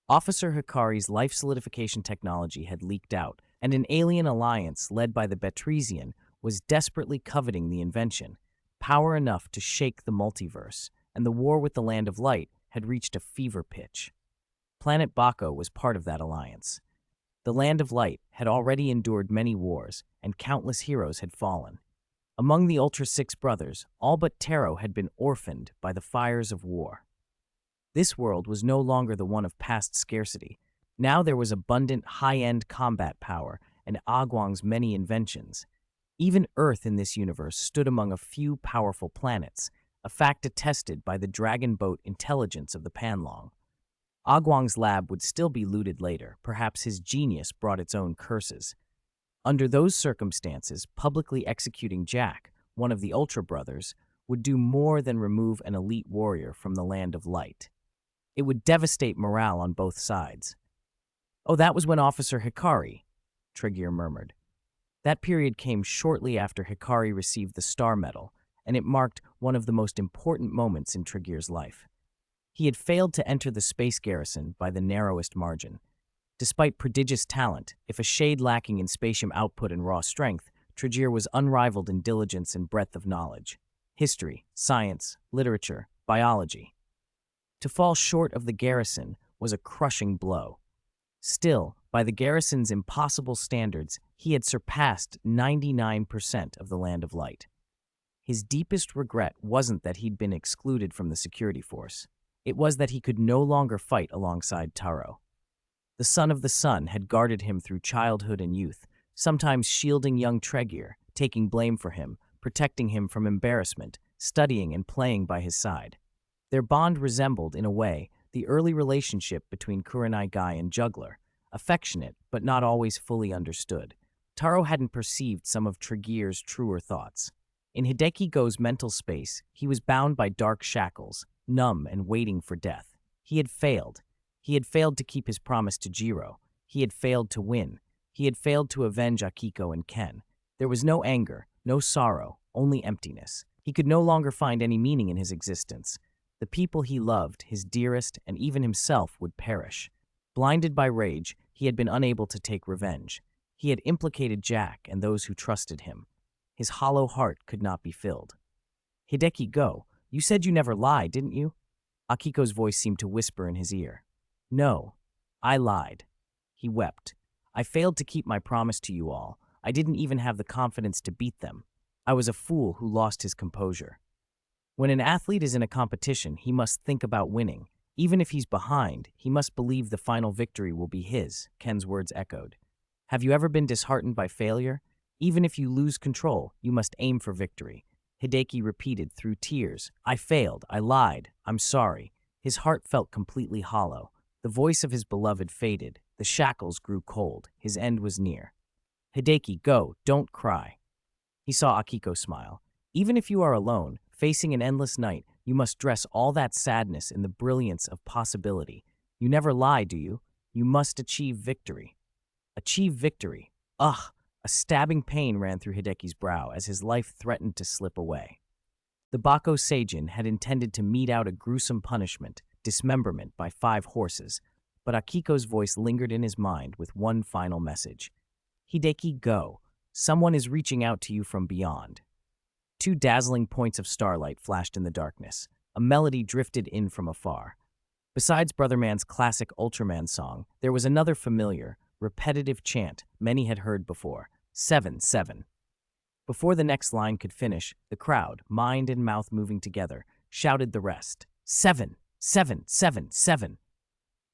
Officer Hikari's life solidification technology had leaked out, and an alien alliance led by the Betresian was desperately coveting the invention, power enough to shake the multiverse, and the war with the Land of Light had reached a fever pitch. Planet Bako was part of that alliance. The Land of Light had already endured many wars, and countless heroes had fallen. Among the Ultra Six brothers, all but Taro had been orphaned by the fires of war. This world was no longer the one of past scarcity. Now there was abundant, high-end combat power and Agwang's many inventions. Even Earth in this universe stood among a few powerful planets, a fact attested by the dragon boat intelligence of the Panlong. Agwang's lab would still be looted later. Perhaps his genius brought its own curses. Under those circumstances, publicly executing Jack, one of the Ultra Brothers, would do more than remove an elite warrior from the Land of Light. It would devastate morale on both sides. "Oh, that was when Officer Hikari," Tregear murmured. That period came shortly after Hikari received the Star Medal, and it marked one of the most important moments in Tregear's life. He had failed to enter the space garrison by the narrowest margin. Despite prodigious talent, if a shade lacking in spatium output and raw strength, Tregear was unrivaled in diligence and breadth of knowledge. History, science, literature, biology. To fall short of the garrison was a crushing blow. Still, by the garrison's impossible standards, he had surpassed 99% of the Land of Light. His deepest regret wasn't that he'd been excluded from the security force. It was that he could no longer fight alongside Taro. The Son of the Sun had guarded him through childhood and youth, sometimes shielding young Tregear, taking blame for him, protecting him from embarrassment, studying and playing by his side. Their bond resembled, in a way, the early relationship between Kurenai Guy and Juggler, affectionate but not always fully understood. Taro hadn't perceived some of Tregear's truer thoughts. In Hideki Go's mental space, he was bound by dark shackles, numb and waiting for death. He had failed. He had failed to keep his promise to Jiro. He had failed to win. He had failed to avenge Akiko and Ken. There was no anger, no sorrow, only emptiness. He could no longer find any meaning in his existence. The people he loved, his dearest, and even himself would perish. Blinded by rage, he had been unable to take revenge. He had implicated Jack and those who trusted him. His hollow heart could not be filled. "Hideki Go, you said you never lie, didn't you?" Akiko's voice seemed to whisper in his ear. "No, I lied." He wept. "I failed to keep my promise to you all. I didn't even have the confidence to beat them. I was a fool who lost his composure." When an athlete is in a competition, he must think about winning. Even if he's behind, he must believe the final victory will be his, Ken's words echoed. Have you ever been disheartened by failure? Even if you lose control, you must aim for victory. Hideki repeated through tears, "I failed, I lied, I'm sorry." His heart felt completely hollow. The voice of his beloved faded. The shackles grew cold. His end was near. "Hideki, go, don't cry." He saw Akiko smile. "Even if you are alone, facing an endless night, you must dress all that sadness in the brilliance of possibility. You never lie, do you? You must achieve victory." Achieve victory. Ugh! A stabbing pain ran through Hideki's brow as his life threatened to slip away. The Bako Seijin had intended to mete out a gruesome punishment, dismemberment by 5 horses, but Akiko's voice lingered in his mind with one final message. Hideki, go. Someone is reaching out to you from beyond. 2 dazzling points of starlight flashed in the darkness. A melody drifted in from afar. Besides Brother Man's classic Ultraman song, there was another familiar, repetitive chant many had heard before. 7, 7. Before the next line could finish, the crowd, mind and mouth moving together, shouted the rest. 7, 7, 7, 7.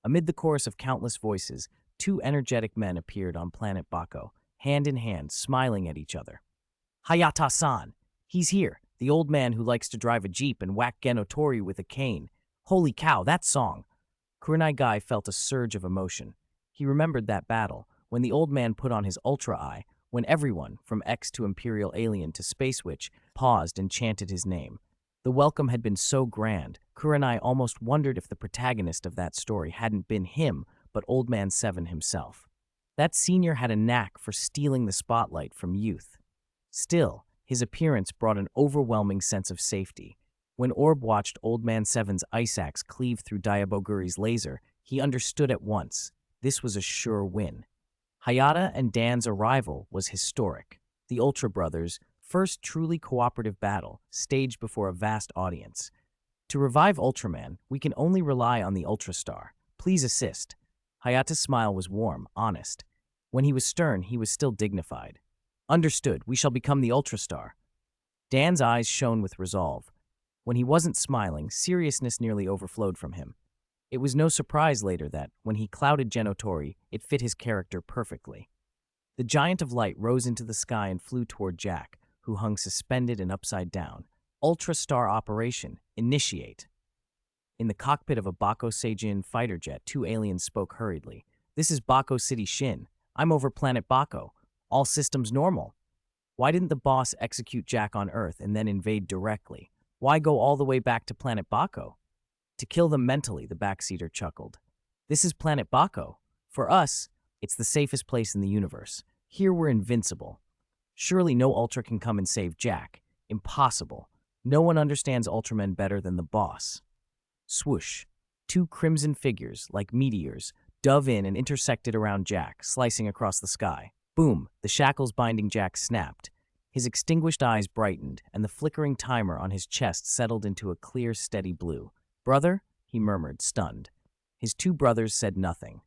Amid the chorus of countless voices, 2 energetic men appeared on planet Bako, hand in hand, smiling at each other. Hayata-san! He's here, the old man who likes to drive a jeep and whack Genotori with a cane. Holy cow, that song! Kurenai Guy felt a surge of emotion. He remembered that battle, when the old man put on his Ultra Eye, when everyone, from X to Imperial Alien to Space Witch, paused and chanted his name. The welcome had been so grand, Kurenai almost wondered if the protagonist of that story hadn't been him, but Old Man 7 himself. That senior had a knack for stealing the spotlight from youth. Still, his appearance brought an overwhelming sense of safety. When Orb watched Old Man 7's ice axe cleave through Diaboguri's laser, he understood at once. This was a sure win. Hayata and Dan's arrival was historic. The Ultra Brothers' first truly cooperative battle, staged before a vast audience. To revive Ultraman, we can only rely on the Ultra Star. Please assist. Hayata's smile was warm, honest. When he was stern, he was still dignified. Understood, we shall become the Ultra Star. Dan's eyes shone with resolve. When he wasn't smiling, seriousness nearly overflowed from him. It was no surprise later that, when he clouded Genotori, it fit his character perfectly. The giant of light rose into the sky and flew toward Jack, who hung suspended and upside down. Ultra Star Operation, initiate. In the cockpit of a Bako Seijin fighter jet, 2 aliens spoke hurriedly. This is Bako City Shin. I'm over planet Bako. All systems normal. Why didn't the boss execute Jack on Earth and then invade directly? Why go all the way back to planet Bako? To kill them mentally, the backseater chuckled. This is planet Bako. For us, it's the safest place in the universe. Here we're invincible. Surely no Ultra can come and save Jack. Impossible. No one understands Ultramen better than the boss. Swoosh. 2 crimson figures, like meteors, dove in and intersected around Jack, slicing across the sky. Boom, the shackles binding Jack snapped. His extinguished eyes brightened, and the flickering timer on his chest settled into a clear, steady blue. Brother? He murmured, stunned. His 2 brothers said nothing.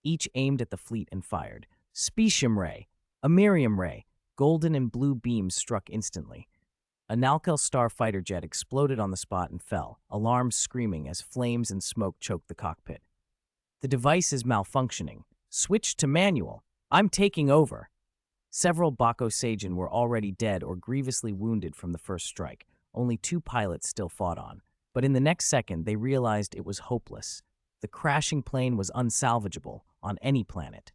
Each aimed at the fleet and fired. Specium Ray! A Miriam Ray! Golden and blue beams struck instantly. A Nalkel Star fighter jet exploded on the spot and fell, alarms screaming as flames and smoke choked the cockpit. The device is malfunctioning. Switch to manual. I'm taking over. Several Bako Seijin were already dead or grievously wounded from the first strike. Only 2 pilots still fought on. But in the next second, they realized it was hopeless. The crashing plane was unsalvageable on any planet.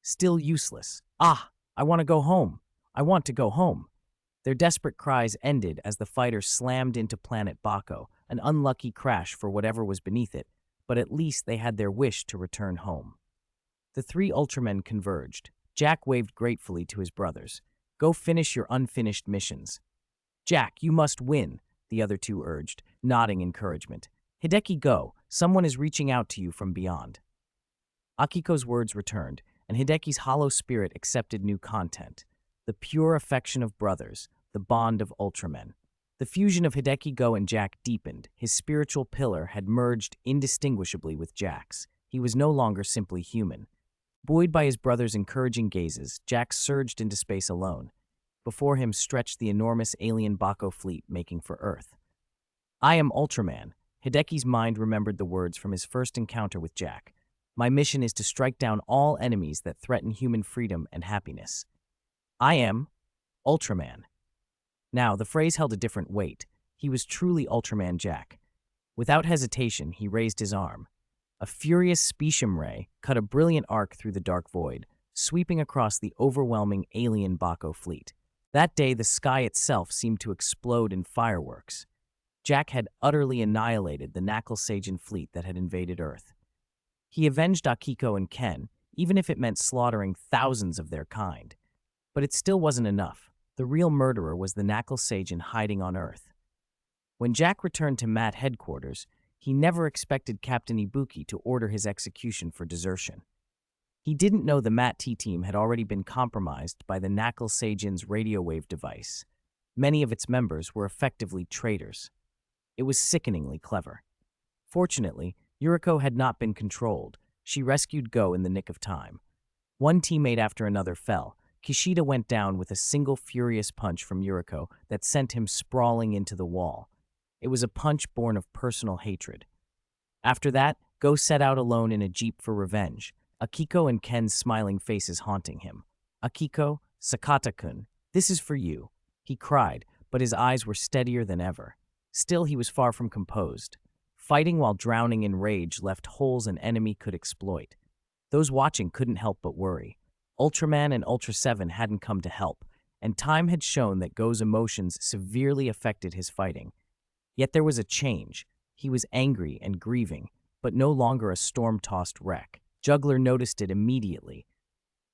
Still useless. Ah, I want to go home. I want to go home. Their desperate cries ended as the fighter slammed into planet Bako, an unlucky crash for whatever was beneath it, but at least they had their wish to return home. The 3 Ultramen converged. Jack waved gratefully to his brothers. Go finish your unfinished missions. Jack, you must win, the other 2 urged, nodding encouragement. Hideki, go. Someone is reaching out to you from beyond. Akiko's words returned, and Hideki's hollow spirit accepted new content. The pure affection of brothers, the bond of Ultramen. The fusion of Hideki Go and Jack deepened. His spiritual pillar had merged indistinguishably with Jack's. He was no longer simply human. Buoyed by his brother's encouraging gazes, Jack surged into space alone. Before him stretched the enormous alien Bako fleet making for Earth. I am Ultraman. Hideki's mind remembered the words from his first encounter with Jack. My mission is to strike down all enemies that threaten human freedom and happiness. I am Ultraman. Now, the phrase held a different weight. He was truly Ultraman Jack. Without hesitation, he raised his arm. A furious specium ray cut a brilliant arc through the dark void, sweeping across the overwhelming alien Bako fleet. That day, the sky itself seemed to explode in fireworks. Jack had utterly annihilated the Knuckle Seijin fleet that had invaded Earth. He avenged Akiko and Ken, even if it meant slaughtering thousands of their kind. But it still wasn't enough. The real murderer was the Knuckle Seijin hiding on Earth. When Jack returned to Matt headquarters, he never expected Captain Ibuki to order his execution for desertion. He didn't know the Matt T-Team had already been compromised by the Knuckle Seijin's radio wave device. Many of its members were effectively traitors. It was sickeningly clever. Fortunately, Yuriko had not been controlled. She rescued Go in the nick of time. One teammate after another fell. Kishida went down with a single furious punch from Yuriko that sent him sprawling into the wall. It was a punch born of personal hatred. After that, Go set out alone in a jeep for revenge, Akiko and Ken's smiling faces haunting him. "Akiko, Sakata-kun, this is for you," he cried, but his eyes were steadier than ever. Still, he was far from composed. Fighting while drowning in rage left holes an enemy could exploit. Those watching couldn't help but worry. Ultraman and Ultra 7 hadn't come to help, and time had shown that Go's emotions severely affected his fighting. Yet there was a change. He was angry and grieving, but no longer a storm-tossed wreck. Juggler noticed it immediately.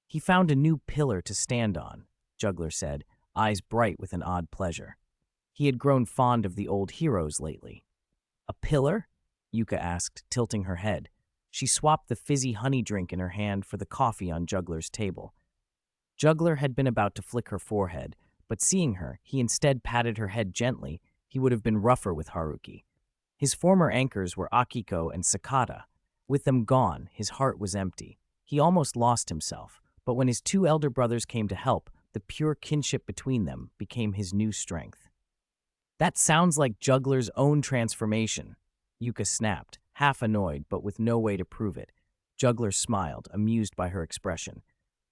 "He found a new pillar to stand on," Juggler said, eyes bright with an odd pleasure. He had grown fond of the old heroes lately. "A pillar?" Yuka asked, tilting her head. She swapped the fizzy honey drink in her hand for the coffee on Juggler's table. Juggler had been about to flick her forehead, but seeing her, he instead patted her head gently. He would have been rougher with Haruki. His former anchors were Akiko and Sakata. With them gone, his heart was empty. He almost lost himself, but when his two elder brothers came to help, the pure kinship between them became his new strength. "That sounds like Juggler's own transformation," Yuka snapped, half annoyed but with no way to prove it. Juggler smiled, amused by her expression.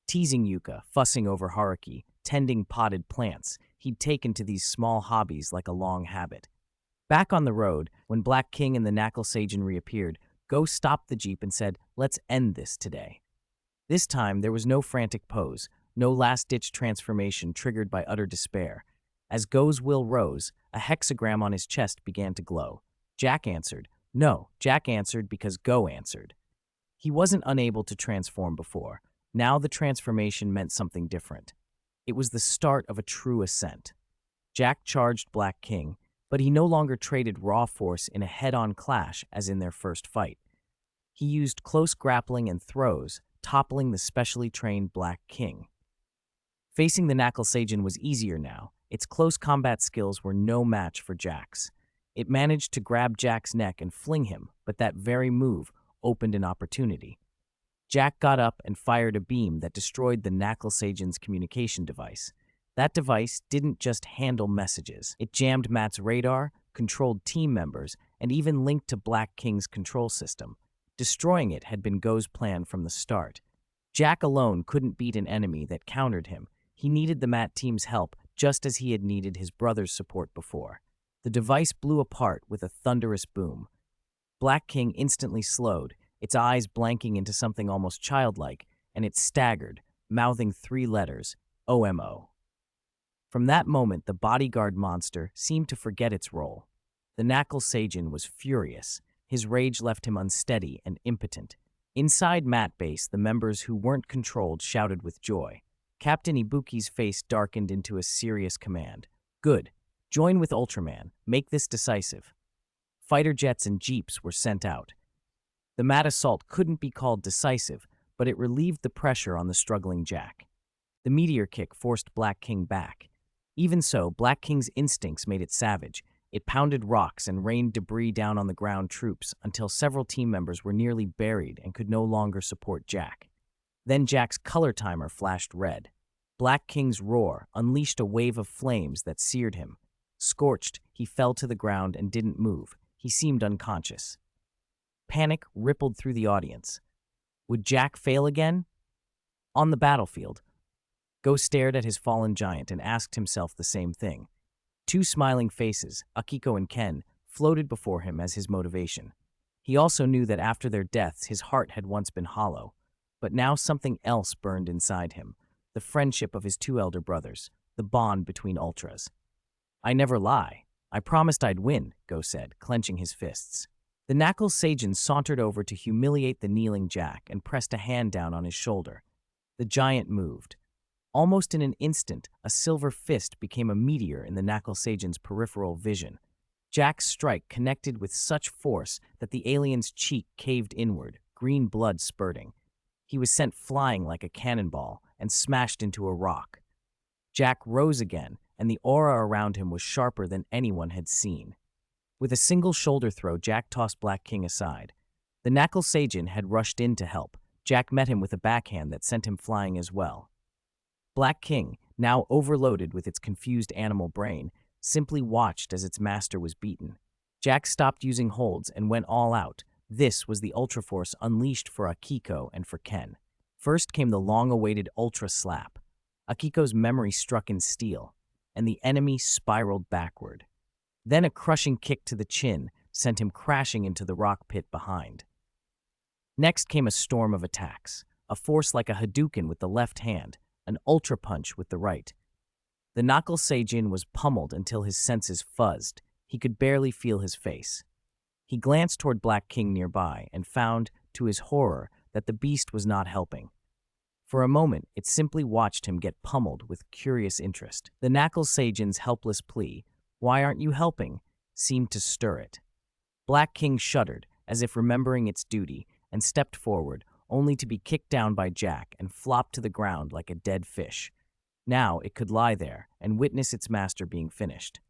Teasing Yuka, fussing over Haruki, tending potted plants, he'd taken to these small hobbies like a long habit. Back on the road, when Black King and the Knuckle Seijin reappeared, Go stopped the jeep and said, "Let's end this today." This time, there was no frantic pose, no last-ditch transformation triggered by utter despair. As Go's will rose, a hexagram on his chest began to glow. Jack answered. No, Jack answered because Go answered. He wasn't unable to transform before. Now the transformation meant something different. It was the start of a true ascent. Jack charged Black King, but he no longer traded raw force in a head-on clash as in their first fight. He used close grappling and throws, toppling the specially trained Black King. Facing the Knuckle Seijin was easier now. Its close combat skills were no match for Jack's. It managed to grab Jack's neck and fling him, but that very move opened an opportunity. Jack got up and fired a beam that destroyed the Knuckle Seijin's communication device. That device didn't just handle messages. It jammed Matt's radar, controlled team members, and even linked to Black King's control system. Destroying it had been Go's plan from the start. Jack alone couldn't beat an enemy that countered him. He needed the Matt team's help just as he had needed his brother's support before. The device blew apart with a thunderous boom. Black King instantly slowed, its eyes blanking into something almost childlike, and it staggered, mouthing 3 letters, OMO. From that moment, the bodyguard monster seemed to forget its role. The Knuckle Seijin was furious. His rage left him unsteady and impotent. Inside Matt Base, the members who weren't controlled shouted with joy. Captain Ibuki's face darkened into a serious command. "Good. Join with Ultraman. Make this decisive." Fighter jets and jeeps were sent out. The Matt assault couldn't be called decisive, but it relieved the pressure on the struggling Jack. The meteor kick forced Black King back. Even so, Black King's instincts made it savage. It pounded rocks and rained debris down on the ground troops until several team members were nearly buried and could no longer support Jack. Then Jack's color timer flashed red. Black King's roar unleashed a wave of flames that seared him. Scorched, he fell to the ground and didn't move. He seemed unconscious. Panic rippled through the audience. Would Jack fail again? On the battlefield, Go stared at his fallen giant and asked himself the same thing. 2 smiling faces, Akiko and Ken, floated before him as his motivation. He also knew that after their deaths, his heart had once been hollow. But now something else burned inside him. The friendship of his 2 elder brothers, the bond between Ultras. "I never lie. I promised I'd win," Go said, clenching his fists. The Knuckle Seijin sauntered over to humiliate the kneeling Jack and pressed a hand down on his shoulder. The giant moved. Almost in an instant, a silver fist became a meteor in the Knuckle Seijin's peripheral vision. Jack's strike connected with such force that the alien's cheek caved inward, green blood spurting. He was sent flying like a cannonball and smashed into a rock. Jack rose again, and the aura around him was sharper than anyone had seen. With a single shoulder throw, Jack tossed Black King aside. The Knuckle Sajin had rushed in to help. Jack met him with a backhand that sent him flying as well. Black King, now overloaded with its confused animal brain, simply watched as its master was beaten. Jack stopped using holds and went all out. This was the Ultra Force unleashed for Akiko and for Ken. First came the long-awaited Ultra Slap. Akiko's memory struck in steel, and the enemy spiraled backward. Then a crushing kick to the chin sent him crashing into the rock pit behind. Next came a storm of attacks, a force like a Hadouken with the left hand, an Ultra Punch with the right. The Knuckle Sajin was pummeled until his senses fuzzed. He could barely feel his face. He glanced toward Black King nearby and found, to his horror, that the beast was not helping. For a moment, it simply watched him get pummeled with curious interest. The Knuckle Sajin's helpless plea, "Why aren't you helping?" seemed to stir it. Black King shuddered, as if remembering its duty, and stepped forward, only to be kicked down by Jack and flopped to the ground like a dead fish. Now it could lie there and witness its master being finished.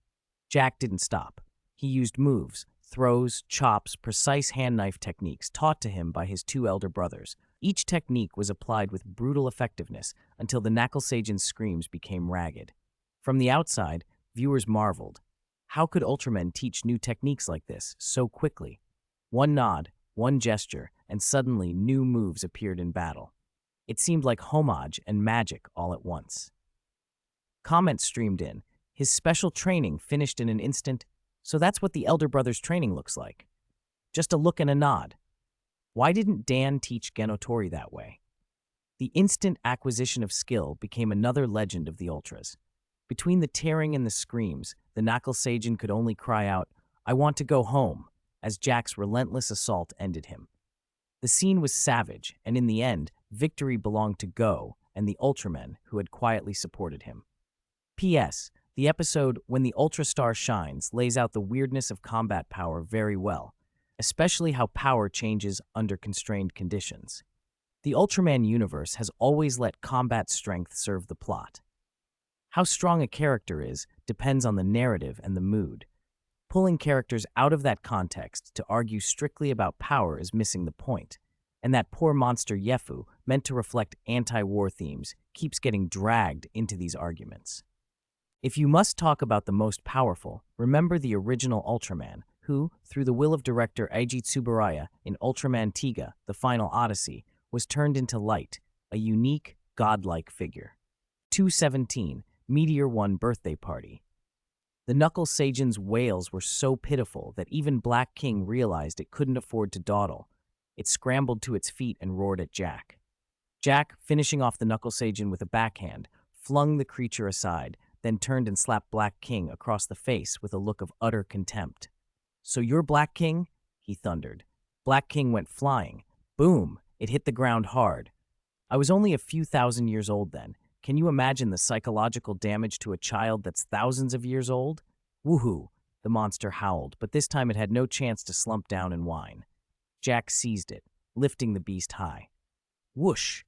Jack didn't stop. He used moves, throws, chops, precise hand knife techniques taught to him by his two elder brothers. Each technique was applied with brutal effectiveness until the Knuckle Sajin's screams became ragged. From the outside, viewers marveled. How could Ultramen teach new techniques like this so quickly? One nod, one gesture, and suddenly new moves appeared in battle. It seemed like homage and magic all at once. Comments streamed in. His special training finished in an instant, so that's what the elder brother's training looks like. Just a look and a nod. Why didn't Dan teach Genotori that way? The instant acquisition of skill became another legend of the Ultras. Between the tearing and the screams, the Knuckle Sajin could only cry out, "I want to go home," as Jack's relentless assault ended him. The scene was savage, and in the end, victory belonged to Go and the Ultramen who had quietly supported him. P.S. The episode When the Ultra Star Shines lays out the weirdness of combat power very well, especially how power changes under constrained conditions. The Ultraman universe has always let combat strength serve the plot. How strong a character is depends on the narrative and the mood. Pulling characters out of that context to argue strictly about power is missing the point, and that poor monster Yefu, meant to reflect anti-war themes, keeps getting dragged into these arguments. If you must talk about the most powerful, remember the original Ultraman, who, through the will of director Eiji Tsuburaya in Ultraman Tiga, The Final Odyssey, was turned into light, a unique, godlike figure. 217, Meteor 1 Birthday Party. The Knuckle Sajin's wails were so pitiful that even Black King realized it couldn't afford to dawdle. It scrambled to its feet and roared at Jack. Jack, finishing off the Knuckle Sajin with a backhand, flung the creature aside, then turned and slapped Black King across the face with a look of utter contempt. "So you're Black King?" he thundered. Black King went flying. Boom! It hit the ground hard. I was only a few thousand years old then. Can you imagine the psychological damage to a child that's thousands of years old? Woohoo! The monster howled, but this time it had no chance to slump down and whine. Jack seized it, lifting the beast high. Whoosh!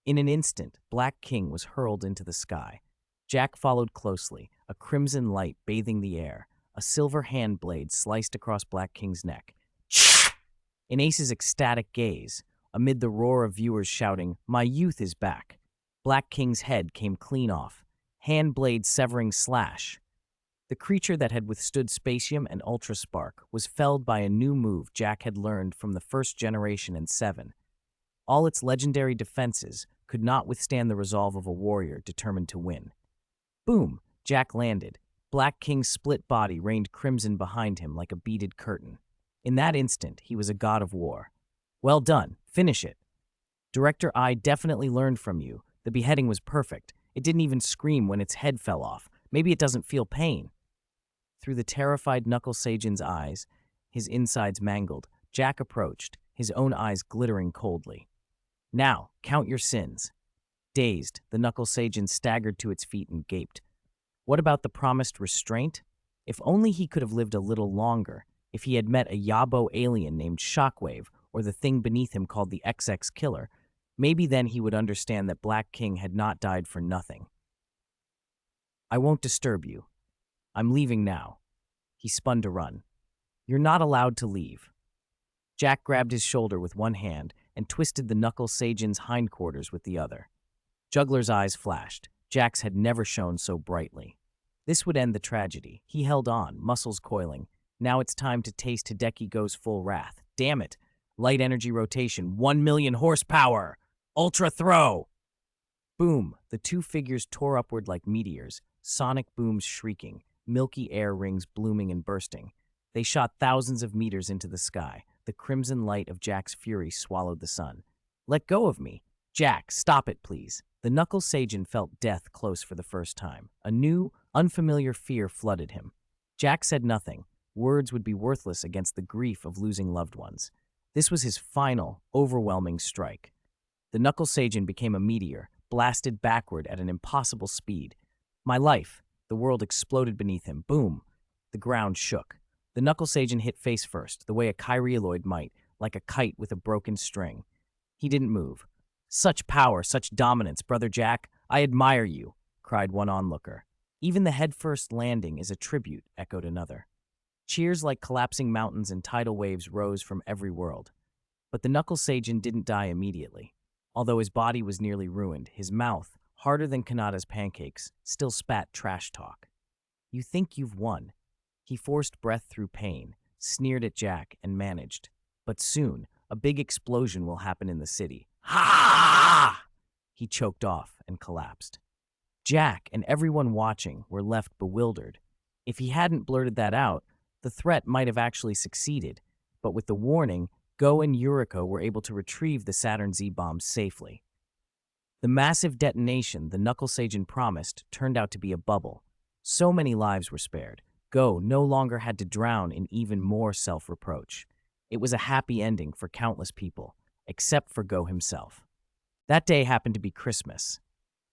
In an instant, Black King was hurled into the sky. Jack followed closely, a crimson light bathing the air. A silver hand blade sliced across Black King's neck. In Ace's ecstatic gaze, amid the roar of viewers shouting, "My youth is back," Black King's head came clean off, hand blade severing slash. The creature that had withstood Spatium and Ultra Spark was felled by a new move Jack had learned from the first generation and 7. All its legendary defenses could not withstand the resolve of a warrior determined to win. Boom! Jack landed. Black King's split body rained crimson behind him like a beaded curtain. In that instant, he was a god of war. Well done. Finish it. Director I definitely learned from you. The beheading was perfect. It didn't even scream when its head fell off. Maybe it doesn't feel pain. Through the terrified Knuckle Sajin's eyes, his insides mangled, Jack approached, his own eyes glittering coldly. Now, count your sins. Dazed, the Knuckle Sajin staggered to its feet and gaped. What about the promised restraint? If only he could have lived a little longer, if he had met a Yabo alien named Shockwave or the thing beneath him called the XX Killer, maybe then he would understand that Black King had not died for nothing. I won't disturb you. I'm leaving now. He spun to run. You're not allowed to leave. Jack grabbed his shoulder with one hand and twisted the Knuckle Sajan's hindquarters with the other. Juggler's eyes flashed. Jack's had never shone so brightly. This would end the tragedy. He held on, muscles coiling. Now it's time to taste Hideki Go's full wrath. Damn it. Light energy rotation, 1,000,000 horsepower! Ultra throw! Boom! The two figures tore upward like meteors, sonic booms shrieking, milky air rings blooming and bursting. They shot thousands of meters into the sky. The crimson light of Jack's fury swallowed the sun. Let go of me. Jack, stop it, please. The Knuckle Sajan felt death close for the first time. A new, unfamiliar fear flooded him. Jack said nothing. Words would be worthless against the grief of losing loved ones. This was his final, overwhelming strike. The Knuckle Sajan became a meteor, blasted backward at an impossible speed. My life. The world exploded beneath him. Boom. The ground shook. The Knuckle Sajan hit face first, the way a Kyrialoid might, like a kite with a broken string. He didn't move. Such power, such dominance, Brother Jack. I admire you, cried one onlooker. Even the headfirst landing is a tribute, echoed another. Cheers like collapsing mountains and tidal waves rose from every world. But the Knuckle Sajan didn't die immediately. Although his body was nearly ruined, his mouth, harder than Kanata's pancakes, still spat trash talk. You think you've won. He forced breath through pain, sneered at Jack, and managed. But soon, a big explosion will happen in the city. Ha! He choked off and collapsed. Jack and everyone watching were left bewildered. If he hadn't blurted that out, the threat might have actually succeeded. But with the warning, Go and Yuriko were able to retrieve the Saturn Z-bombs safely. The massive detonation the Knuckle Sajan promised turned out to be a bubble. So many lives were spared. Go no longer had to drown in even more self-reproach. It was a happy ending for countless people, except for Go himself. That day happened to be Christmas.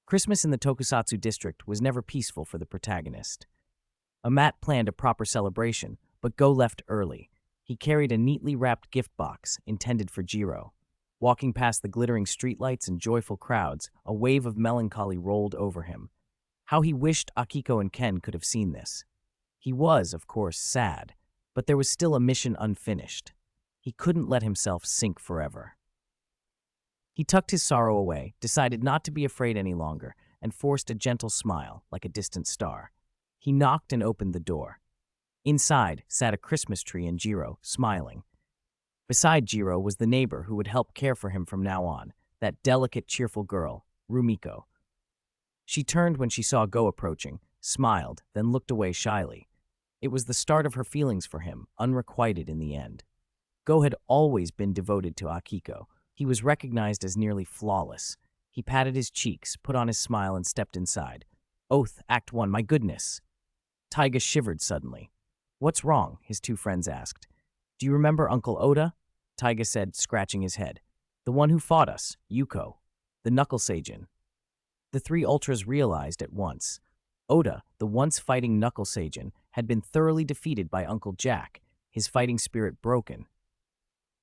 Christmas in the Tokusatsu district was never peaceful for the protagonist. Amat planned a proper celebration, but Go left early. He carried a neatly wrapped gift box intended for Jiro. Walking past the glittering streetlights and joyful crowds, a wave of melancholy rolled over him. How he wished Akiko and Ken could have seen this. He was, of course, sad, but there was still a mission unfinished. He couldn't let himself sink forever. He tucked his sorrow away, decided not to be afraid any longer, and forced a gentle smile, like a distant star. He knocked and opened the door. Inside sat a Christmas tree and Jiro, smiling. Beside Jiro was the neighbor who would help care for him from now on, that delicate, cheerful girl, Rumiko. She turned when she saw Go approaching, smiled, then looked away shyly. It was the start of her feelings for him, unrequited in the end. Go had always been devoted to Akiko. He was recognized as nearly flawless. He patted his cheeks, put on his smile, and stepped inside. Oath, Act 1, my goodness. Taiga shivered suddenly. What's wrong? His two friends asked. Do you remember Uncle Oda? Taiga said, scratching his head. The one who fought us, Yuko. The Knuckle Sajan. The three Ultras realized at once. Oda, the once fighting Knuckle Sajan, had been thoroughly defeated by Uncle Jack, his fighting spirit broken.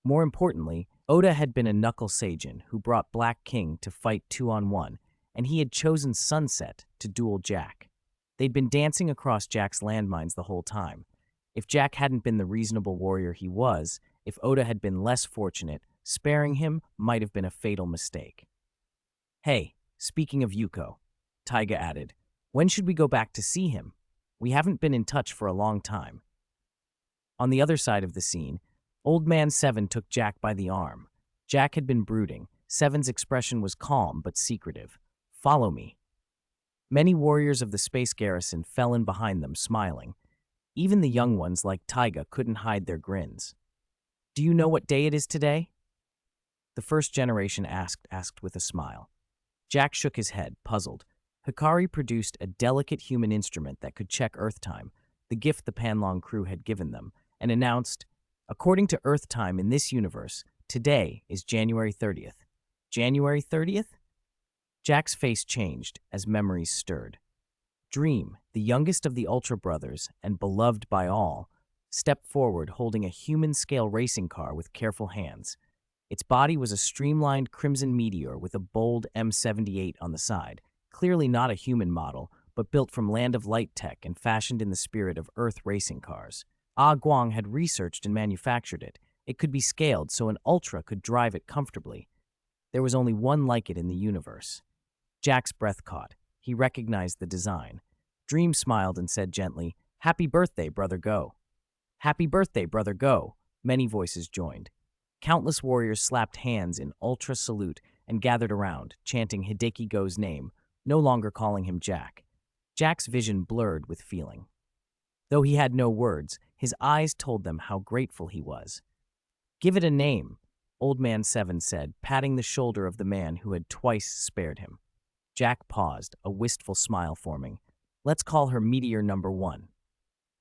More importantly, Oda had been a Knuckle Sajan who brought Black King to fight 2-on-1, and he had chosen Sunset to duel Jack. They'd been dancing across Jack's landmines the whole time. If Jack hadn't been the reasonable warrior he was, if Oda had been less fortunate, sparing him might have been a fatal mistake. Hey, speaking of Yuko, Taiga added, when should we go back to see him? We haven't been in touch for a long time. On the other side of the scene, Old Man Seven took Jack by the arm. Jack had been brooding. Seven's expression was calm but secretive. Follow me. Many warriors of the space garrison fell in behind them, smiling. Even the young ones like Taiga couldn't hide their grins. Do you know what day it is today? The first generation asked with a smile. Jack shook his head, puzzled. Hikari produced a delicate human instrument that could check Earth time, the gift the Panlong crew had given them, and announced, according to Earth time in this universe, today is January 30th. January 30th? Jack's face changed as memories stirred. Dream, the youngest of the Ultra brothers and beloved by all, stepped forward holding a human-scale racing car with careful hands. Its body was a streamlined crimson meteor with a bold M78 on the side, clearly not a human model, but built from Land of Light tech and fashioned in the spirit of Earth racing cars. Ah Guang had researched and manufactured it. It could be scaled so an Ultra could drive it comfortably. There was only one like it in the universe. Jack's breath caught. He recognized the design. Dream smiled and said gently, "Happy birthday, Brother Go." "Happy birthday, Brother Go," many voices joined. Countless warriors slapped hands in ultra salute and gathered around, chanting Hideki Go's name, no longer calling him Jack. Jack's vision blurred with feeling. Though he had no words, his eyes told them how grateful he was. "Give it a name," Old Man Seven said, patting the shoulder of the man who had twice spared him. Jack paused, a wistful smile forming. "Let's call her Meteor Number 1.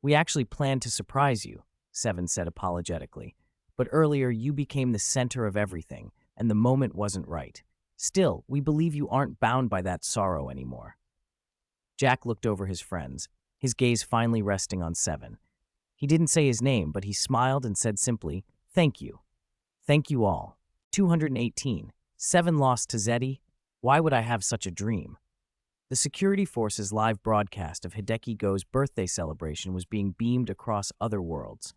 "We actually planned to surprise you," Seven said apologetically. "But earlier you became the center of everything, and the moment wasn't right. Still, we believe you aren't bound by that sorrow anymore." Jack looked over his friends, his gaze finally resting on Seven. He didn't say his name, but he smiled and said simply, "Thank you. Thank you all." 218. Seven lost to Zeddy? Why would I have such a dream? The security force's live broadcast of Hideki Go's birthday celebration was being beamed across other worlds.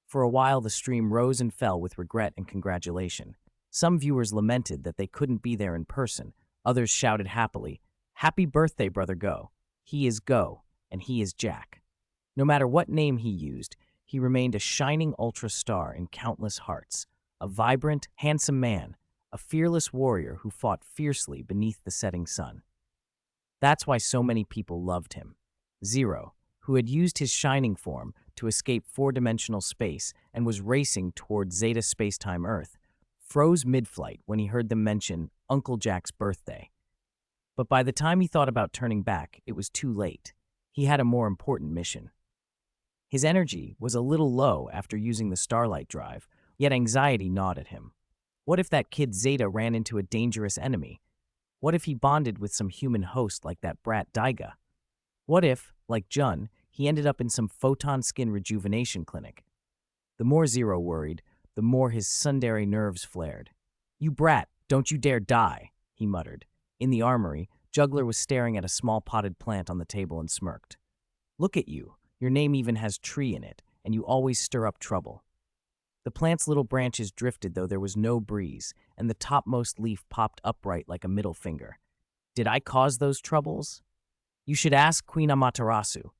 For a while, the stream rose and fell with regret and congratulation. Some viewers lamented that they couldn't be there in person. Others shouted happily, "Happy birthday, Brother Go. He is Go, and he is Jack." No matter what name he used, he remained a shining ultra star in countless hearts. A vibrant, handsome man, a fearless warrior who fought fiercely beneath the setting sun. That's why so many people loved him. Zero, who had used his shining form to escape four-dimensional space and was racing toward Zeta Spacetime Earth, froze mid-flight when he heard them mention Uncle Jack's birthday. But by the time he thought about turning back, it was too late. He had a more important mission. His energy was a little low after using the Starlight Drive, yet anxiety gnawed at him. What if that kid Zeta ran into a dangerous enemy? What if he bonded with some human host like that brat Daiga? What if, like Jun, he ended up in some photon skin rejuvenation clinic? The more Zero worried, the more his tsundere nerves flared. "You brat, don't you dare die," he muttered. In the armory, Juggler was staring at a small potted plant on the table and smirked. "Look at you. Your name even has tree in it, and you always stir up trouble." The plant's little branches drifted though there was no breeze, and the topmost leaf popped upright like a middle finger. "Did I cause those troubles?" "You should ask Queen Amaterasu."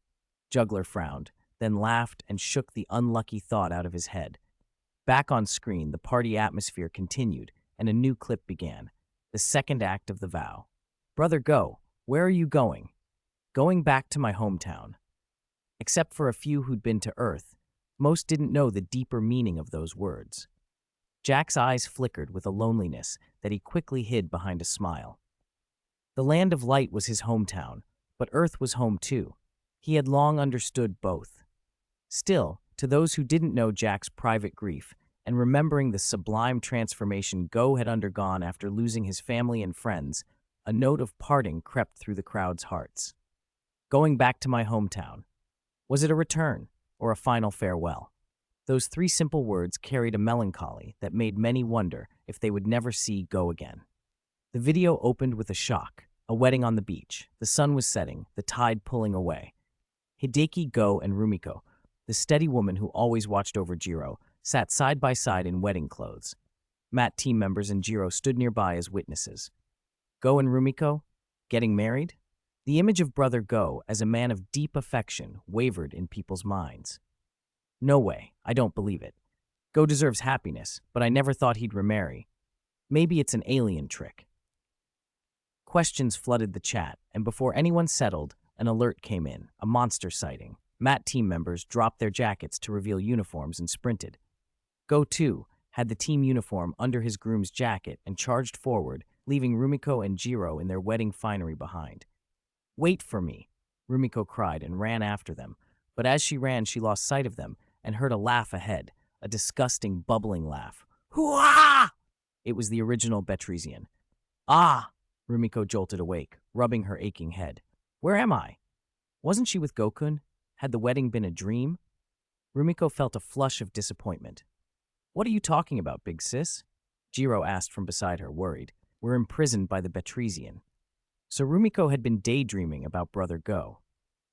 Juggler frowned, then laughed and shook the unlucky thought out of his head. Back on screen, the party atmosphere continued, and a new clip began. The second act of the vow. "Brother Go, where are you going?" "Going back to my hometown." Except for a few who'd been to Earth, most didn't know the deeper meaning of those words. Jack's eyes flickered with a loneliness that he quickly hid behind a smile. The Land of Light was his hometown, but Earth was home too. He had long understood both. Still, to those who didn't know Jack's private grief, and remembering the sublime transformation Go had undergone after losing his family and friends, a note of parting crept through the crowd's hearts. Going back to my hometown. Was it a return, or a final farewell? Those three simple words carried a melancholy that made many wonder if they would never see Go again. The video opened with a shock, a wedding on the beach. The sun was setting, the tide pulling away. Hideki, Go, and Rumiko, the steady woman who always watched over Jiro, sat side by side in wedding clothes. Matt team members and Jiro stood nearby as witnesses. Go and Rumiko? Getting married? The image of Brother Go as a man of deep affection wavered in people's minds. No way, I don't believe it. Go deserves happiness, but I never thought he'd remarry. Maybe it's an alien trick. Questions flooded the chat, and before anyone settled, an alert came in, a monster sighting. Matt team members dropped their jackets to reveal uniforms and sprinted. Go, too, had the team uniform under his groom's jacket and charged forward, leaving Rumiko and Jiro in their wedding finery behind. "Wait for me," Rumiko cried and ran after them, but as she ran she lost sight of them and heard a laugh ahead, a disgusting, bubbling laugh. "Hoo-ah!" It was the original Betrisian. "Ah!" Rumiko jolted awake, rubbing her aching head. "Where am I?" Wasn't she with Gokun? Had the wedding been a dream? Rumiko felt a flush of disappointment. What are you talking about, big sis? Jiro asked from beside her, worried. We're imprisoned by the Betresian. So Rumiko had been daydreaming about Brother Go.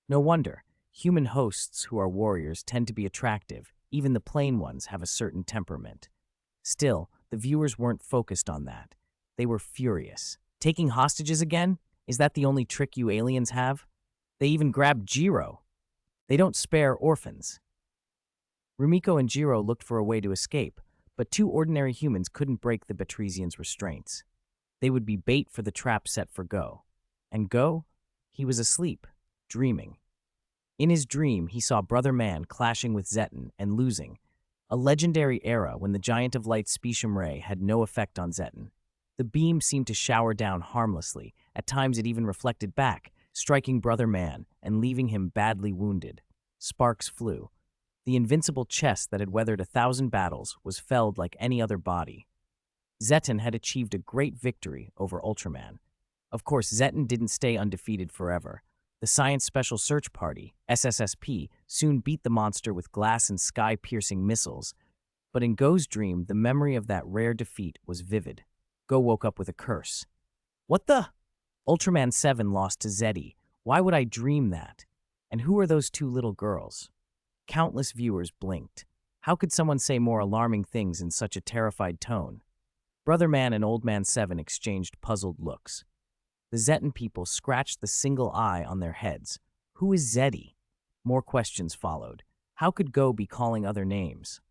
No wonder. Human hosts who are warriors tend to be attractive. Even the plain ones have a certain temperament. Still, the viewers weren't focused on that. They were furious. Taking hostages again? Is that the only trick you aliens have? They even grabbed Jiro. They don't spare orphans. Rumiko and Jiro looked for a way to escape, but two ordinary humans couldn't break the Betresian's restraints. They would be bait for the trap set for Go. And Go? He was asleep, dreaming. In his dream, he saw Brother Man clashing with Zeton and losing, a legendary era when the Giant of Light specium ray had no effect on Zeton. The beam seemed to shower down harmlessly. At times it even reflected back, striking Brother Man and leaving him badly wounded. Sparks flew. The invincible chest that had weathered 1,000 battles was felled like any other body. Zeton had achieved a great victory over Ultraman. Of course, Zeton didn't stay undefeated forever. The Science Special Search Party, SSSP, soon beat the monster with glass and sky-piercing missiles. But in Go's dream, the memory of that rare defeat was vivid. Go woke up with a curse. What the? Ultraman 7 lost to Zeddy. Why would I dream that? And who are those two little girls? Countless viewers blinked. How could someone say more alarming things in such a terrified tone? Brother Man and Old Man 7 exchanged puzzled looks. The Zeton people scratched the single eye on their heads. Who is Zeddy? More questions followed. How could Go be calling other names?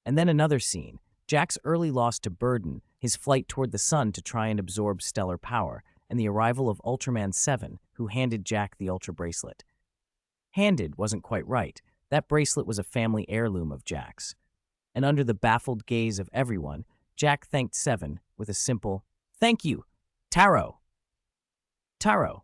And then another scene. Jack's early loss to Burden, his flight toward the sun to try and absorb stellar power, and the arrival of Ultraman 7, who handed Jack the Ultra Bracelet. Handed wasn't quite right. That bracelet was a family heirloom of Jack's. And under the baffled gaze of everyone, Jack thanked Seven with a simple, "Thank you, Taro." Taro.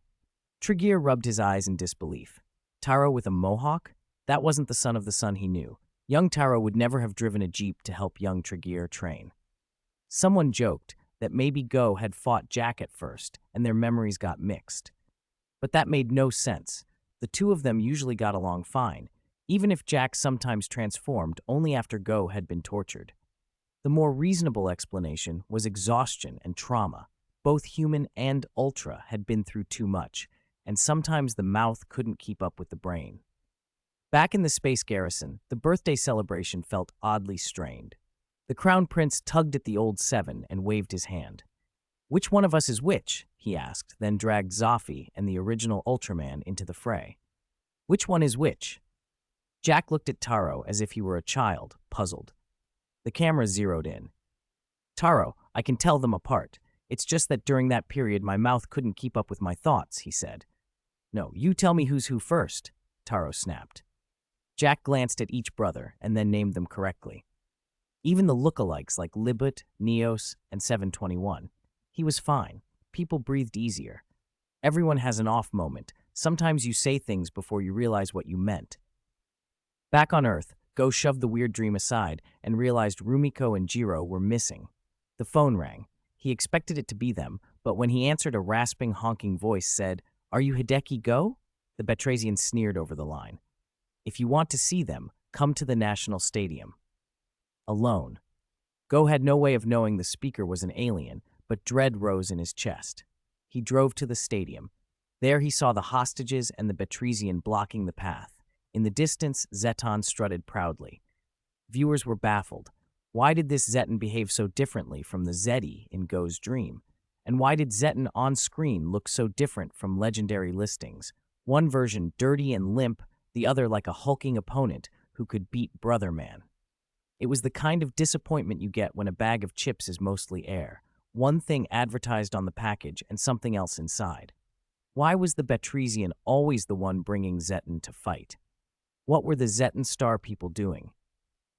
Tregear rubbed his eyes in disbelief. Taro with a mohawk? That wasn't the son of the sun he knew. Young Taro would never have driven a jeep to help young Tregear train. Someone joked that maybe Go had fought Jack at first, and their memories got mixed. But that made no sense. The two of them usually got along fine, even if Jack sometimes transformed only after Go had been tortured. The more reasonable explanation was exhaustion and trauma. Both human and Ultra had been through too much, and sometimes the mouth couldn't keep up with the brain. Back in the space garrison, the birthday celebration felt oddly strained. The Crown Prince tugged at the old Seven and waved his hand. "Which one of us is which?" he asked, then dragged Zaffi and the original Ultraman into the fray. "Which one is which?" Jack looked at Taro as if he were a child, puzzled. The camera zeroed in. "Taro, I can tell them apart. It's just that during that period my mouth couldn't keep up with my thoughts," he said. "No, you tell me who's who first," Taro snapped. Jack glanced at each brother and then named them correctly. Even the lookalikes like Libut, Neos, and 721. He was fine. People breathed easier. Everyone has an off moment. Sometimes you say things before you realize what you meant. Back on Earth, Go shoved the weird dream aside and realized Rumiko and Jiro were missing. The phone rang. He expected it to be them, but when he answered, a rasping, honking voice said, "Are you Hideki Go?" The Betresian sneered over the line. "If you want to see them, come to the National Stadium." Alone. Go had no way of knowing the speaker was an alien, but dread rose in his chest. He drove to the stadium. There he saw the hostages and the Betresian blocking the path. In the distance, Zeton strutted proudly. Viewers were baffled. Why did this Zeton behave so differently from the Zeddy in Go's dream? And why did Zeton on screen look so different from legendary listings? One version dirty and limp, the other like a hulking opponent who could beat Brother Man. It was the kind of disappointment you get when a bag of chips is mostly air. One thing advertised on the package and something else inside. Why was the Betresian always the one bringing Zeton to fight? What were the Zeton Star people doing?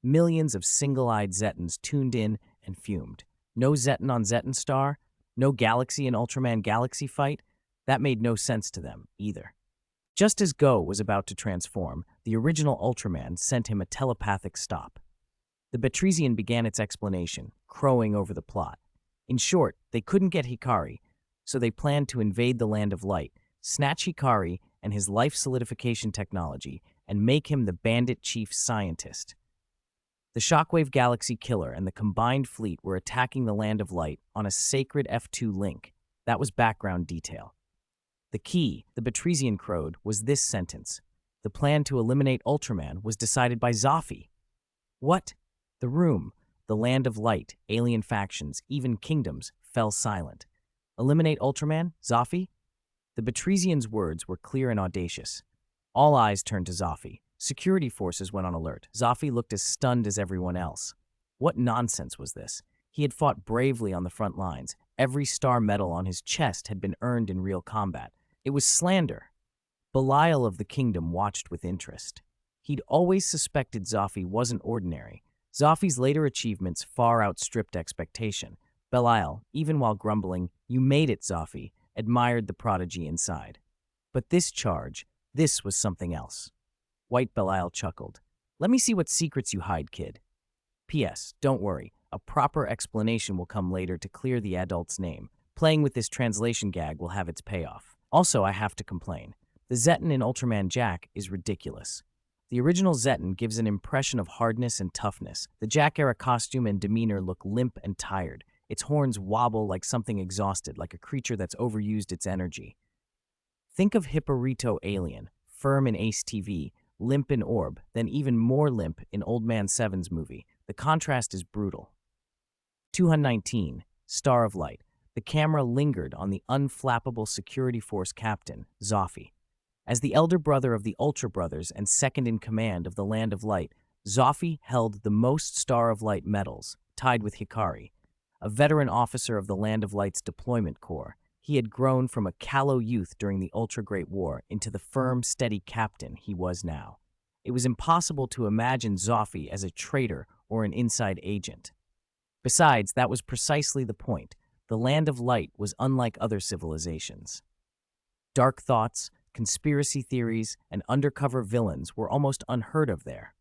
Millions of single-eyed Zetons tuned in and fumed. No Zeton on Zeton Star? No Galaxy and Ultraman Galaxy fight? That made no sense to them, either. Just as Go was about to transform, the original Ultraman sent him a telepathic stop. The Betresian began its explanation, crowing over the plot. In short, they couldn't get Hikari, so they planned to invade the Land of Light, snatch Hikari, and his life solidification technology and make him the bandit chief scientist. The Shockwave Galaxy Killer and the combined fleet were attacking the Land of Light on a sacred F2 link. That was background detail. The key, the Batresian crowed, was this sentence. The plan to eliminate Ultraman was decided by Zoffy. What? The room, the Land of Light, alien factions, even kingdoms, fell silent. Eliminate Ultraman? Zoffy? The Batresian's words were clear and audacious. All eyes turned to Zoffy. Security forces went on alert. Zoffy looked as stunned as everyone else. What nonsense was this? He had fought bravely on the front lines. Every star medal on his chest had been earned in real combat. It was slander. Belial of the kingdom watched with interest. He'd always suspected Zoffy wasn't ordinary. Zoffy's later achievements far outstripped expectation. Belial, even while grumbling, "You made it, Zoffy," admired the prodigy inside. But this charge, this was something else. White Belial chuckled. "Let me see what secrets you hide, kid. P.S. Don't worry, a proper explanation will come later to clear the adult's name. Playing with this translation gag will have its payoff. Also, I have to complain. The Zeton in Ultraman Jack is ridiculous. The original Zeton gives an impression of hardness and toughness. The Jack-era costume and demeanor look limp and tired. Its horns wobble like something exhausted, like a creature that's overused its energy. Think of Hipporito Alien, firm in Ace TV, limp in Orb, then even more limp in Old Man 7's movie. The contrast is brutal. 219, Star of Light. The camera lingered on the unflappable security force captain, Zoffy. As the elder brother of the Ultra Brothers and second in command of the Land of Light, Zoffy held the most Star of Light medals, tied with Hikari. A veteran officer of the Land of Light's deployment corps, he had grown from a callow youth during the Ultra Great War into the firm, steady captain he was now. It was impossible to imagine Zoffy as a traitor or an inside agent. Besides, that was precisely the point. The Land of Light was unlike other civilizations. Dark thoughts, conspiracy theories, and undercover villains were almost unheard of there.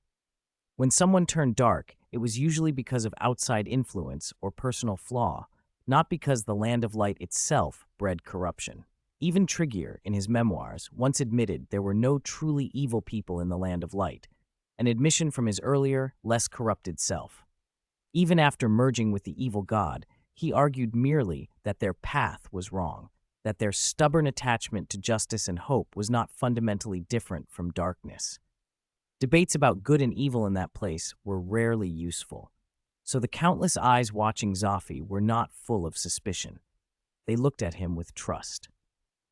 When someone turned dark, it was usually because of outside influence or personal flaw, not because the Land of Light itself bred corruption. Even Trigier, in his memoirs, once admitted there were no truly evil people in the Land of Light, an admission from his earlier, less corrupted self. Even after merging with the evil god, he argued merely that their path was wrong, that their stubborn attachment to justice and hope was not fundamentally different from darkness. Debates about good and evil in that place were rarely useful, so the countless eyes watching Zoffy were not full of suspicion. They looked at him with trust.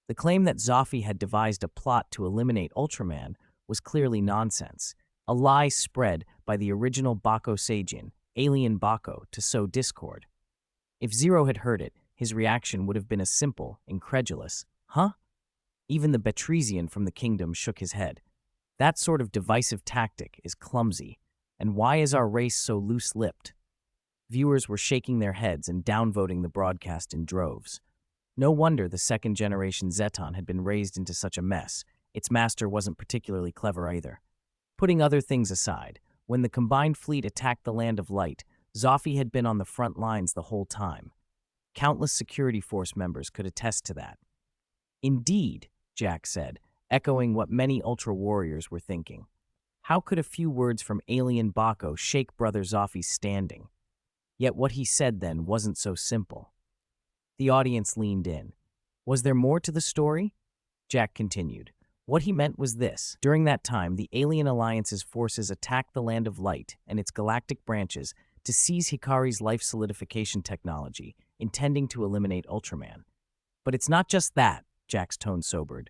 The claim that Zoffy had devised a plot to eliminate Ultraman was clearly nonsense, a lie spread by the original Bako Seijin, alien Bako, to sow discord. If Zero had heard it, his reaction would have been a simple, incredulous, "Huh?" Even the Batresian from the kingdom shook his head. That sort of divisive tactic is clumsy, and why is our race so loose-lipped? Viewers were shaking their heads and downvoting the broadcast in droves. No wonder the second-generation Zeton had been raised into such a mess. Its master wasn't particularly clever either. Putting other things aside, when the combined fleet attacked the Land of Light, Zoffy had been on the front lines the whole time. Countless security force members could attest to that. "Indeed," Jack said, echoing what many Ultra Warriors were thinking. How could a few words from alien Bako shake Brother Zoffy's standing? Yet what he said then wasn't so simple. The audience leaned in. Was there more to the story? Jack continued. What he meant was this. During that time, the Alien Alliance's forces attacked the Land of Light and its galactic branches to seize Hikari's life solidification technology, intending to eliminate Ultraman. But it's not just that, Jack's tone sobered.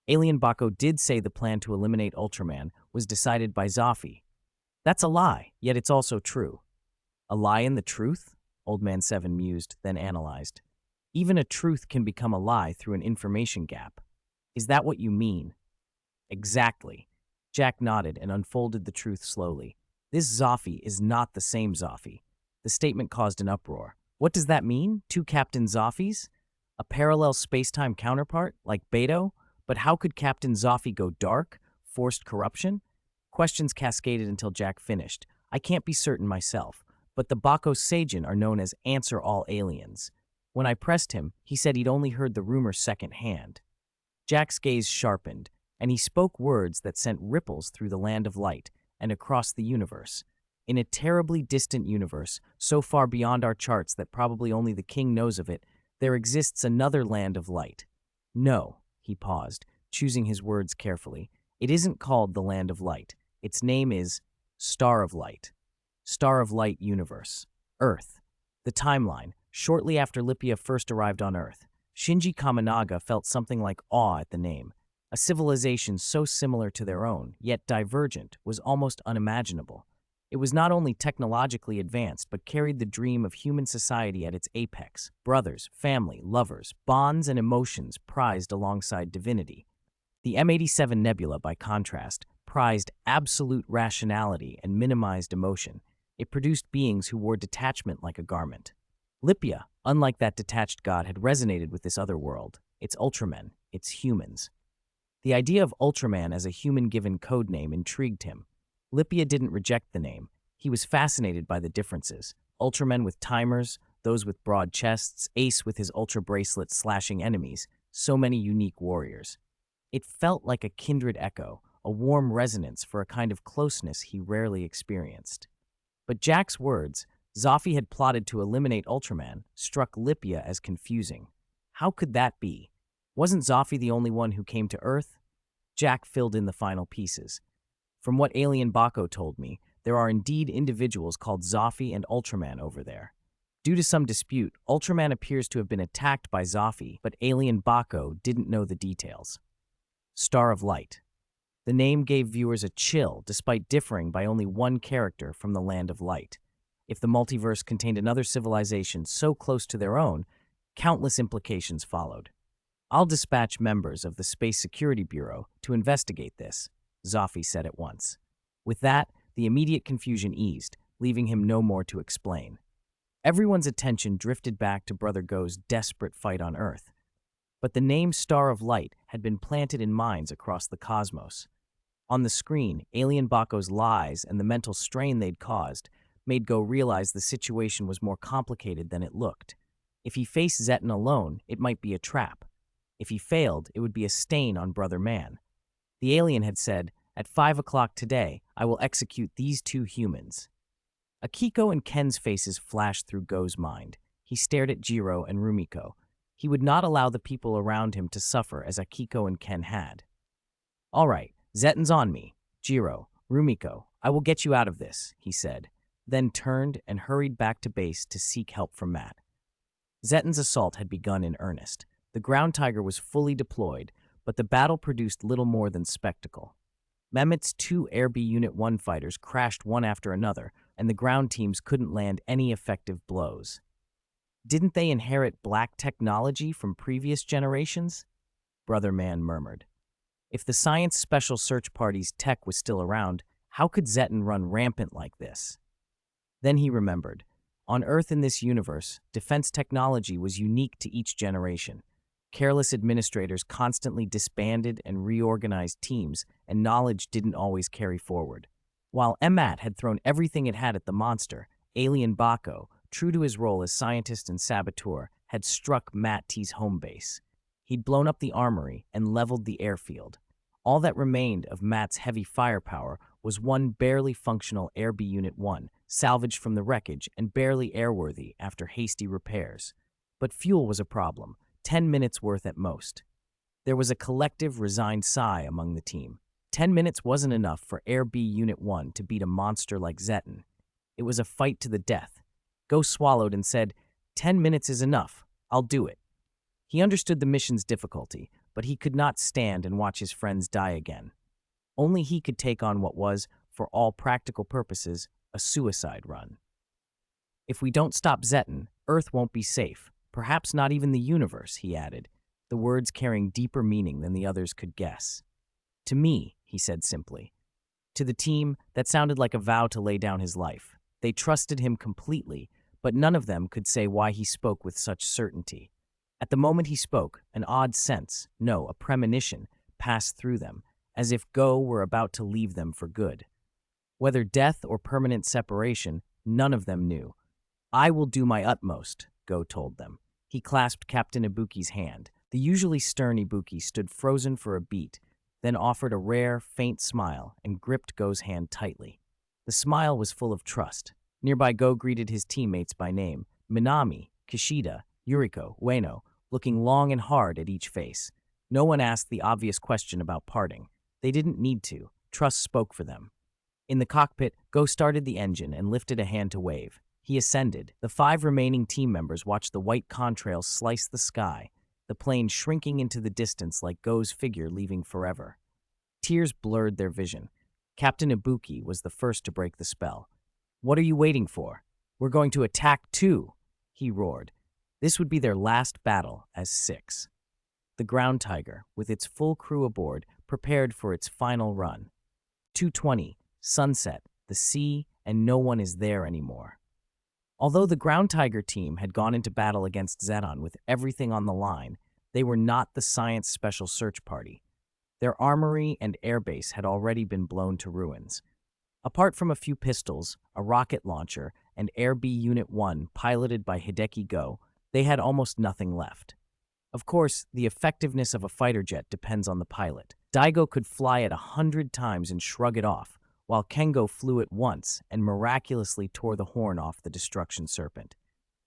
Alien Bako did say the plan to eliminate Ultraman was decided by Zoffy. That's a lie, yet it's also true. A lie in the truth? Old Man 7 mused, then analyzed. Even a truth can become a lie through an information gap. Is that what you mean? Exactly. Jack nodded and unfolded the truth slowly. This Zoffy is not the same Zoffy. The statement caused an uproar. What does that mean? Two Captain Zoffys? A parallel space-time counterpart, like Beto? But how could Captain Zoffy go dark? Forced corruption? Questions cascaded until Jack finished. I can't be certain myself, but the Bako Seijin are known as Answer All Aliens. When I pressed him, he said he'd only heard the rumor secondhand. Jack's gaze sharpened. and he spoke words that sent ripples through the land of light and across the universe. In a terribly distant universe, so far beyond our charts that probably only the king knows of it, there exists another land of light. No, he paused, choosing his words carefully. It isn't called the Land of Light. Its name is Star of Light. Star of Light Universe. Earth. The timeline. Shortly after Lipia first arrived on Earth, Shinji Kaminaga felt something like awe at the name. A civilization so similar to their own, yet divergent, was almost unimaginable. It was not only technologically advanced, but carried the dream of human society at its apex. Brothers, family, lovers, bonds, and emotions prized alongside divinity. The M87 Nebula, by contrast, prized absolute rationality and minimized emotion. It produced beings who wore detachment like a garment. Lipia, unlike that detached god, had resonated with this other world, its Ultramen, its humans. The idea of Ultraman as a human-given codename intrigued him. Lipia didn't reject the name. He was fascinated by the differences. Ultramen with timers, those with broad chests, Ace with his Ultra bracelet slashing enemies, so many unique warriors. It felt like a kindred echo, a warm resonance for a kind of closeness he rarely experienced. But Jack's words, Zophi had plotted to eliminate Ultraman, struck Lipia as confusing. How could that be? Wasn't Zophi the only one who came to Earth? Jack filled in the final pieces. From what Alien Baco told me, there are indeed individuals called Zophi and Ultraman over there. Due to some dispute, Ultraman appears to have been attacked by Zophi, but Alien Baco didn't know the details. Star of Light. The name gave viewers a chill, despite differing by only one character from the Land of Light. If the multiverse contained another civilization so close to their own, countless implications followed. I'll dispatch members of the Space Security Bureau to investigate this, Zophi said at once. With that, the immediate confusion eased, leaving him no more to explain. Everyone's attention drifted back to Brother Go's desperate fight on Earth. But the name Star of Light had been planted in minds across the cosmos. On the screen, Alien Baco's lies and the mental strain they'd caused made Go realize the situation was more complicated than it looked. If he faced Zetan alone, it might be a trap. If he failed, it would be a stain on Brother Man. The alien had said, "At 5 o'clock today, I will execute these two humans." Akiko and Ken's faces flashed through Go's mind. He stared at Jiro and Rumiko. He would not allow the people around him to suffer as Akiko and Ken had. "All right, Zetan's on me. Jiro, Rumiko, I will get you out of this," he said, then turned and hurried back to base to seek help from Matt. Zetan's assault had begun in earnest. The ground tiger was fully deployed, but the battle produced little more than spectacle. Mehmet's two Air B Unit 1 fighters crashed one after another, and the ground teams couldn't land any effective blows. Didn't they inherit black technology from previous generations? Brother Man murmured. If the Science Special Search Party's tech was still around, how could Zetan run rampant like this? Then he remembered. On Earth in this universe, defense technology was unique to each generation. Careless administrators constantly disbanded and reorganized teams, and knowledge didn't always carry forward. While Emmat had thrown everything it had at the monster, Alien Baco, true to his role as scientist and saboteur, had struck Matt T's home base. He'd blown up the armory and leveled the airfield. All that remained of Matt's heavy firepower was one barely functional Air B Unit 1, salvaged from the wreckage and barely airworthy after hasty repairs. But fuel was a problem. 10 minutes worth at most. There was a collective, resigned sigh among the team. 10 minutes wasn't enough for Air B Unit 1 to beat a monster like Zetan. It was a fight to the death. Go swallowed and said, 10 minutes is enough. I'll do it. He understood the mission's difficulty, but he could not stand and watch his friends die again. Only he could take on what was, for all practical purposes, a suicide run. If we don't stop Zetan, Earth won't be safe. Perhaps not even the universe, he added, the words carrying deeper meaning than the others could guess. To me, he said simply. To the team, that sounded like a vow to lay down his life. They trusted him completely, but none of them could say why he spoke with such certainty. At the moment he spoke, an odd sense, no, a premonition, passed through them, as if Go were about to leave them for good. Whether death or permanent separation, none of them knew. "I will do my utmost," Go told them. He clasped Captain Ibuki's hand. The usually stern Ibuki stood frozen for a beat, then offered a rare, faint smile and gripped Go's hand tightly. The smile was full of trust. Nearby Go greeted his teammates by name, Minami, Kishida, Yuriko, Ueno, looking long and hard at each face. No one asked the obvious question about parting. They didn't need to. Trust spoke for them. In the cockpit, Go started the engine and lifted a hand to wave. He ascended. The 5 remaining team members watched the white contrails slice the sky, the plane shrinking into the distance like Go's figure leaving forever. Tears blurred their vision. Captain Ibuki was the first to break the spell. "What are you waiting for? We're going to attack too," he roared. This would be their last battle as 6. The Ground Tiger, with its full crew aboard, prepared for its final run. 2:20, sunset, the sea, and no one is there anymore. Although the Ground Tiger team had gone into battle against Zeton with everything on the line, they were not the Science Special Search Party. Their armory and airbase had already been blown to ruins. Apart from a few pistols, a rocket launcher, and Air B Unit 1 piloted by Hideki Go, they had almost nothing left. Of course, the effectiveness of a fighter jet depends on the pilot. Daigo could fly it 100 times and shrug it off, while Kengo flew it once and miraculously tore the horn off the destruction serpent.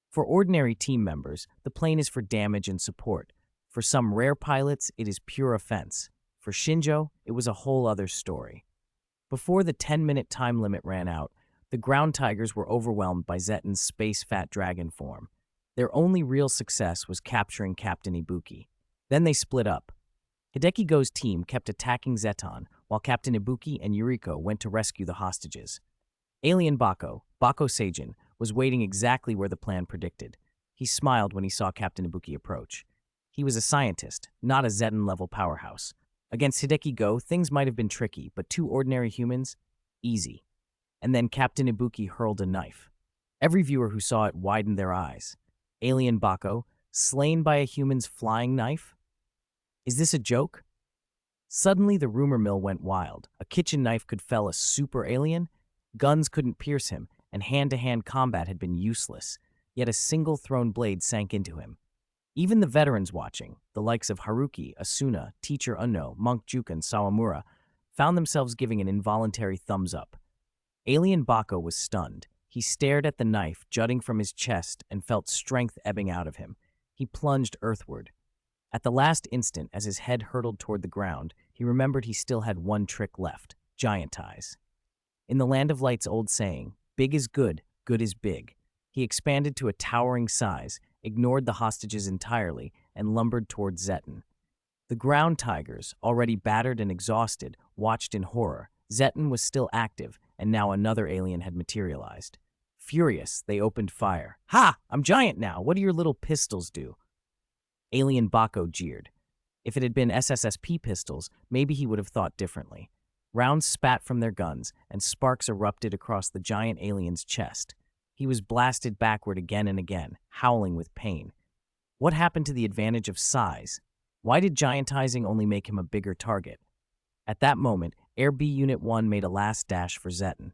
For ordinary team members, the plane is for damage and support. For some rare pilots, it is pure offense. For Shinjo, it was a whole other story. Before the 10-minute time limit ran out, the Ground Tigers were overwhelmed by Zeton's space fat dragon form. Their only real success was capturing Captain Ibuki. Then they split up. Hideki Go's team kept attacking Zeton, while Captain Ibuki and Yuriko went to rescue the hostages. Alien Bako Seijin, was waiting exactly where the plan predicted. He smiled when he saw Captain Ibuki approach. He was a scientist, not a Zeton-level powerhouse. Against Hideki Go, things might have been tricky, but 2 ordinary humans? Easy. And then Captain Ibuki hurled a knife. Every viewer who saw it widened their eyes. Alien Bako, slain by a human's flying knife? Is this a joke? Suddenly, the rumor mill went wild. A kitchen knife could fell a super alien? Guns couldn't pierce him, and hand-to-hand combat had been useless. Yet a single thrown blade sank into him. Even the veterans watching, the likes of Haruki, Asuna, Teacher Uno, Monk Juka, and Sawamura, found themselves giving an involuntary thumbs up. Alien Bako was stunned. He stared at the knife jutting from his chest and felt strength ebbing out of him. He plunged earthward. At the last instant, as his head hurtled toward the ground, he remembered he still had one trick left: giant eyes. In the Land of Light's old saying, "Big is good, good is big," he expanded to a towering size, ignored the hostages entirely, and lumbered toward Zeton. The Ground Tigers, already battered and exhausted, watched in horror. Zeton was still active, and now another alien had materialized. Furious, they opened fire. "Ha! I'm giant now! What do your little pistols do?" Alien Bako jeered. If it had been SSSP pistols, maybe he would have thought differently. Rounds spat from their guns, and sparks erupted across the giant alien's chest. He was blasted backward again and again, howling with pain. What happened to the advantage of size? Why did giantizing only make him a bigger target? At that moment, Air B Unit 1 made a last dash for Zeton.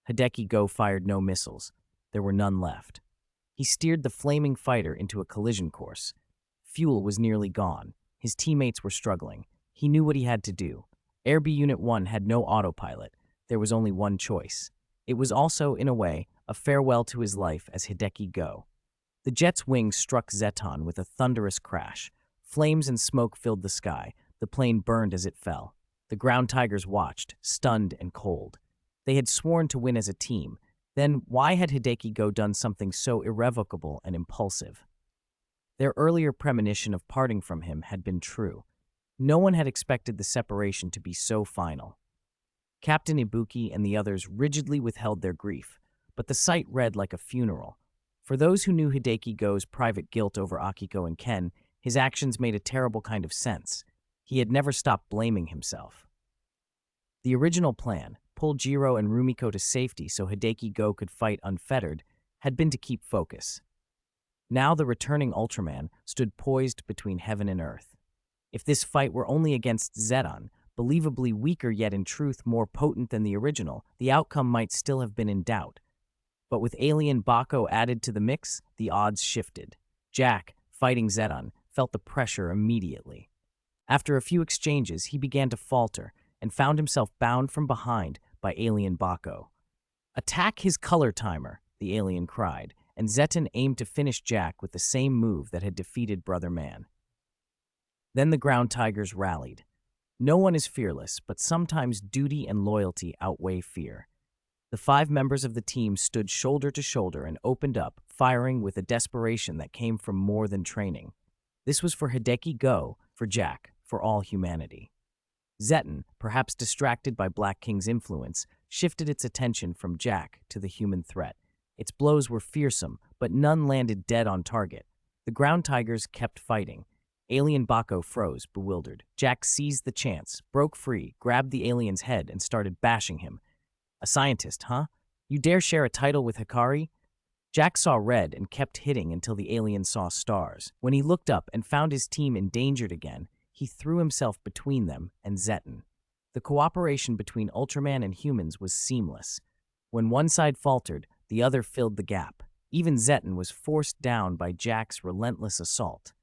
Hideki Go fired no missiles. There were none left. He steered the flaming fighter into a collision course. Fuel was nearly gone. His teammates were struggling. He knew what he had to do. Air B Unit 1 had no autopilot. There was only one choice. It was also, in a way, a farewell to his life as Hideki Go. The jet's wings struck Zeton with a thunderous crash. Flames and smoke filled the sky. The plane burned as it fell. The Ground Tigers watched, stunned and cold. They had sworn to win as a team. Then why had Hideki Go done something so irrevocable and impulsive? Their earlier premonition of parting from him had been true. No one had expected the separation to be so final. Captain Ibuki and the others rigidly withheld their grief, but the sight read like a funeral. For those who knew Hideki Go's private guilt over Akiko and Ken, his actions made a terrible kind of sense. He had never stopped blaming himself. The original plan, pull Jiro and Rumiko to safety so Hideki Go could fight unfettered, had been to keep focus. Now the returning Ultraman stood poised between heaven and earth. If this fight were only against Zeton, believably weaker yet in truth more potent than the original, the outcome might still have been in doubt. But with Alien Bako added to the mix, the odds shifted. Jack, fighting Zeton, felt the pressure immediately. After a few exchanges, he began to falter and found himself bound from behind by alien Baco. "Attack his color timer," the alien cried, and Zeton aimed to finish Jack with the same move that had defeated Brother Man. Then the ground tigers rallied. No one is fearless, but sometimes duty and loyalty outweigh fear. The 5 members of the team stood shoulder to shoulder and opened up, firing with a desperation that came from more than training. This was for Hideki Go, for Jack, for all humanity. Zeton, perhaps distracted by Black King's influence, shifted its attention from Jack to the human threat. Its blows were fearsome, but none landed dead on target. The ground tigers kept fighting. Alien Baco froze, bewildered. Jack seized the chance, broke free, grabbed the alien's head, and started bashing him. "A scientist, huh? You dare share a title with Hikari?" Jack saw red and kept hitting until the alien saw stars. When he looked up and found his team endangered again, he threw himself between them and Zeton. The cooperation between Ultraman and humans was seamless. When one side faltered, the other filled the gap. Even Zeton was forced down by Jack's relentless assault.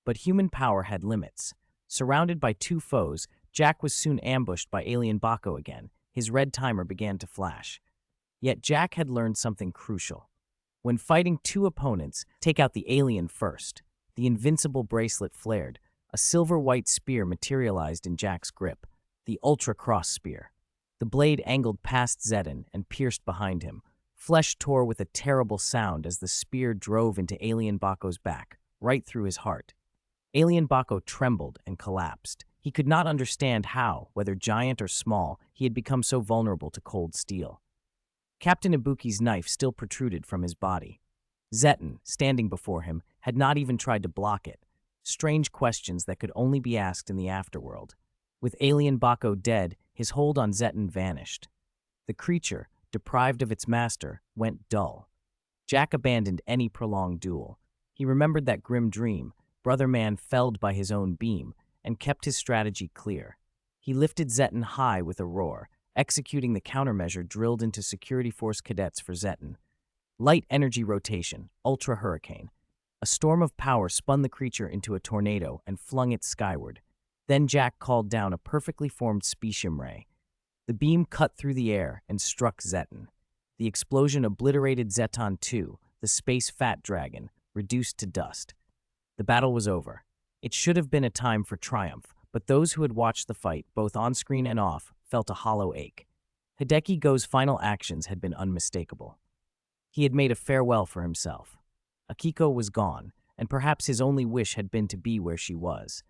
But human power had limits. Surrounded by 2 foes, Jack was soon ambushed by alien Baco again. His red timer began to flash. Yet Jack had learned something crucial. When fighting 2 opponents, take out the alien first. The invincible bracelet flared. A silver-white spear materialized in Jack's grip, the Ultra Cross Spear. The blade angled past Zeton and pierced behind him. Flesh tore with a terrible sound as the spear drove into Alien Baco's back, right through his heart. Alien Baco trembled and collapsed. He could not understand how, whether giant or small, he had become so vulnerable to cold steel. Captain Ibuki's knife still protruded from his body. Zeton, standing before him, had not even tried to block it. Strange questions that could only be asked in the afterworld. With Alien Baco dead, his hold on Zeton vanished. The creature, deprived of its master, went dull. Jack abandoned any prolonged duel. He remembered that grim dream, Brother Man felled by his own beam, and kept his strategy clear. He lifted Zeton high with a roar, executing the countermeasure drilled into Security Force cadets for Zeton. Light energy rotation, Ultra Hurricane. A storm of power spun the creature into a tornado and flung it skyward. Then Jack called down a perfectly formed specium ray. The beam cut through the air and struck Zeton. The explosion obliterated Zeton 2, the space fat dragon, reduced to dust. The battle was over. It should have been a time for triumph, but those who had watched the fight, both on-screen and off, felt a hollow ache. Hideki Go's final actions had been unmistakable. He had made a farewell for himself. Akiko was gone, and perhaps his only wish had been to be where she was.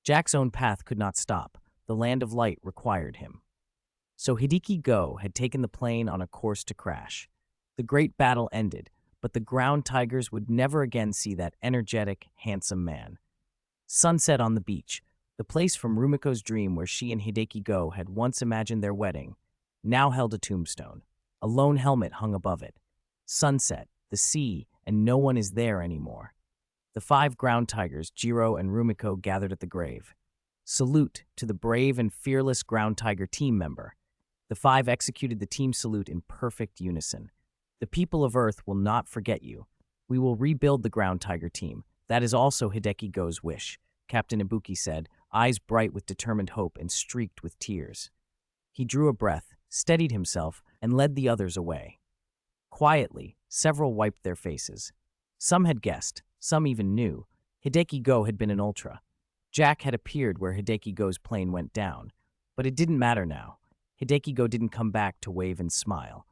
Jack's own path could not stop. The Land of Light required him. So Hideki Go had taken the plane on a course to crash. The great battle ended, but the ground tigers would never again see that energetic, handsome man. Sunset on the beach, the place from Rumiko's dream where she and Hideki Go had once imagined their wedding, now held a tombstone. A lone helmet hung above it. Sunset, the sea, and no one is there anymore. The 5 ground tigers, Jiro and Rumiko, gathered at the grave. Salute to the brave and fearless ground tiger team member. The 5 executed the team salute in perfect unison. The people of Earth will not forget you. We will rebuild the ground tiger team. That is also Hideki Go's wish, Captain Ibuki said, eyes bright with determined hope and streaked with tears. He drew a breath, steadied himself, and led the others away. Quietly, several wiped their faces. Some had guessed, some even knew. Hideki Go had been an Ultra. Jack had appeared where Hideki Go's plane went down. But it didn't matter now. Hideki Go didn't come back to wave and smile.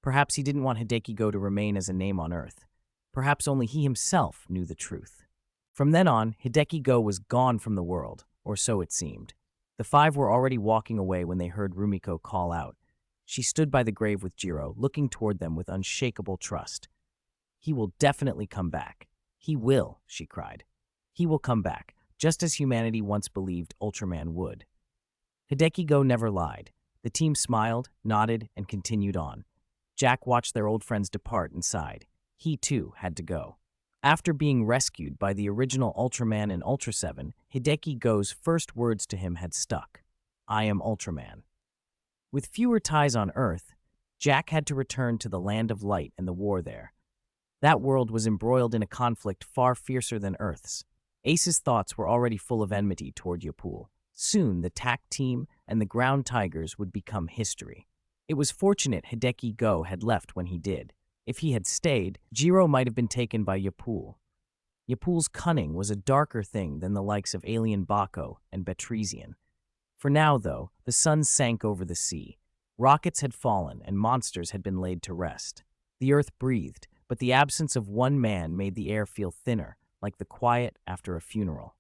Perhaps he didn't want Hideki Go to remain as a name on Earth. Perhaps only he himself knew the truth. From then on, Hideki Go was gone from the world, or so it seemed. The 5 were already walking away when they heard Rumiko call out. She stood by the grave with Jiro, looking toward them with unshakable trust. "He will definitely come back. He will," she cried. "He will come back, just as humanity once believed Ultraman would." Hideki Go never lied. The team smiled, nodded, and continued on. Jack watched their old friends depart and sighed. He, too, had to go. After being rescued by the original Ultraman in Ultra 7, Hideki Go's first words to him had stuck. "I am Ultraman." With fewer ties on Earth, Jack had to return to the Land of Light and the war there. That world was embroiled in a conflict far fiercer than Earth's. Ace's thoughts were already full of enmity toward Yapul. Soon, the TAC team and the Ground Tigers would become history. It was fortunate Hideki Go had left when he did. If he had stayed, Jiro might have been taken by Yapul. Yapul's cunning was a darker thing than the likes of Alien Bako and Betresian. For now, though, the sun sank over the sea. Rockets had fallen and monsters had been laid to rest. The earth breathed, but the absence of one man made the air feel thinner, like the quiet after a funeral.